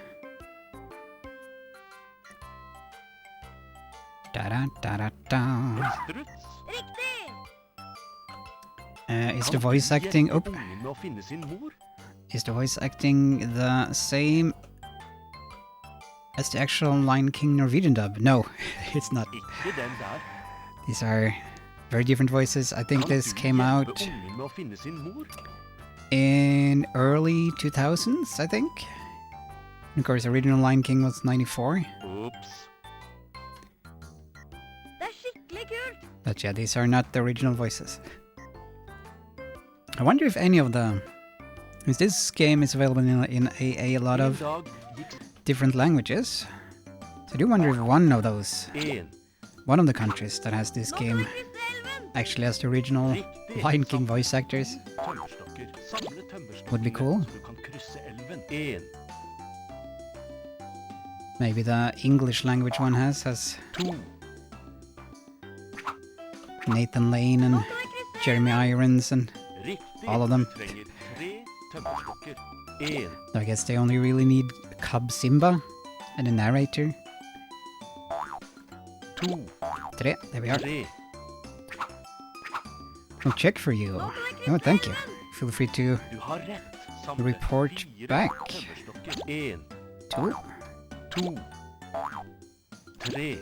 Speaker 2: Struts.
Speaker 4: Riktig!
Speaker 1: Is the voice acting...
Speaker 2: Kan
Speaker 1: Oh,
Speaker 2: du hjelpe ungen med å finne sin mor?
Speaker 1: is the voice acting the same as the actual Lion King Norwegian dub? No, it's not.
Speaker 2: Ikke den der.
Speaker 1: These are very different voices. I think
Speaker 2: Kan
Speaker 1: this
Speaker 2: du
Speaker 1: came
Speaker 2: hjelpe
Speaker 1: out
Speaker 2: ungen med å finne sin mor?
Speaker 1: in early 2000s, I think. Of course, original Lion King was 94.
Speaker 2: Oops.
Speaker 4: Det er skikkelig kult!
Speaker 1: But yeah, these are not the original voices. I wonder if any of the... Since this game is available in a lot
Speaker 2: En
Speaker 1: of
Speaker 2: dag gikk
Speaker 1: different languages. So I do wonder if one of those,
Speaker 2: en.
Speaker 1: one of the countries that has this game actually has the original
Speaker 2: Riktig.
Speaker 1: Lion King voice actors.
Speaker 2: Tømmerstokker. Samle tømmerstokkene
Speaker 1: Would be cool.
Speaker 2: så du kan krysse elven. En.
Speaker 1: Maybe the English language one has
Speaker 2: To.
Speaker 1: Nathan Lane and Jeremy Irons and
Speaker 2: Riktig.
Speaker 1: all of them.
Speaker 2: Du trenger 3 tømmerstokker. En.
Speaker 1: I guess they only really need Cub Simba and a narrator.
Speaker 2: 2.
Speaker 1: 3, there we are.
Speaker 2: 3.
Speaker 1: I'll check for you. Oh, thank you. Feel free to
Speaker 2: Du har rett. Samle
Speaker 1: report
Speaker 2: 4
Speaker 1: back.
Speaker 2: tømmerstokker. 1.
Speaker 1: 2.
Speaker 2: 2. 3.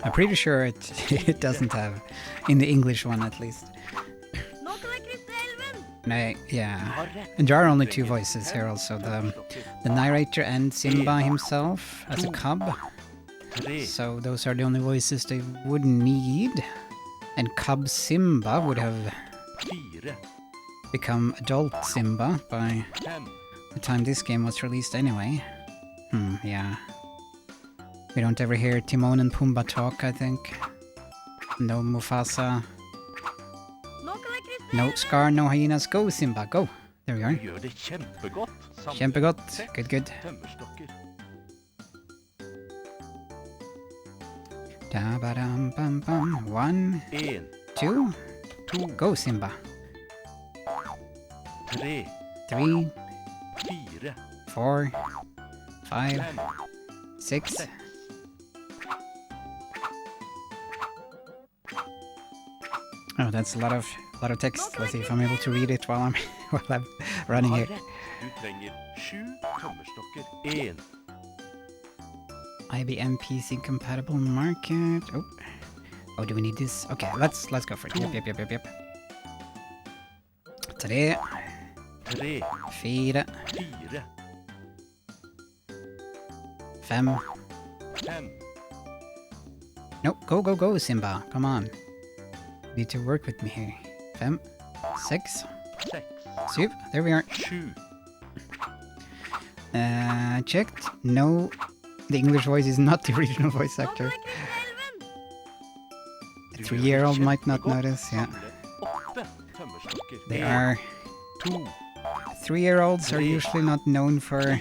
Speaker 1: I'm pretty sure it doesn't have, in the English one at least.
Speaker 4: Nå kan jeg krysse elven!
Speaker 1: No,
Speaker 2: Du
Speaker 1: yeah.
Speaker 2: har rett.
Speaker 1: And there are only
Speaker 2: Du
Speaker 1: 2
Speaker 2: trenger
Speaker 1: voices here
Speaker 2: 5
Speaker 1: also.
Speaker 2: tømmerstokker.
Speaker 1: The narrator and Simba himself as a
Speaker 2: 2.
Speaker 1: cub.
Speaker 2: 3.
Speaker 1: So those are the only voices they would need. And Cub Simba would have
Speaker 2: 4.
Speaker 1: become adult Simba by
Speaker 2: 5.
Speaker 1: the time this game was released anyway. Yeah. We don't ever hear Timon and Pumbaa talk, I think. No Mufasa.
Speaker 4: Nå kan jeg krysse
Speaker 1: No
Speaker 4: elven!
Speaker 1: Scar, no hyenas. Go, Simba, go! There we
Speaker 2: Du
Speaker 1: are.
Speaker 2: gjør det kjempegodt. Samle
Speaker 1: Kjempegodt. Good, good.
Speaker 2: tømmerstokker.
Speaker 1: Da-ba-dum-bum-bum. 1,
Speaker 2: 1.
Speaker 1: 2,
Speaker 2: 2.
Speaker 1: go, Simba.
Speaker 2: 3.
Speaker 1: 3,
Speaker 2: 4.
Speaker 1: 4, 5,
Speaker 2: 5.
Speaker 1: 6.
Speaker 2: 6.
Speaker 1: Oh, that's a lot of text. Let's see if I'm able to read it while I'm running
Speaker 2: Du
Speaker 1: here.
Speaker 2: har rett. Du trenger 7 tømmerstokker. 1.
Speaker 1: IBM PC compatible market. Oh, do we need this? Okay, let's go for it. Yep. 3,
Speaker 2: 3.
Speaker 1: 4,
Speaker 2: 4.
Speaker 1: 5.
Speaker 2: 5.
Speaker 1: No, go, Simba. Come on. You need to work with me here. 5, 6,
Speaker 2: 6.
Speaker 1: Soup, there we are.
Speaker 2: 7.
Speaker 1: Checked. No, the English voice is not the original voice
Speaker 4: Nå
Speaker 1: actor.
Speaker 4: kan jeg krysse elven!
Speaker 1: A 3-year-old might not notice, yeah.
Speaker 2: Samle 8 tømmerstokker.
Speaker 1: They
Speaker 2: 1,
Speaker 1: are...
Speaker 2: 2,
Speaker 1: 3-year-olds are usually not known for
Speaker 2: 4,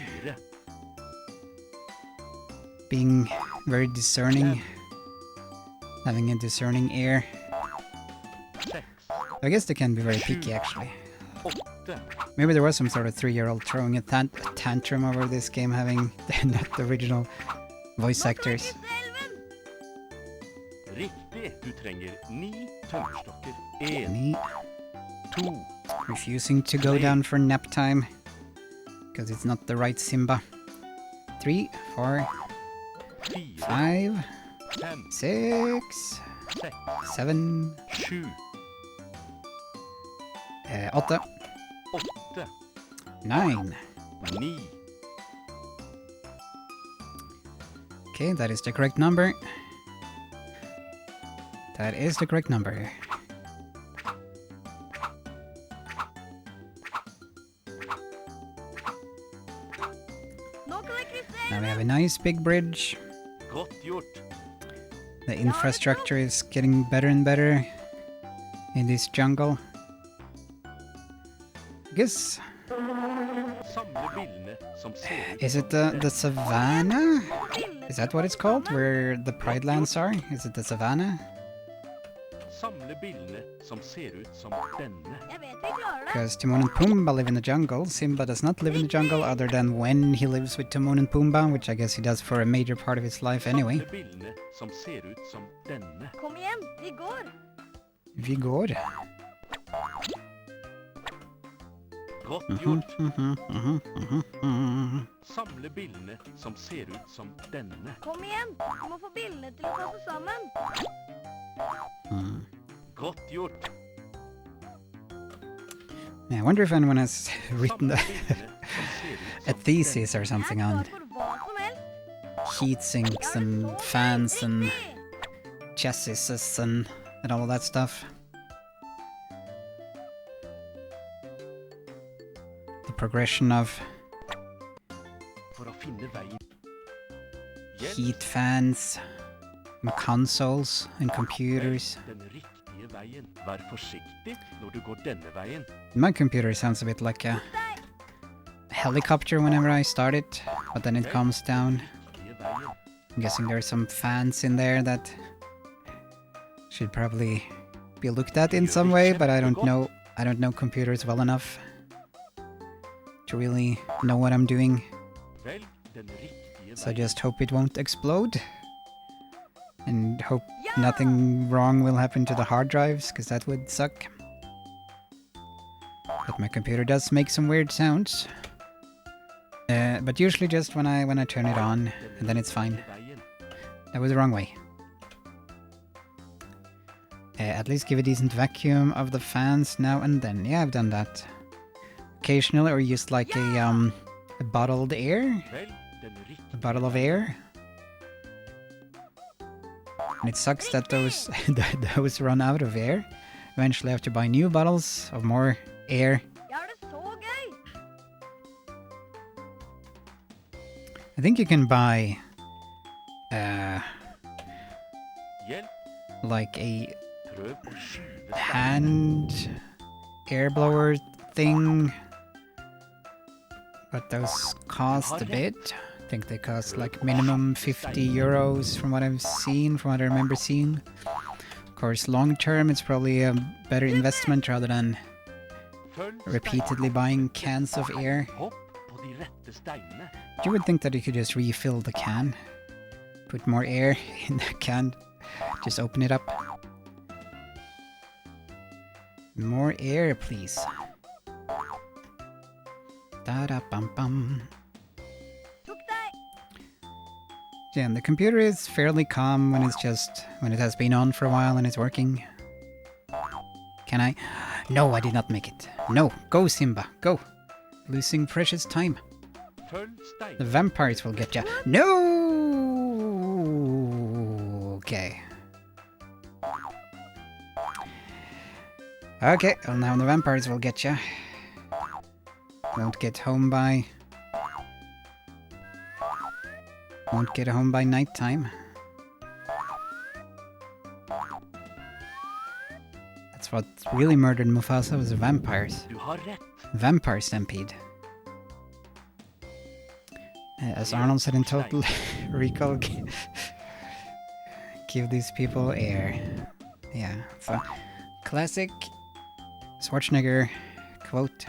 Speaker 1: being very discerning. Having a discerning ear.
Speaker 2: 6,
Speaker 1: I guess they can be very picky, actually.
Speaker 2: 8.
Speaker 1: Maybe there was some sort of 3-year-old throwing a tantrum over this game having not the original voice
Speaker 4: Nå kan jeg
Speaker 1: actors.
Speaker 4: krysse elven!
Speaker 2: Riktig. Du trenger 9 tømmerstokker. 1,
Speaker 1: Me
Speaker 2: 2,
Speaker 1: refusing to go down for nap time because it's not the right Simba. 3, 4,
Speaker 2: 4,
Speaker 1: 5,
Speaker 2: 5,
Speaker 1: 6,
Speaker 2: 6,
Speaker 1: 7,
Speaker 2: 7,
Speaker 1: 8,
Speaker 2: 8,
Speaker 1: 9.
Speaker 2: 9.
Speaker 1: Okay, that is the correct number. That is the correct number.
Speaker 4: Nå kan jeg krysse
Speaker 1: Now we
Speaker 4: elven!
Speaker 1: have a nice big bridge.
Speaker 2: Godt gjort.
Speaker 1: The infrastructure is getting better and better in this jungle. I guess,
Speaker 2: Samle billene som ser ut
Speaker 1: is it
Speaker 2: som
Speaker 1: the savannah?
Speaker 4: Bildene
Speaker 1: Is that what it's called? Where the Pride Lands are? Is it the savannah?
Speaker 2: Samle billene som ser ut som denne.
Speaker 4: Jeg vet vi klarer det!
Speaker 1: Because Timon and Pumbaa live in the jungle. Simba does not live in the jungle other than when he lives with Timon and Pumbaa, which I guess he does for a major part of his life anyway.
Speaker 2: Samle billene som ser ut som denne.
Speaker 4: Kom igjen, vi går!
Speaker 1: Vi går.
Speaker 2: Godt
Speaker 1: Mhm,
Speaker 2: gjort.
Speaker 1: mhm, mhm, mhm, mhm.
Speaker 2: Samle billene som ser ut som denne.
Speaker 4: Kom igjen! Du må få bildene til å passe sammen!
Speaker 1: Mm.
Speaker 2: Godt gjort.
Speaker 1: Yeah, I wonder if anyone has written
Speaker 2: Samle billene som ser ut
Speaker 1: a
Speaker 2: som
Speaker 1: thesis or
Speaker 4: Jeg er
Speaker 1: something
Speaker 4: klar
Speaker 1: on
Speaker 4: for hva som helst!
Speaker 1: heat sinks and fans and
Speaker 4: Riktig!
Speaker 1: chassis and all of that stuff. The progression of
Speaker 2: For å finne veien. Hjelp.
Speaker 1: heat fans and consoles and computers.
Speaker 2: Den riktige veien. Vær forsiktig når du går denne veien.
Speaker 1: My computer sounds a bit like a helicopter whenever I start it, but then it calms down.
Speaker 2: Riktige veien.
Speaker 1: I'm guessing there are some fans in there that should probably be looked at in some way, but I don't know computers well enough to really know what I'm doing.
Speaker 2: Velg den riktige
Speaker 1: So I
Speaker 2: veien.
Speaker 1: just hope it won't explode. And hope
Speaker 4: Ja!
Speaker 1: nothing wrong will happen to the hard drives, because that would suck. But my computer does make some weird sounds. But usually just when I turn it on, and then it's fine.
Speaker 2: Veien.
Speaker 1: That was the wrong way. At least give a decent vacuum of the fans now and then. Yeah, I've done that. Occasionally, or used like a bottled air,
Speaker 2: Velg den riktige
Speaker 1: a bottle of air. And it sucks that those that those run out of air. Eventually, I have to buy new bottles of more air.
Speaker 4: Jeg har det så gøy!
Speaker 1: I think you can buy
Speaker 2: Hjelp.
Speaker 1: like a
Speaker 2: Prøv å skyve steinen.
Speaker 1: hand air blower thing, but those cost a bit. I think they cost like minimum 50 euros from what I've seen, from what I remember seeing. Of course, long term, it's probably a better investment rather than
Speaker 2: Følg
Speaker 1: repeatedly buying cans of air.
Speaker 2: steinen. Hopp på de rette steinene.
Speaker 1: You would think that you could just refill the can, put more air in the can, just open it up. More air, please. Da-da-bum-bum.
Speaker 4: Tok deg!
Speaker 1: Yeah, and the computer is fairly calm when when it has been on for a while and it's working. Can I? No, I did not make it. No, go Simba, go. Losing precious time.
Speaker 2: Følg
Speaker 1: The
Speaker 2: steinen.
Speaker 1: vampires will get ya. No! Okay. Okay, well now the vampires will get ya. Won't get home by nighttime. That's what really murdered Mufasa, was the vampires.
Speaker 2: Du har rätt.
Speaker 1: Vampire Stampede. As Arnold said in Total Recall, give these people air. Yeah, it's a classic Schwarzenegger quote.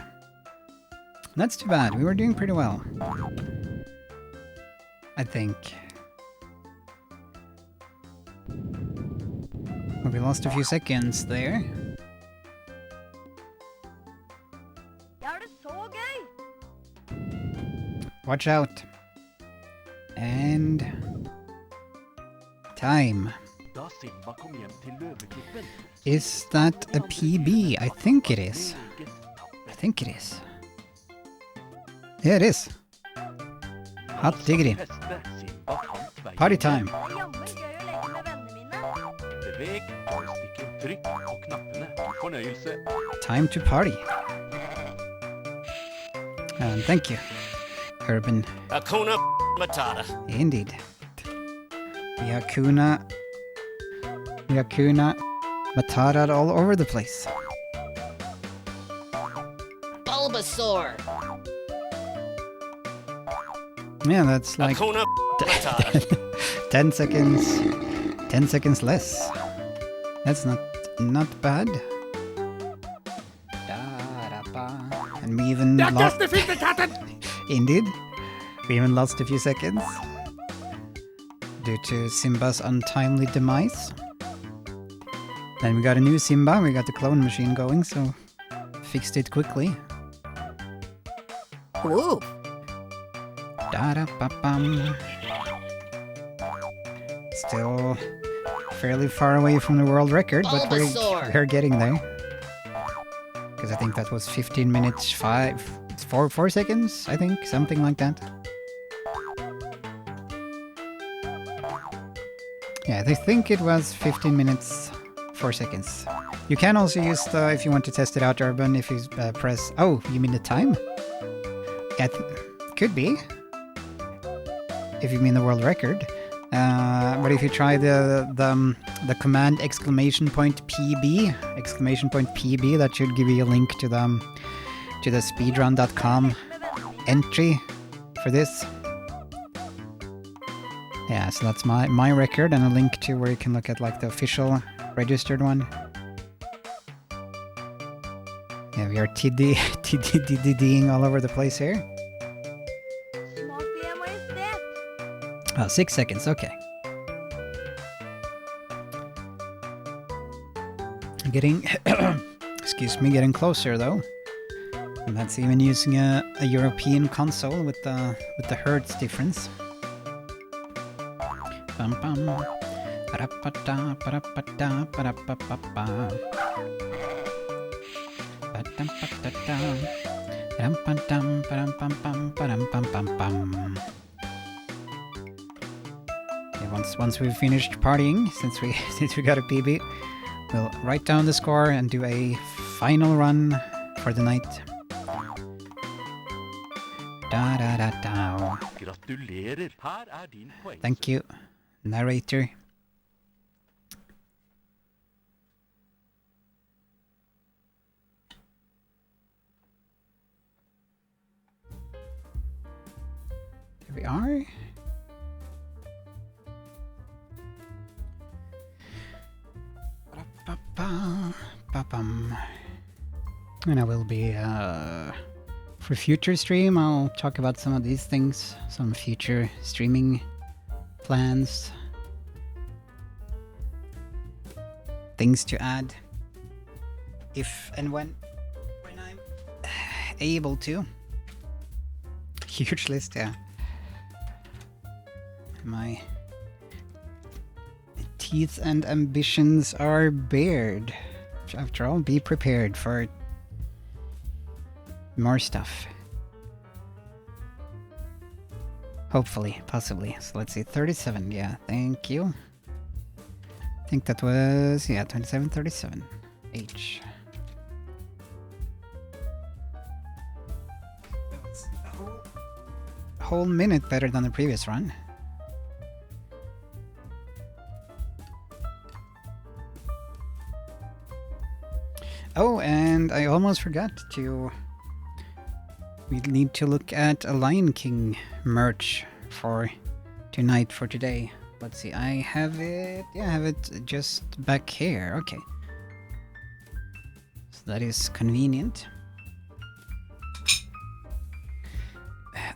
Speaker 1: That's too bad, we were doing pretty well. I think. Well, we lost a few seconds there.
Speaker 4: Jeg har det så gøy!
Speaker 1: Watch out. And... time.
Speaker 2: Da Simba kom hjem til løveklippen.
Speaker 1: Is that a PB? I think it is. I think it is. Yeah, it is. Hot diggity. Party time.
Speaker 4: Det er jammen gøy å leke med vennene mine.
Speaker 2: Beveg joysticken, trykk på knappene. Fornøyelse.
Speaker 1: Time to party. And thank you, Urban.
Speaker 3: Hakuna Matata.
Speaker 1: Indeed. Hakuna Matata all over the place.
Speaker 3: Bulbasaur.
Speaker 1: Yeah, that's like
Speaker 3: Hakuna Matata.
Speaker 1: 10 seconds less. That's not bad. And we even lost... Indeed. We even lost a few seconds due to Simba's untimely demise. Then we got a new Simba, we got the clone machine going, so fixed it quickly.
Speaker 3: Whoa.
Speaker 1: Da-da-ba-bum. Still fairly far away from the world record, but
Speaker 3: Bulbasaur.
Speaker 1: we're getting there. Because I think that was 15 minutes, 4 seconds, I think, something like that. Yeah, I think it was 15 minutes, 4 seconds. You can also use the, if you want to test it out, Urban, if you press... Oh, you mean the time? Yeah, could be. If you mean the world record. But if you try the command !PB, !PB, that should give you a link to the speedrun.com entry for this. Yeah, so that's my record, and a link to where you can look at like the official registered one. Yeah, we are TDing all over the place here.
Speaker 4: Smakelig majestet.
Speaker 1: Oh, 6 seconds, okay. Getting, excuse me, getting closer though. And that's even using a European console with the hertz difference. Bum bum. Ba-da-ba-da, ba-da-ba-da, ba-da-ba-ba-ba. Ba-dum-ba-da-da. Ba-dum-ba-dum, ba-dum-bum-bum, ba-dum-bum-bum-bum. Once we've finished partying, since we got a PB, we'll write down the score and do a final run for the night. Da da da da.
Speaker 2: Gratulerer. Her er din poeng.
Speaker 1: Thank you, narrator. Here we are. And I will be, for future stream, I'll talk about some of these things, some future streaming plans, things to add, if and when I'm able to. Huge list, yeah. My teeth and ambitions are bared. After all, be prepared for more stuff. Hopefully, possibly. So let's see, 37, yeah, thank you. I think that was, yeah, 27, 37. H. whole minute better than the previous run. Oh, and I almost forgot to... We need to look at a Lion King merch for tonight, for today. Let's see, I have it... Yeah, I have it just back here. Okay. So that is convenient.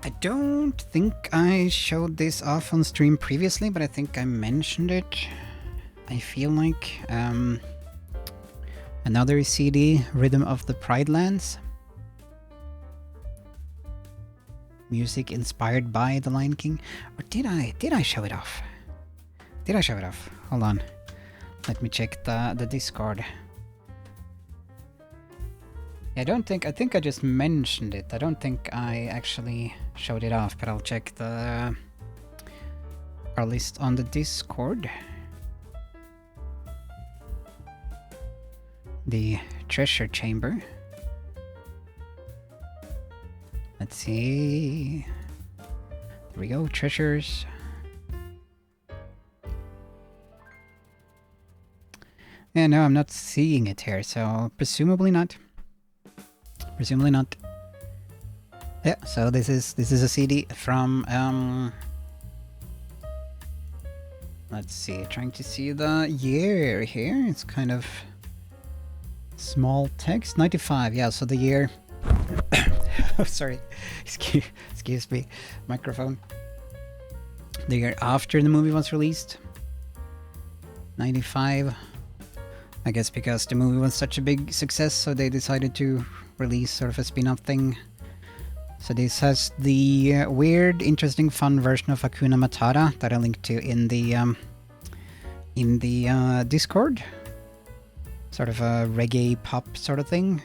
Speaker 1: I don't think I showed this off on stream previously, but I think I mentioned it. I feel like... another CD, Rhythm of the Pride Lands. Music inspired by The Lion King. Or did I show it off? Did I show it off? Hold on. Let me check the Discord. I think I just mentioned it. I don't think I actually showed it off, but I'll check our list on the Discord. The treasure chamber. Let's see. There we go, treasures. Yeah, no, I'm not seeing it here, so presumably not. Presumably not. Yeah, so this is a CD from let's see, trying to see the year here. It's kind of small text. 95, yeah, so the year. Oh, sorry. Excuse me. Microphone. The year after the movie was released. 95. I guess because the movie was such a big success, so they decided to release sort of a spin-off thing. So this has the weird, interesting, fun version of Hakuna Matata that I linked to in the Discord. Sort of a reggae pop sort of thing.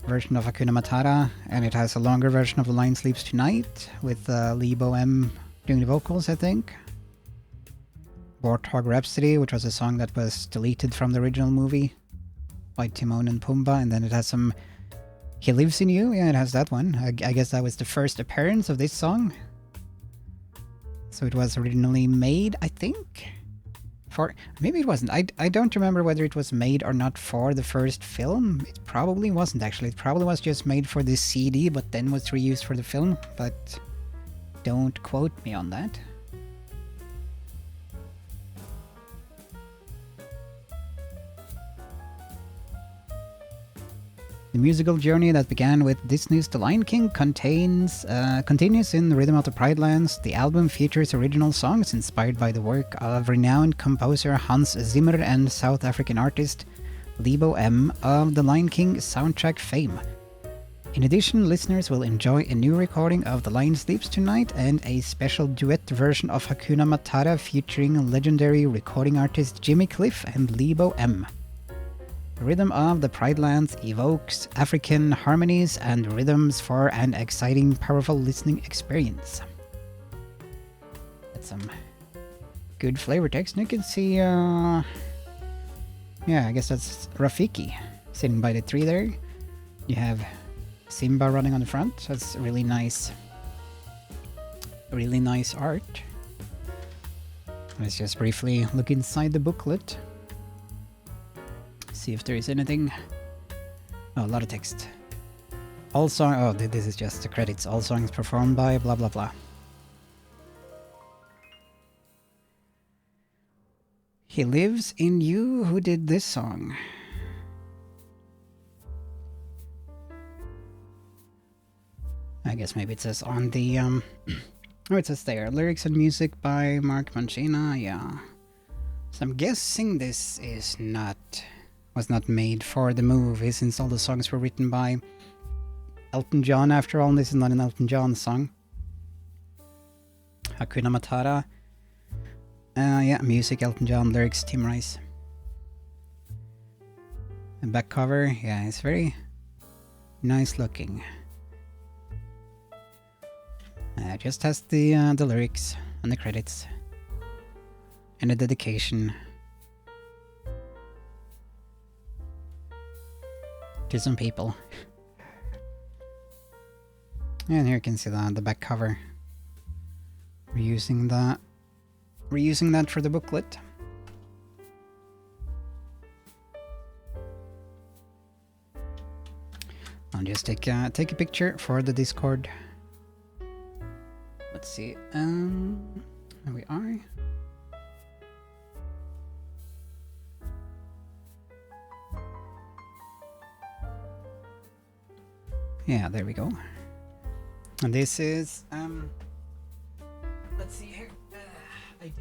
Speaker 1: Version of Hakuna Matata, and it has a longer version of The Lion Sleeps Tonight with Lebo M doing the vocals, I think. Warthog Rhapsody, which was a song that was deleted from the original movie by Timon and Pumbaa, and then it has some He Lives in You, yeah, it has that one. I guess that was the first appearance of this song. So it was originally made, I think, for... Maybe it wasn't. I don't remember whether it was made or not for the first film. It probably wasn't, actually. It probably was just made for this CD, but then was reused for the film. But don't quote me on that. The musical journey that began with Disney's The Lion King continues in Rhythm of the Pride Lands. The album features original songs inspired by the work of renowned composer Hans Zimmer and South African artist Lebo M of The Lion King soundtrack fame. In addition, listeners will enjoy a new recording of The Lion Sleeps Tonight and a special duet version of Hakuna Matata featuring legendary recording artist Jimmy Cliff and Lebo M. The Rhythm of the Pride Lands evokes African harmonies and rhythms for an exciting, powerful listening experience. That's some good flavor text. And you can see, yeah, I guess that's Rafiki sitting by the tree there. You have Simba running on the front. That's really nice art. Let's just briefly look inside the booklet. See if there is anything. Oh, a lot of text. All song. Oh, this is just the credits. All songs performed by blah blah blah. He Lives in You. Who did this song? I guess maybe it says on the oh, it says there. Lyrics and music by Mark Mancina. Yeah. So I'm guessing this was not made for the movie, since all the songs were written by Elton John after all, and this is not an Elton John song. Hakuna Matata. Yeah, music Elton John, lyrics Tim Rice. And back cover, yeah, it's very nice looking. It just has the lyrics and the credits. And the dedication to some people. And here you can see the back cover. Reusing that for the booklet. I'll just take a picture for the Discord. Let's see. There we are. Yeah, there we go. And this is let's see here. I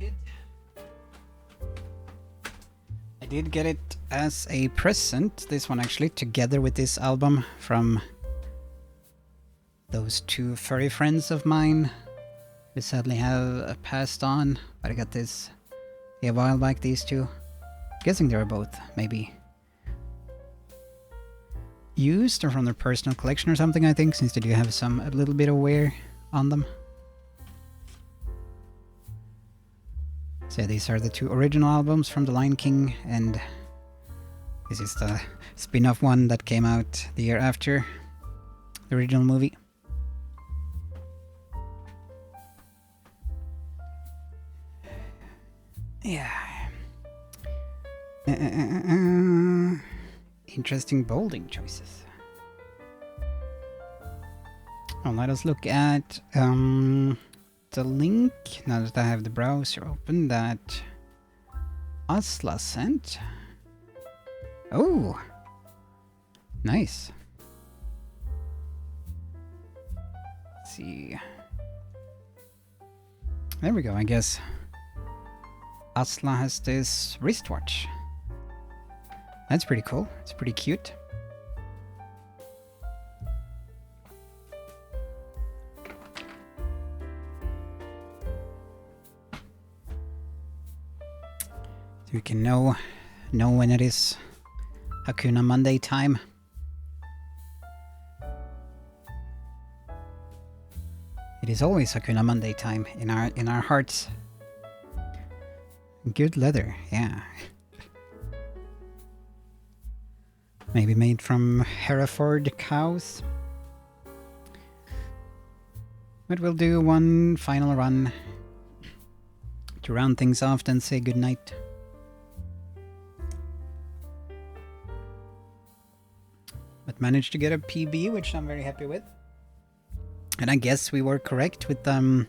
Speaker 1: did get it as a present, this one actually, together with this album from those two furry friends of mine who sadly have passed on. But I got this a while back, these two. Guessing they were both maybe used or from their personal collection or something, I think, since they do have a little bit of wear on them. So these are the two original albums from The Lion King, and this is the spin-off one that came out the year after the original movie. Yeah. Interesting bolding choices. Well, let us look at the link, now that I have the browser open, that Asla sent. Oh, nice. Let's see. There we go, I guess. Asla has this wristwatch. That's pretty cool. It's pretty cute. So you can know when it is Hakuna Monday time. It is always Hakuna Monday time in our hearts. Good leather, yeah. Maybe made from Hereford cows. But we'll do one final run to round things off, then say goodnight. But managed to get a PB, which I'm very happy with. And I guess we were correct with the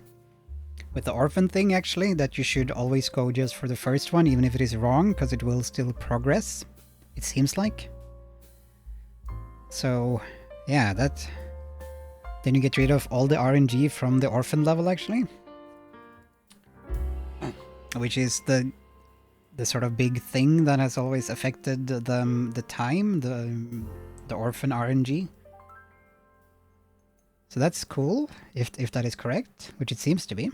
Speaker 1: orphan thing, actually, that you should always go just for the first one, even if it is wrong, because it will still progress, it seems like. So, yeah, then you get rid of all the RNG from the orphan level, actually. Which is the sort of big thing that has always affected the time, the orphan RNG. So that's cool, if that is correct, which it seems to be.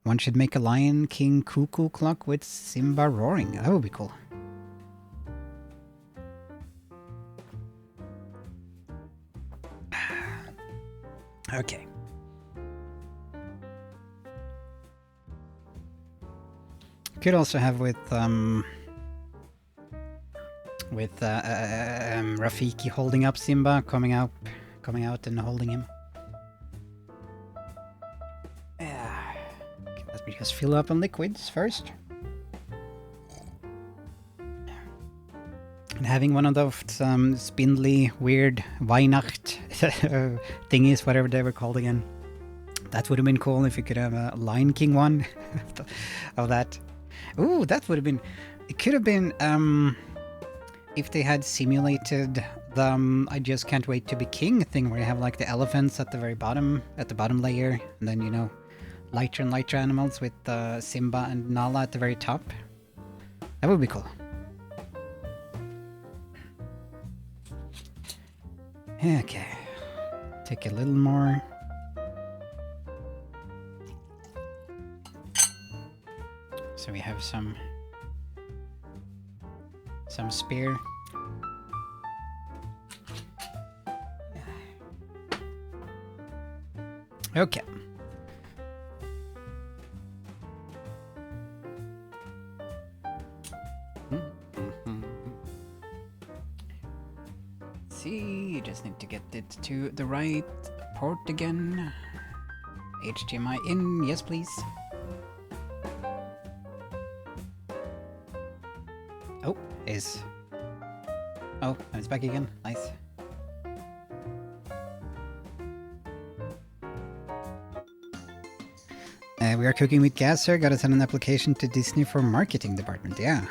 Speaker 1: One should make a Lion King cuckoo clock with Simba roaring. That would be cool. Okay. Could also have with Rafiki holding up Simba, coming out and holding him. Yeah. Okay, let me just fill up on liquids first. And having one of those spindly, weird Weihnacht thingies, whatever they were called again. That would have been cool if you could have a Lion King one of that. Ooh, that would have been... It could have been... if they had simulated the I just can't wait to be king thing, where you have like the elephants at the very bottom, at the bottom layer, and then, you know, lighter and lighter animals with Simba and Nala at the very top. That would be cool. Okay, take a little more. So we have some spare. Okay. See, you just need to get it to the right port again. HDMI in, yes please. Oh, is... Oh, it's back again, nice. We are cooking with gas, sir. Gotta send an application to Disney for marketing department, yeah.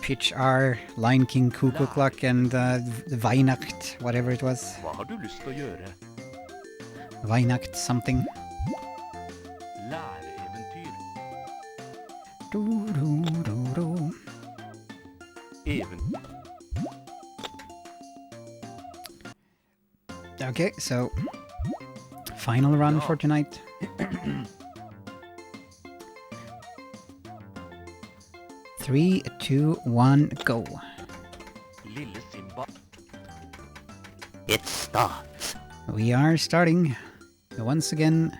Speaker 1: Pitch R, Lion King, Cuckoo Clock, and Weihnacht, whatever it was.
Speaker 2: Hva har du lyst til å gjøre?
Speaker 1: Weihnacht something.
Speaker 2: Læreeventyr.
Speaker 1: Do, do, do, do.
Speaker 2: Even.
Speaker 1: Okay, so final run for tonight. Three, two, one, go.
Speaker 2: Lille Simba.
Speaker 3: It starts.
Speaker 1: We are starting. Once again,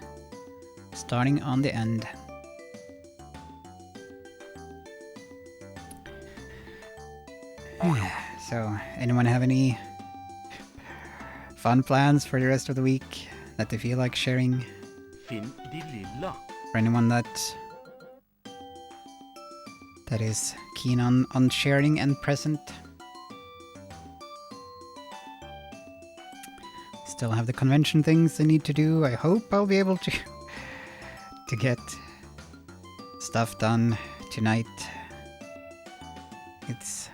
Speaker 1: starting on the end. So, anyone have any fun plans for the rest of the week that they feel like sharing?
Speaker 2: Finn de lilla.
Speaker 1: For anyone that is keen on sharing and present. Still have the convention things I need to do. I hope I'll be able to get stuff done tonight. It's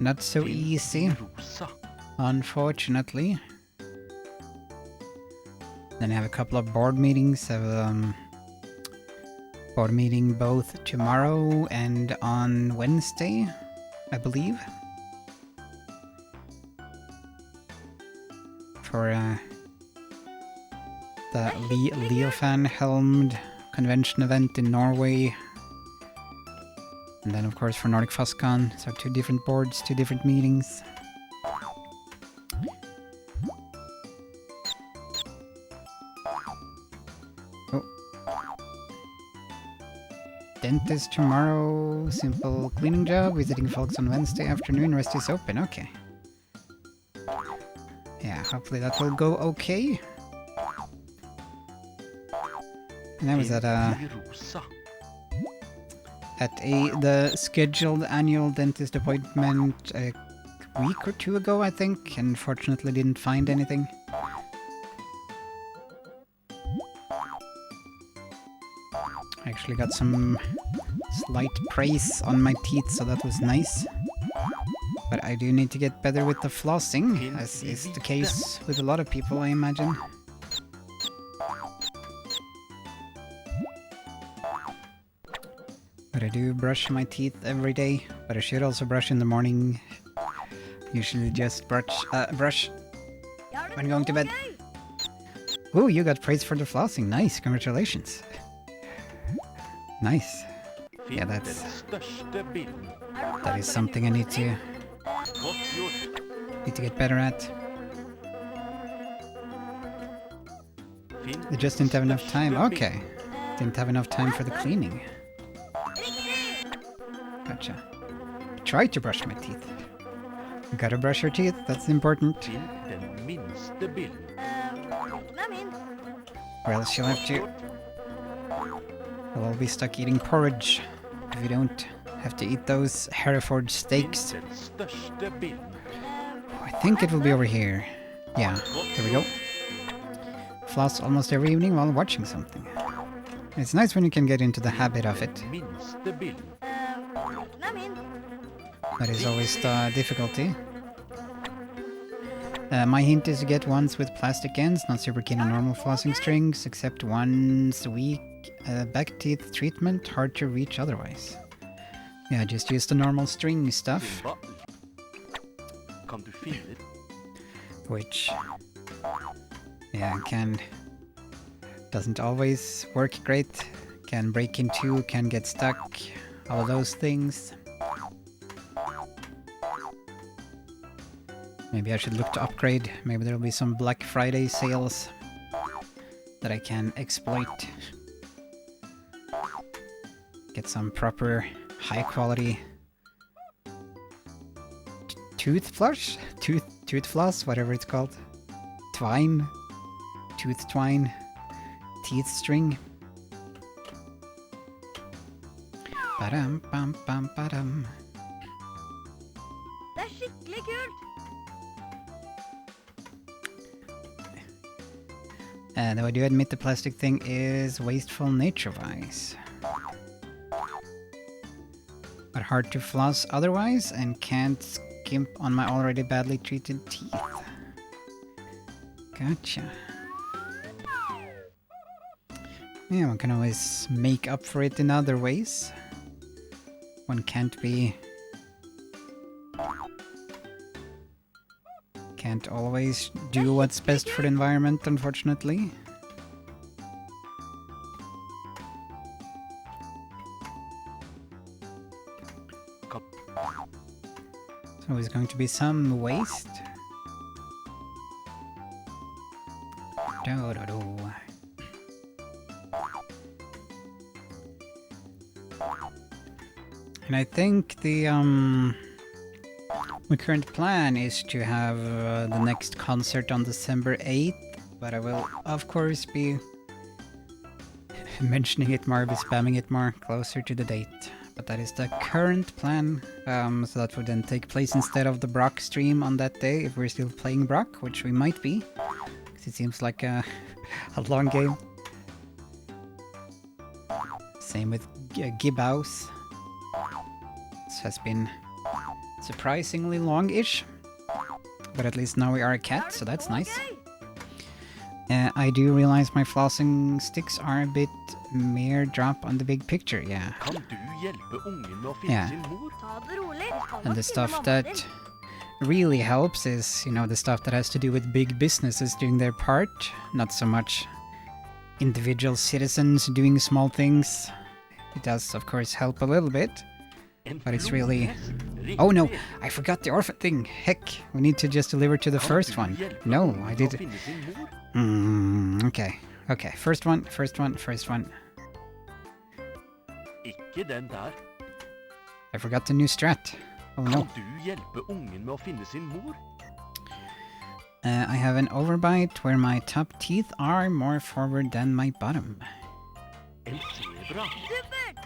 Speaker 1: not so easy,
Speaker 2: Rosa.
Speaker 1: unfortunately. Then I have a couple of board meetings. I have board meeting both tomorrow and on Wednesday, I believe. For the Leofan-helmed convention event in Norway. And then of course for Nordic FuzCon, so 2 different boards, 2 different meetings. Oh. Dentist tomorrow, simple cleaning job, visiting folks on Wednesday afternoon, rest is open, okay. Yeah, hopefully that will go okay. And I was at
Speaker 2: Rosa.
Speaker 1: the scheduled annual dentist appointment a week or 2 ago, I think, and fortunately didn't find anything. I actually got some slight praise on my teeth, so that was nice. But I do need to get better with the flossing, as is the case with a lot of people, I imagine. But I do brush my teeth every day, but I should also brush in the morning. Usually just brush when going to bed. Ooh, you got praise for the flossing. Nice, congratulations. Nice. Yeah,
Speaker 2: Finn den
Speaker 1: that's...
Speaker 2: største bilden.
Speaker 1: That is something I need to
Speaker 2: Godt gjort.
Speaker 1: get better at.
Speaker 2: Finn
Speaker 1: I just didn't have enough time. Okay. Didn't have enough time for the cleaning. Gotcha. I tried to brush my teeth. You gotta brush your teeth, that's important.
Speaker 2: Finn den minste bilden.
Speaker 4: Den är min.
Speaker 1: Or else you'll have to... You'll all be stuck eating porridge if you don't have to eat those Hereford steaks.
Speaker 2: Finn den største bilden.
Speaker 1: I think it will be over here. Yeah, there we go. Floss almost every evening while watching something. It's nice when you can get into the habit of it.
Speaker 2: Minste bilden.
Speaker 4: Den är min.
Speaker 1: That is always the difficulty. My hint is to get ones with plastic ends, not super keen on normal flossing strings, except once a week. Back teeth treatment, hard to reach otherwise. Yeah, just use the normal string stuff,
Speaker 2: Simba. Kan du finne det?
Speaker 1: which, yeah, doesn't always work great. Can break in two, can get stuck, all of those things. Maybe I should look to upgrade. Maybe there'll be some Black Friday sales that I can exploit. Get some proper, high quality toothbrush? tooth floss, whatever it's called. Twine. Tooth twine. Teeth string. Badam, bam, bam, badam.
Speaker 4: Det er skikkelig kult.
Speaker 1: Though I do admit the plastic thing is wasteful nature-wise. But hard to floss otherwise, and can't skimp on my already badly treated teeth. Gotcha. Yeah, one can always make up for it in other ways. One can't always do what's best for the environment, unfortunately. So there's going to be some waste. Do-do-do. And I think my current plan is to have the next concert on December 8th, but I will of course be mentioning it more, be spamming it more closer to the date. But that is the current plan, so that would then take place instead of the Brock stream on that day, if we're still playing Brock, which we might be, because it seems like a long game. Same with Gibhouse. This has been surprisingly long-ish, but at least now we are a cat, so that's nice. I do realize my flossing sticks are a bit mere drop on the big picture, yeah.
Speaker 2: Kan du hjelpe ungen med å finne
Speaker 1: Yeah.
Speaker 2: sin mor?
Speaker 4: Ta det rolig. Vi skal
Speaker 1: And
Speaker 4: nok
Speaker 1: the
Speaker 4: finne
Speaker 1: stuff
Speaker 4: mammaen
Speaker 1: that
Speaker 4: din.
Speaker 1: really helps is, you know, the stuff that has to do with big businesses doing their part, not so much individual citizens doing small things. It does, of course, help a little bit.
Speaker 2: En
Speaker 1: But it's really-
Speaker 2: flodhest.
Speaker 1: Oh no,
Speaker 2: Riktig.
Speaker 1: I forgot the orphan thing. Heck, we need to just deliver to the
Speaker 2: Kan
Speaker 1: first
Speaker 2: du
Speaker 1: one.
Speaker 2: hjelpe
Speaker 1: No,
Speaker 2: ungen
Speaker 1: I
Speaker 2: med å
Speaker 1: did.
Speaker 2: finne sin mor?
Speaker 1: Okay. Okay, first one.
Speaker 2: Ikke den der.
Speaker 1: I forgot the new strat. Oh no.
Speaker 2: Kan du hjelpe ungen med å finne sin mor?
Speaker 1: I have an overbite where my top teeth are more forward than my bottom.
Speaker 2: En zebra.
Speaker 4: Supert.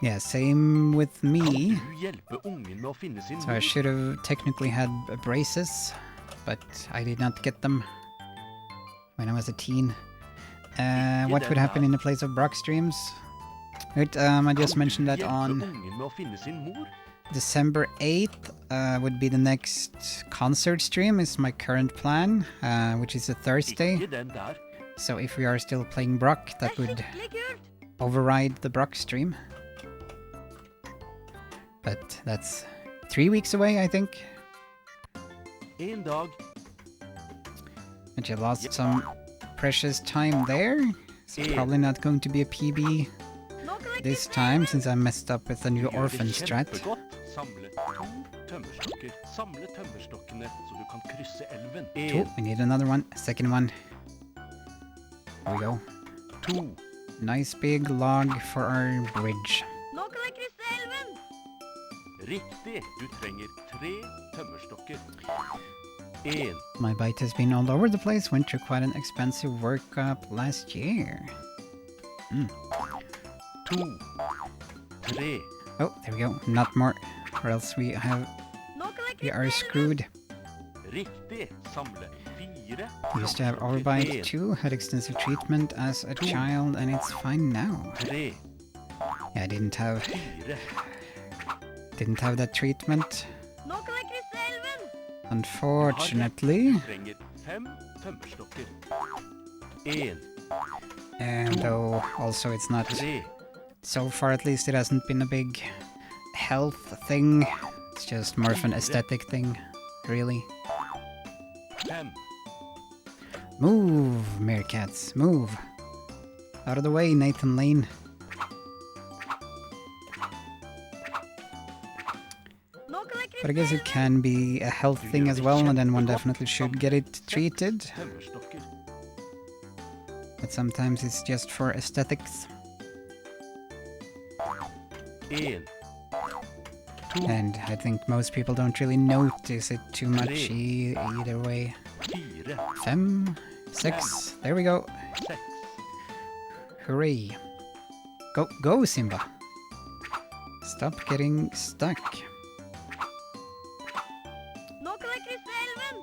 Speaker 1: Yeah, same with
Speaker 2: Kan
Speaker 1: me.
Speaker 2: du hjelpe ungen med å finne sin
Speaker 1: So I
Speaker 2: mor?
Speaker 1: should have technically had braces, but I did not get them when I was a teen. What would happen in the place of Brock streams? Right, I just mentioned that on
Speaker 2: Kan du hjelpe ungen med å finne sin mor?
Speaker 1: December 8th would be the next concert stream, is my current plan, which is a Thursday.
Speaker 2: Ikke den der.
Speaker 1: So if we are still playing Brock,
Speaker 4: Det
Speaker 1: that
Speaker 4: er
Speaker 1: would
Speaker 4: skikkelig kult.
Speaker 1: override the Brock stream. But that's 3 weeks away, I think.
Speaker 2: En dag.
Speaker 1: But you lost some precious time there. It's probably not going to be a PB
Speaker 4: Nå kan jeg
Speaker 1: this
Speaker 4: krysse
Speaker 1: time,
Speaker 4: elven.
Speaker 1: since I messed up with the new
Speaker 2: Gjør det
Speaker 1: orphan strat.
Speaker 2: kjempegodt. Samle 2 tømmerstokker. Samle tømmerstokkene så du kan krysse elven.
Speaker 1: Oh, we need another one. Second one. There we go.
Speaker 2: 2.
Speaker 1: Nice big log for our bridge.
Speaker 4: Nå kan jeg krysse elven.
Speaker 2: Riktig. Du trenger 3 tømmerstokker. 1.
Speaker 1: My bite has been all over the place. Went through quite an expensive workup last year.
Speaker 2: 2. 3.
Speaker 1: Oh, there we go. Not more, or else we
Speaker 4: Nå kan jeg
Speaker 1: are
Speaker 4: krysse elven.
Speaker 1: screwed.
Speaker 2: Riktig. Samle 4.
Speaker 1: Used to have overbite too. Had extensive treatment as a child, and it's fine now.
Speaker 2: 3.
Speaker 1: Yeah, I didn't have
Speaker 2: 4.
Speaker 1: that treatment,
Speaker 4: Nå kan jeg krysse elven.
Speaker 1: unfortunately.
Speaker 2: Du trenger 5 tømmerstokker. 1.
Speaker 1: And though also it's not,
Speaker 2: 3.
Speaker 1: so far at least, it hasn't been a big health thing. It's just more of an aesthetic thing, really.
Speaker 2: 5.
Speaker 1: Move, meerkats, move. Out of the way, Nathan Lane.
Speaker 4: Nå kan jeg krysse
Speaker 1: But I guess it
Speaker 4: elven.
Speaker 1: can be a health thing as well, and then one definitely should get it treated.
Speaker 2: Tømmerstokker.
Speaker 1: But sometimes it's just for aesthetics.
Speaker 2: 1.
Speaker 1: And I think most people don't really notice it too much either way.
Speaker 2: 4,
Speaker 1: 5, 6. There we go.
Speaker 2: 6,
Speaker 1: Hooray. Go, Simba. Stop getting stuck.
Speaker 4: Nå klatrer elven!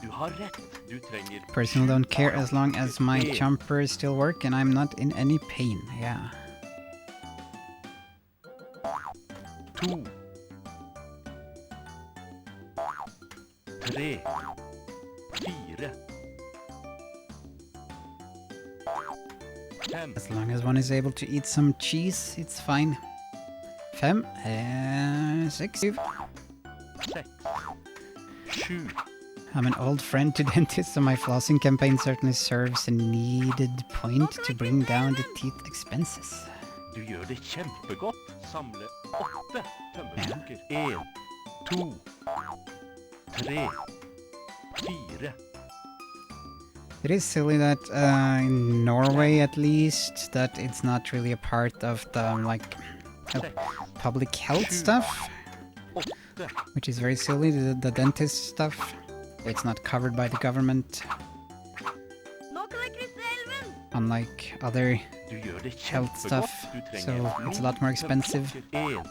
Speaker 2: Du har rett. Du trenger
Speaker 1: Personally don't care as long as my jumpers still work and I'm not in any pain. Yeah.
Speaker 2: 2, 3, 4, 5,
Speaker 1: As long as one is able to eat some cheese, it's fine. 5, 6.
Speaker 2: 6, 7.
Speaker 1: I'm an old friend to dentists, so my flossing campaign certainly serves a needed point to bring down the teeth expenses.
Speaker 2: Du gjør det kjempegodt. Samle 8 tømmerstokker. 1, 2, 3, 4.
Speaker 1: It is silly that in Norway, at least, that it's not really a part of the public health stuff,
Speaker 2: 8,
Speaker 1: which is very silly. The dentist stuff, it's not covered by the government,
Speaker 4: Nå klatrer elven!
Speaker 1: unlike other
Speaker 2: Du gjør det
Speaker 1: health
Speaker 2: kjempegodt.
Speaker 1: stuff.
Speaker 2: Du
Speaker 1: So
Speaker 2: trenger
Speaker 1: it's a lot more expensive.
Speaker 2: 1,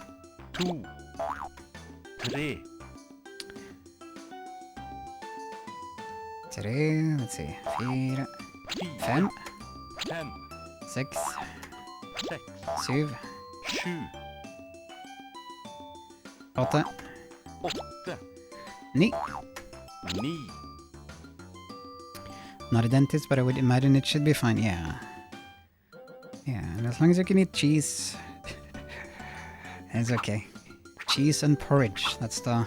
Speaker 2: 2, 3,
Speaker 1: 3, let's see, 4, 5,
Speaker 2: 5,
Speaker 1: 6,
Speaker 2: 6,
Speaker 1: 7,
Speaker 2: 7,
Speaker 1: 8,
Speaker 2: 8,
Speaker 1: 9.
Speaker 2: 9.
Speaker 1: Not a dentist, but I would imagine it should be fine. Yeah. Yeah, and as long as you can eat cheese, it's okay. Cheese and porridge. That's the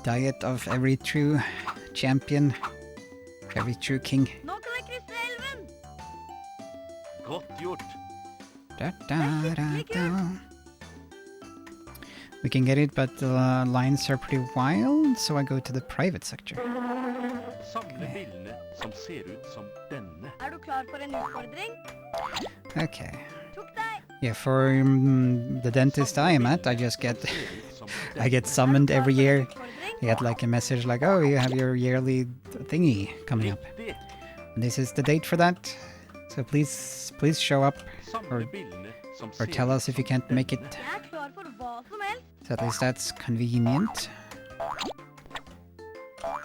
Speaker 1: diet of every true champion, every true king.
Speaker 4: Nå klatrer elven!
Speaker 2: Godt gjort.
Speaker 1: Da, da, da, da. We can get it, but the lines are pretty wild, so I go to the private sector.
Speaker 2: Samle bildene som ser ut som denne.
Speaker 4: Er du klar for en utfordring?
Speaker 1: Okay.
Speaker 4: Tok deg!
Speaker 1: Yeah, for the dentist I am at, I get summoned every year. I get like a message like, oh, you have your yearly thingy coming up.
Speaker 2: Riktig.
Speaker 1: And this is the date for that. So please show up
Speaker 2: Samle bildene som
Speaker 1: or
Speaker 2: ser
Speaker 1: tell
Speaker 2: ut
Speaker 1: us if you
Speaker 2: som
Speaker 1: can't make it.
Speaker 2: denne.
Speaker 4: Jeg er klar for hva som helst.
Speaker 1: So at least that's convenient.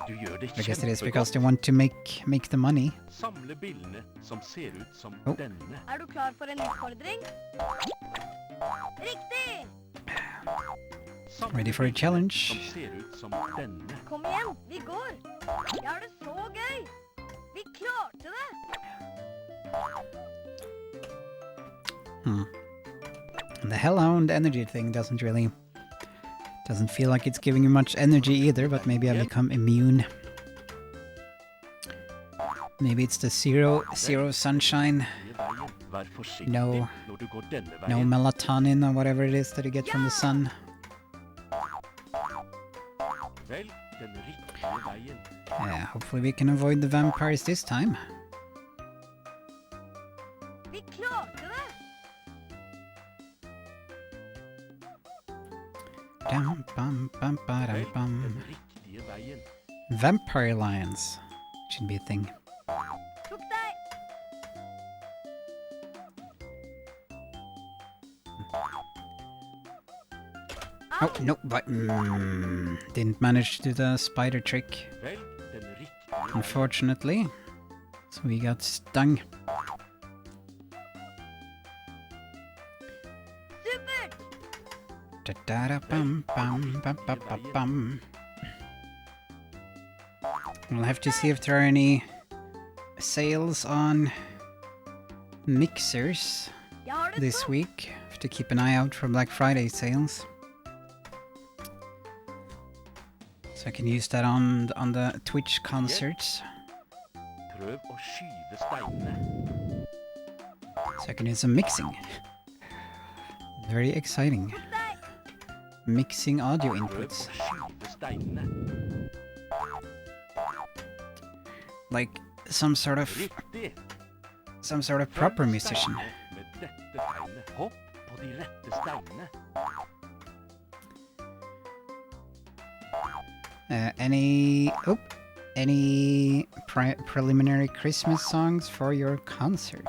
Speaker 2: Du gjør det
Speaker 1: I guess it is because
Speaker 2: kjempegodt.
Speaker 1: they want to make the money.
Speaker 2: Samle bildene som ser ut som
Speaker 1: Oh.
Speaker 2: denne.
Speaker 4: Er du klar for en utfordring? Riktig!
Speaker 2: Samle
Speaker 1: Ready for a
Speaker 2: bildene
Speaker 1: challenge?
Speaker 2: Som ser ut som denne.
Speaker 4: Kom igjen, vi går! Jeg har det så gøy! Vi klarte det!
Speaker 1: And the Hellhound energy thing doesn't feel like it's giving you much energy either, but maybe I become immune. Maybe it's the zero sunshine,
Speaker 2: Veien. Vær forsiktig
Speaker 1: No.
Speaker 2: når du går denne
Speaker 1: no
Speaker 2: veien.
Speaker 1: melatonin or whatever it is that you get from the sun.
Speaker 2: Vel, den riktige veien.
Speaker 1: Yeah, hopefully we can avoid the vampires this time.
Speaker 4: Vi klarte det!
Speaker 1: Dum, bum, bum, ba,
Speaker 2: Vel,
Speaker 1: dum, bum.
Speaker 2: den riktige veien.
Speaker 1: Vampire lions should be a thing.
Speaker 4: Tok deg!
Speaker 1: Oh, no, but didn't manage to do the spider trick,
Speaker 2: Vel, den riktige veien.
Speaker 1: unfortunately. So we got stung.
Speaker 4: Supert!
Speaker 1: Da-da-da-bum-bum-bum-bum-bum. We'll have to see if there are any sales on mixers
Speaker 4: Jeg har det
Speaker 1: this
Speaker 4: så
Speaker 1: week. Have to keep an eye out for Black Friday sales. So I can use that on the Twitch concerts.
Speaker 2: Prøv å skyve steinene.
Speaker 1: So I can do some mixing. Very exciting.
Speaker 4: tok deg!
Speaker 1: Mixing audio
Speaker 2: Prøv å
Speaker 1: inputs.
Speaker 2: skyve steinene.
Speaker 1: Like some sort
Speaker 2: Riktig.
Speaker 1: of proper
Speaker 2: Fem
Speaker 1: musician.
Speaker 2: steiner med dette tegnet. Hopp på på de rette steinene.
Speaker 1: Any preliminary Christmas songs for your concert?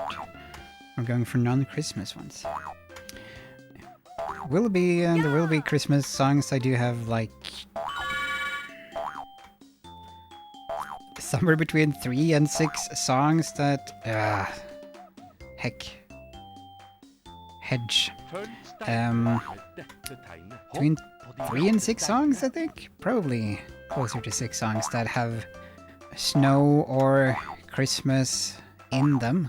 Speaker 1: We're going for non-Christmas ones. There will be Christmas songs. I do have like somewhere between 3 and 6 songs that hedge.
Speaker 2: Følg steinene med dette tegnet.
Speaker 1: Between
Speaker 2: Hopp på de
Speaker 1: 3 and
Speaker 2: rette
Speaker 1: 6 songs, I
Speaker 2: steinene.
Speaker 1: think. Probably closer to 6 songs that have snow or Christmas in them.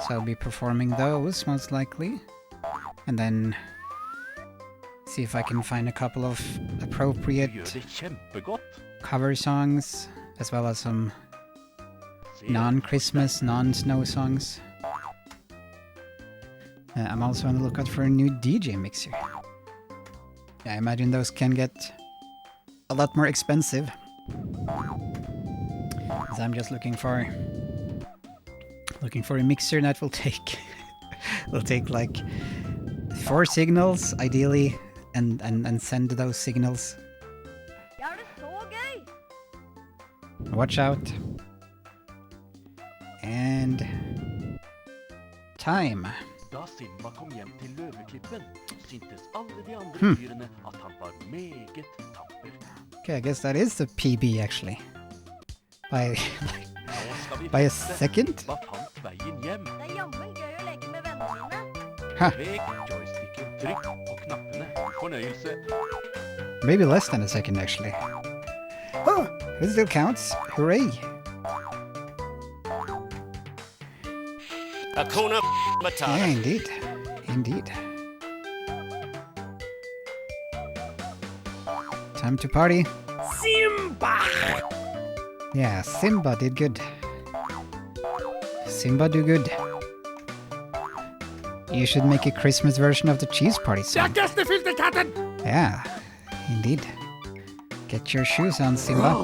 Speaker 1: So I'll be performing those most likely. And then see if I can find a couple of
Speaker 2: Du
Speaker 1: appropriate
Speaker 2: gjør det kjempegodt.
Speaker 1: cover songs, as well as some
Speaker 2: Se,
Speaker 1: non-Christmas, non-snow songs. I'm also on the lookout for a new DJ mixer. I imagine those can get a lot more expensive. So I'm just looking for a mixer that will take like 4 signals ideally, and send those signals.
Speaker 4: Er det så gøy?
Speaker 1: Watch out. And time.
Speaker 2: Da Simba kom hjem til løveklippen, syntes alle de andre dyrene at han var meget tapper.
Speaker 1: Okay, I guess that is the PB actually. By
Speaker 2: Nå skal vi
Speaker 1: by a
Speaker 2: vite
Speaker 1: second?
Speaker 2: hva fant veien hjem.
Speaker 4: Det er jammen gøy å leke med vennene dine.
Speaker 2: Vek joysticken, trykk på knappene. Fornøyelse.
Speaker 1: Maybe less than a second actually. Oh, it still counts. Hooray.
Speaker 3: Hakuna Matata.
Speaker 1: Yeah, indeed. Indeed. Time to party.
Speaker 3: Simba!
Speaker 1: Yeah, Simba did good. Simba do good. You should make a Christmas version of the Cheese Party song. Yeah, indeed. Get your shoes on, Simba.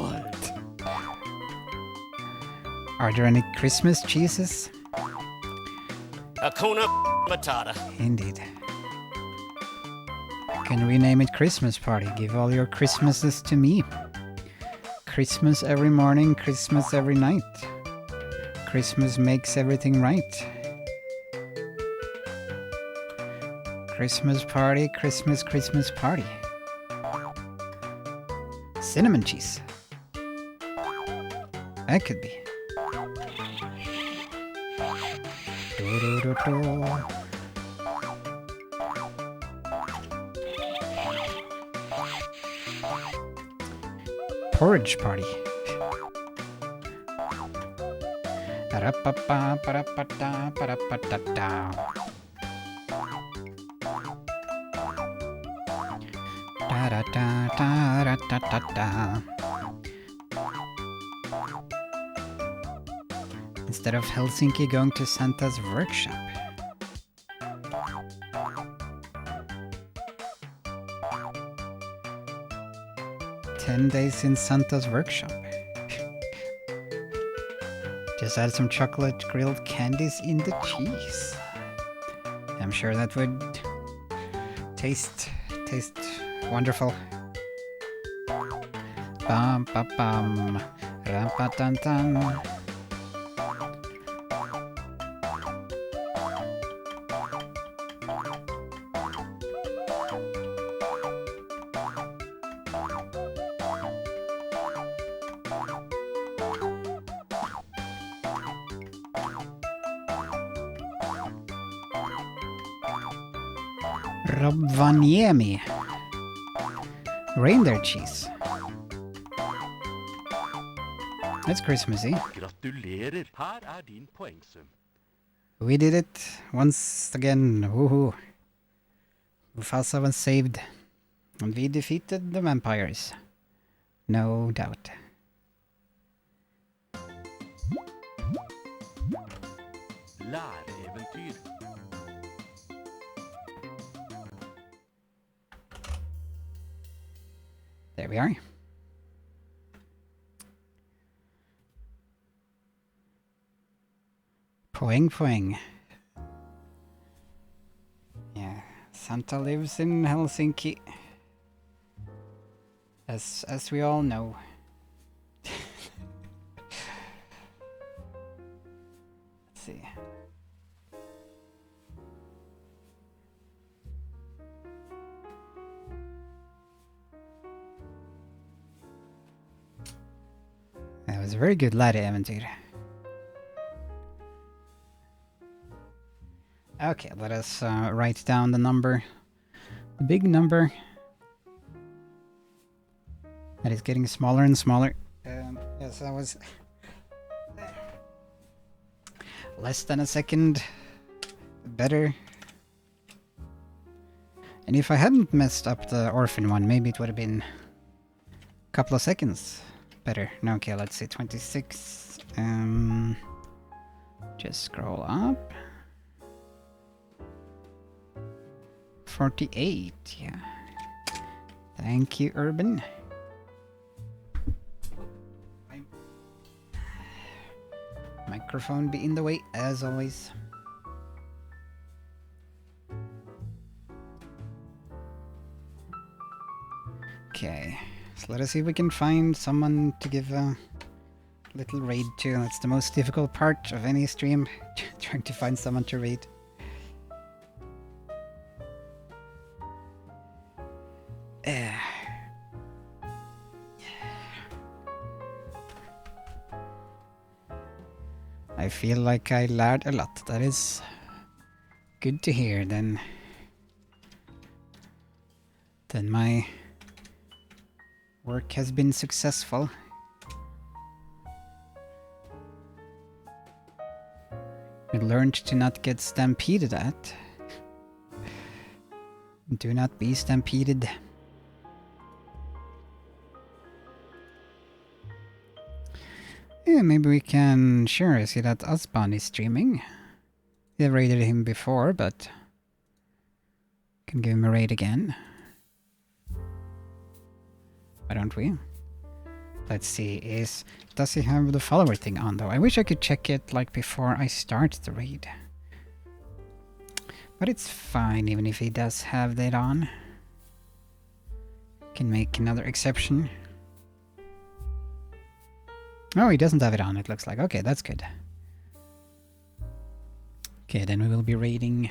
Speaker 1: Are there any Christmas cheeses?
Speaker 3: Hakuna Matata.
Speaker 1: Indeed. You can rename it Christmas Party. Give all your Christmases to me. Christmas every morning, Christmas every night. Christmas makes everything right. Christmas party, Christmas, Christmas party. Cinnamon cheese. That could be. Do-do-do-do. Porridge party. Ba-da-ba-ba, ba-da-ba-da, ba-da-ba-da-da. Da-da-da-da-da-da-da. Instead of Helsinki going to Santa's workshop. "10 days in Santa's workshop." Just add some chocolate grilled candies in the cheese. I'm sure that would taste wonderful. Bum ba bum, ram pa dun dun. Rovaniemi. Reindeer cheese. That's Christmassy.
Speaker 2: Gratulerer. Her er din poengsum.
Speaker 1: We did it once again. Woohoo. Mufasa was saved. And we defeated the vampires. No doubt.
Speaker 2: Læreeventyr.
Speaker 1: There we are. Poeng poeng. Santa lives in Helsinki. As we all know. Let's see. That was a very good lädeäventyr. Okay, let us write down the number. The big number. That is getting smaller and smaller. Yes, that was less than a second better. And if I hadn't messed up the orphan one, maybe it would have been a couple of seconds better. No, okay, let's see, 26. Just scroll up. 48, yeah. Thank you, Urban. Microphone be in the way, as always. Okay, so let us see if we can find someone to give a little raid to. That's the most difficult part of any stream, trying to find someone to raid. I feel like I learned a lot. That is good to hear. Then my work has been successful. I learned to not get stampeded at. Do not be stampeded. Yeah, maybe we can... Sure, I see that Aspan is streaming. We raided him before, but... Can give him a raid again. Why don't we? Let's see, does he have the follower thing on though? I wish I could check it like before I start the raid. But it's fine even if he does have that on. Can make another exception. Oh, he doesn't have it on, it looks like. Okay, that's good. Okay, then we will be raiding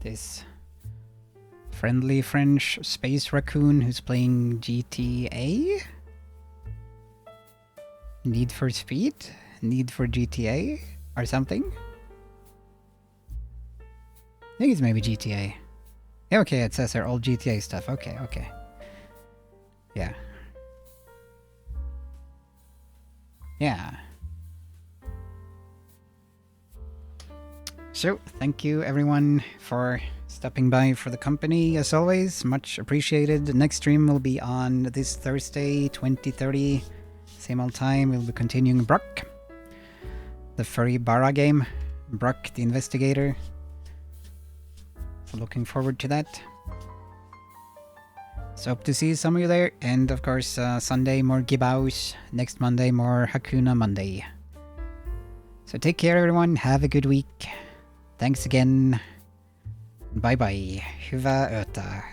Speaker 1: this friendly French space raccoon who's playing GTA? Need for Speed? Need for GTA? Or something? I think it's maybe GTA. Yeah, okay, it says here all GTA stuff. Okay, okay. Yeah. Yeah. So, thank you everyone for stopping by for the company, as always. Much appreciated. The next stream will be on this Thursday, 20:30. Same old time. We'll be continuing Brock, the furry Bara game. Brock, the investigator. So looking forward to that. So hope to see some of you there. And of course, Sunday more Gibaus. Next Monday more Hakuna Monday. So take care everyone. Have a good week. Thanks again. Bye bye. Hyvää yötä.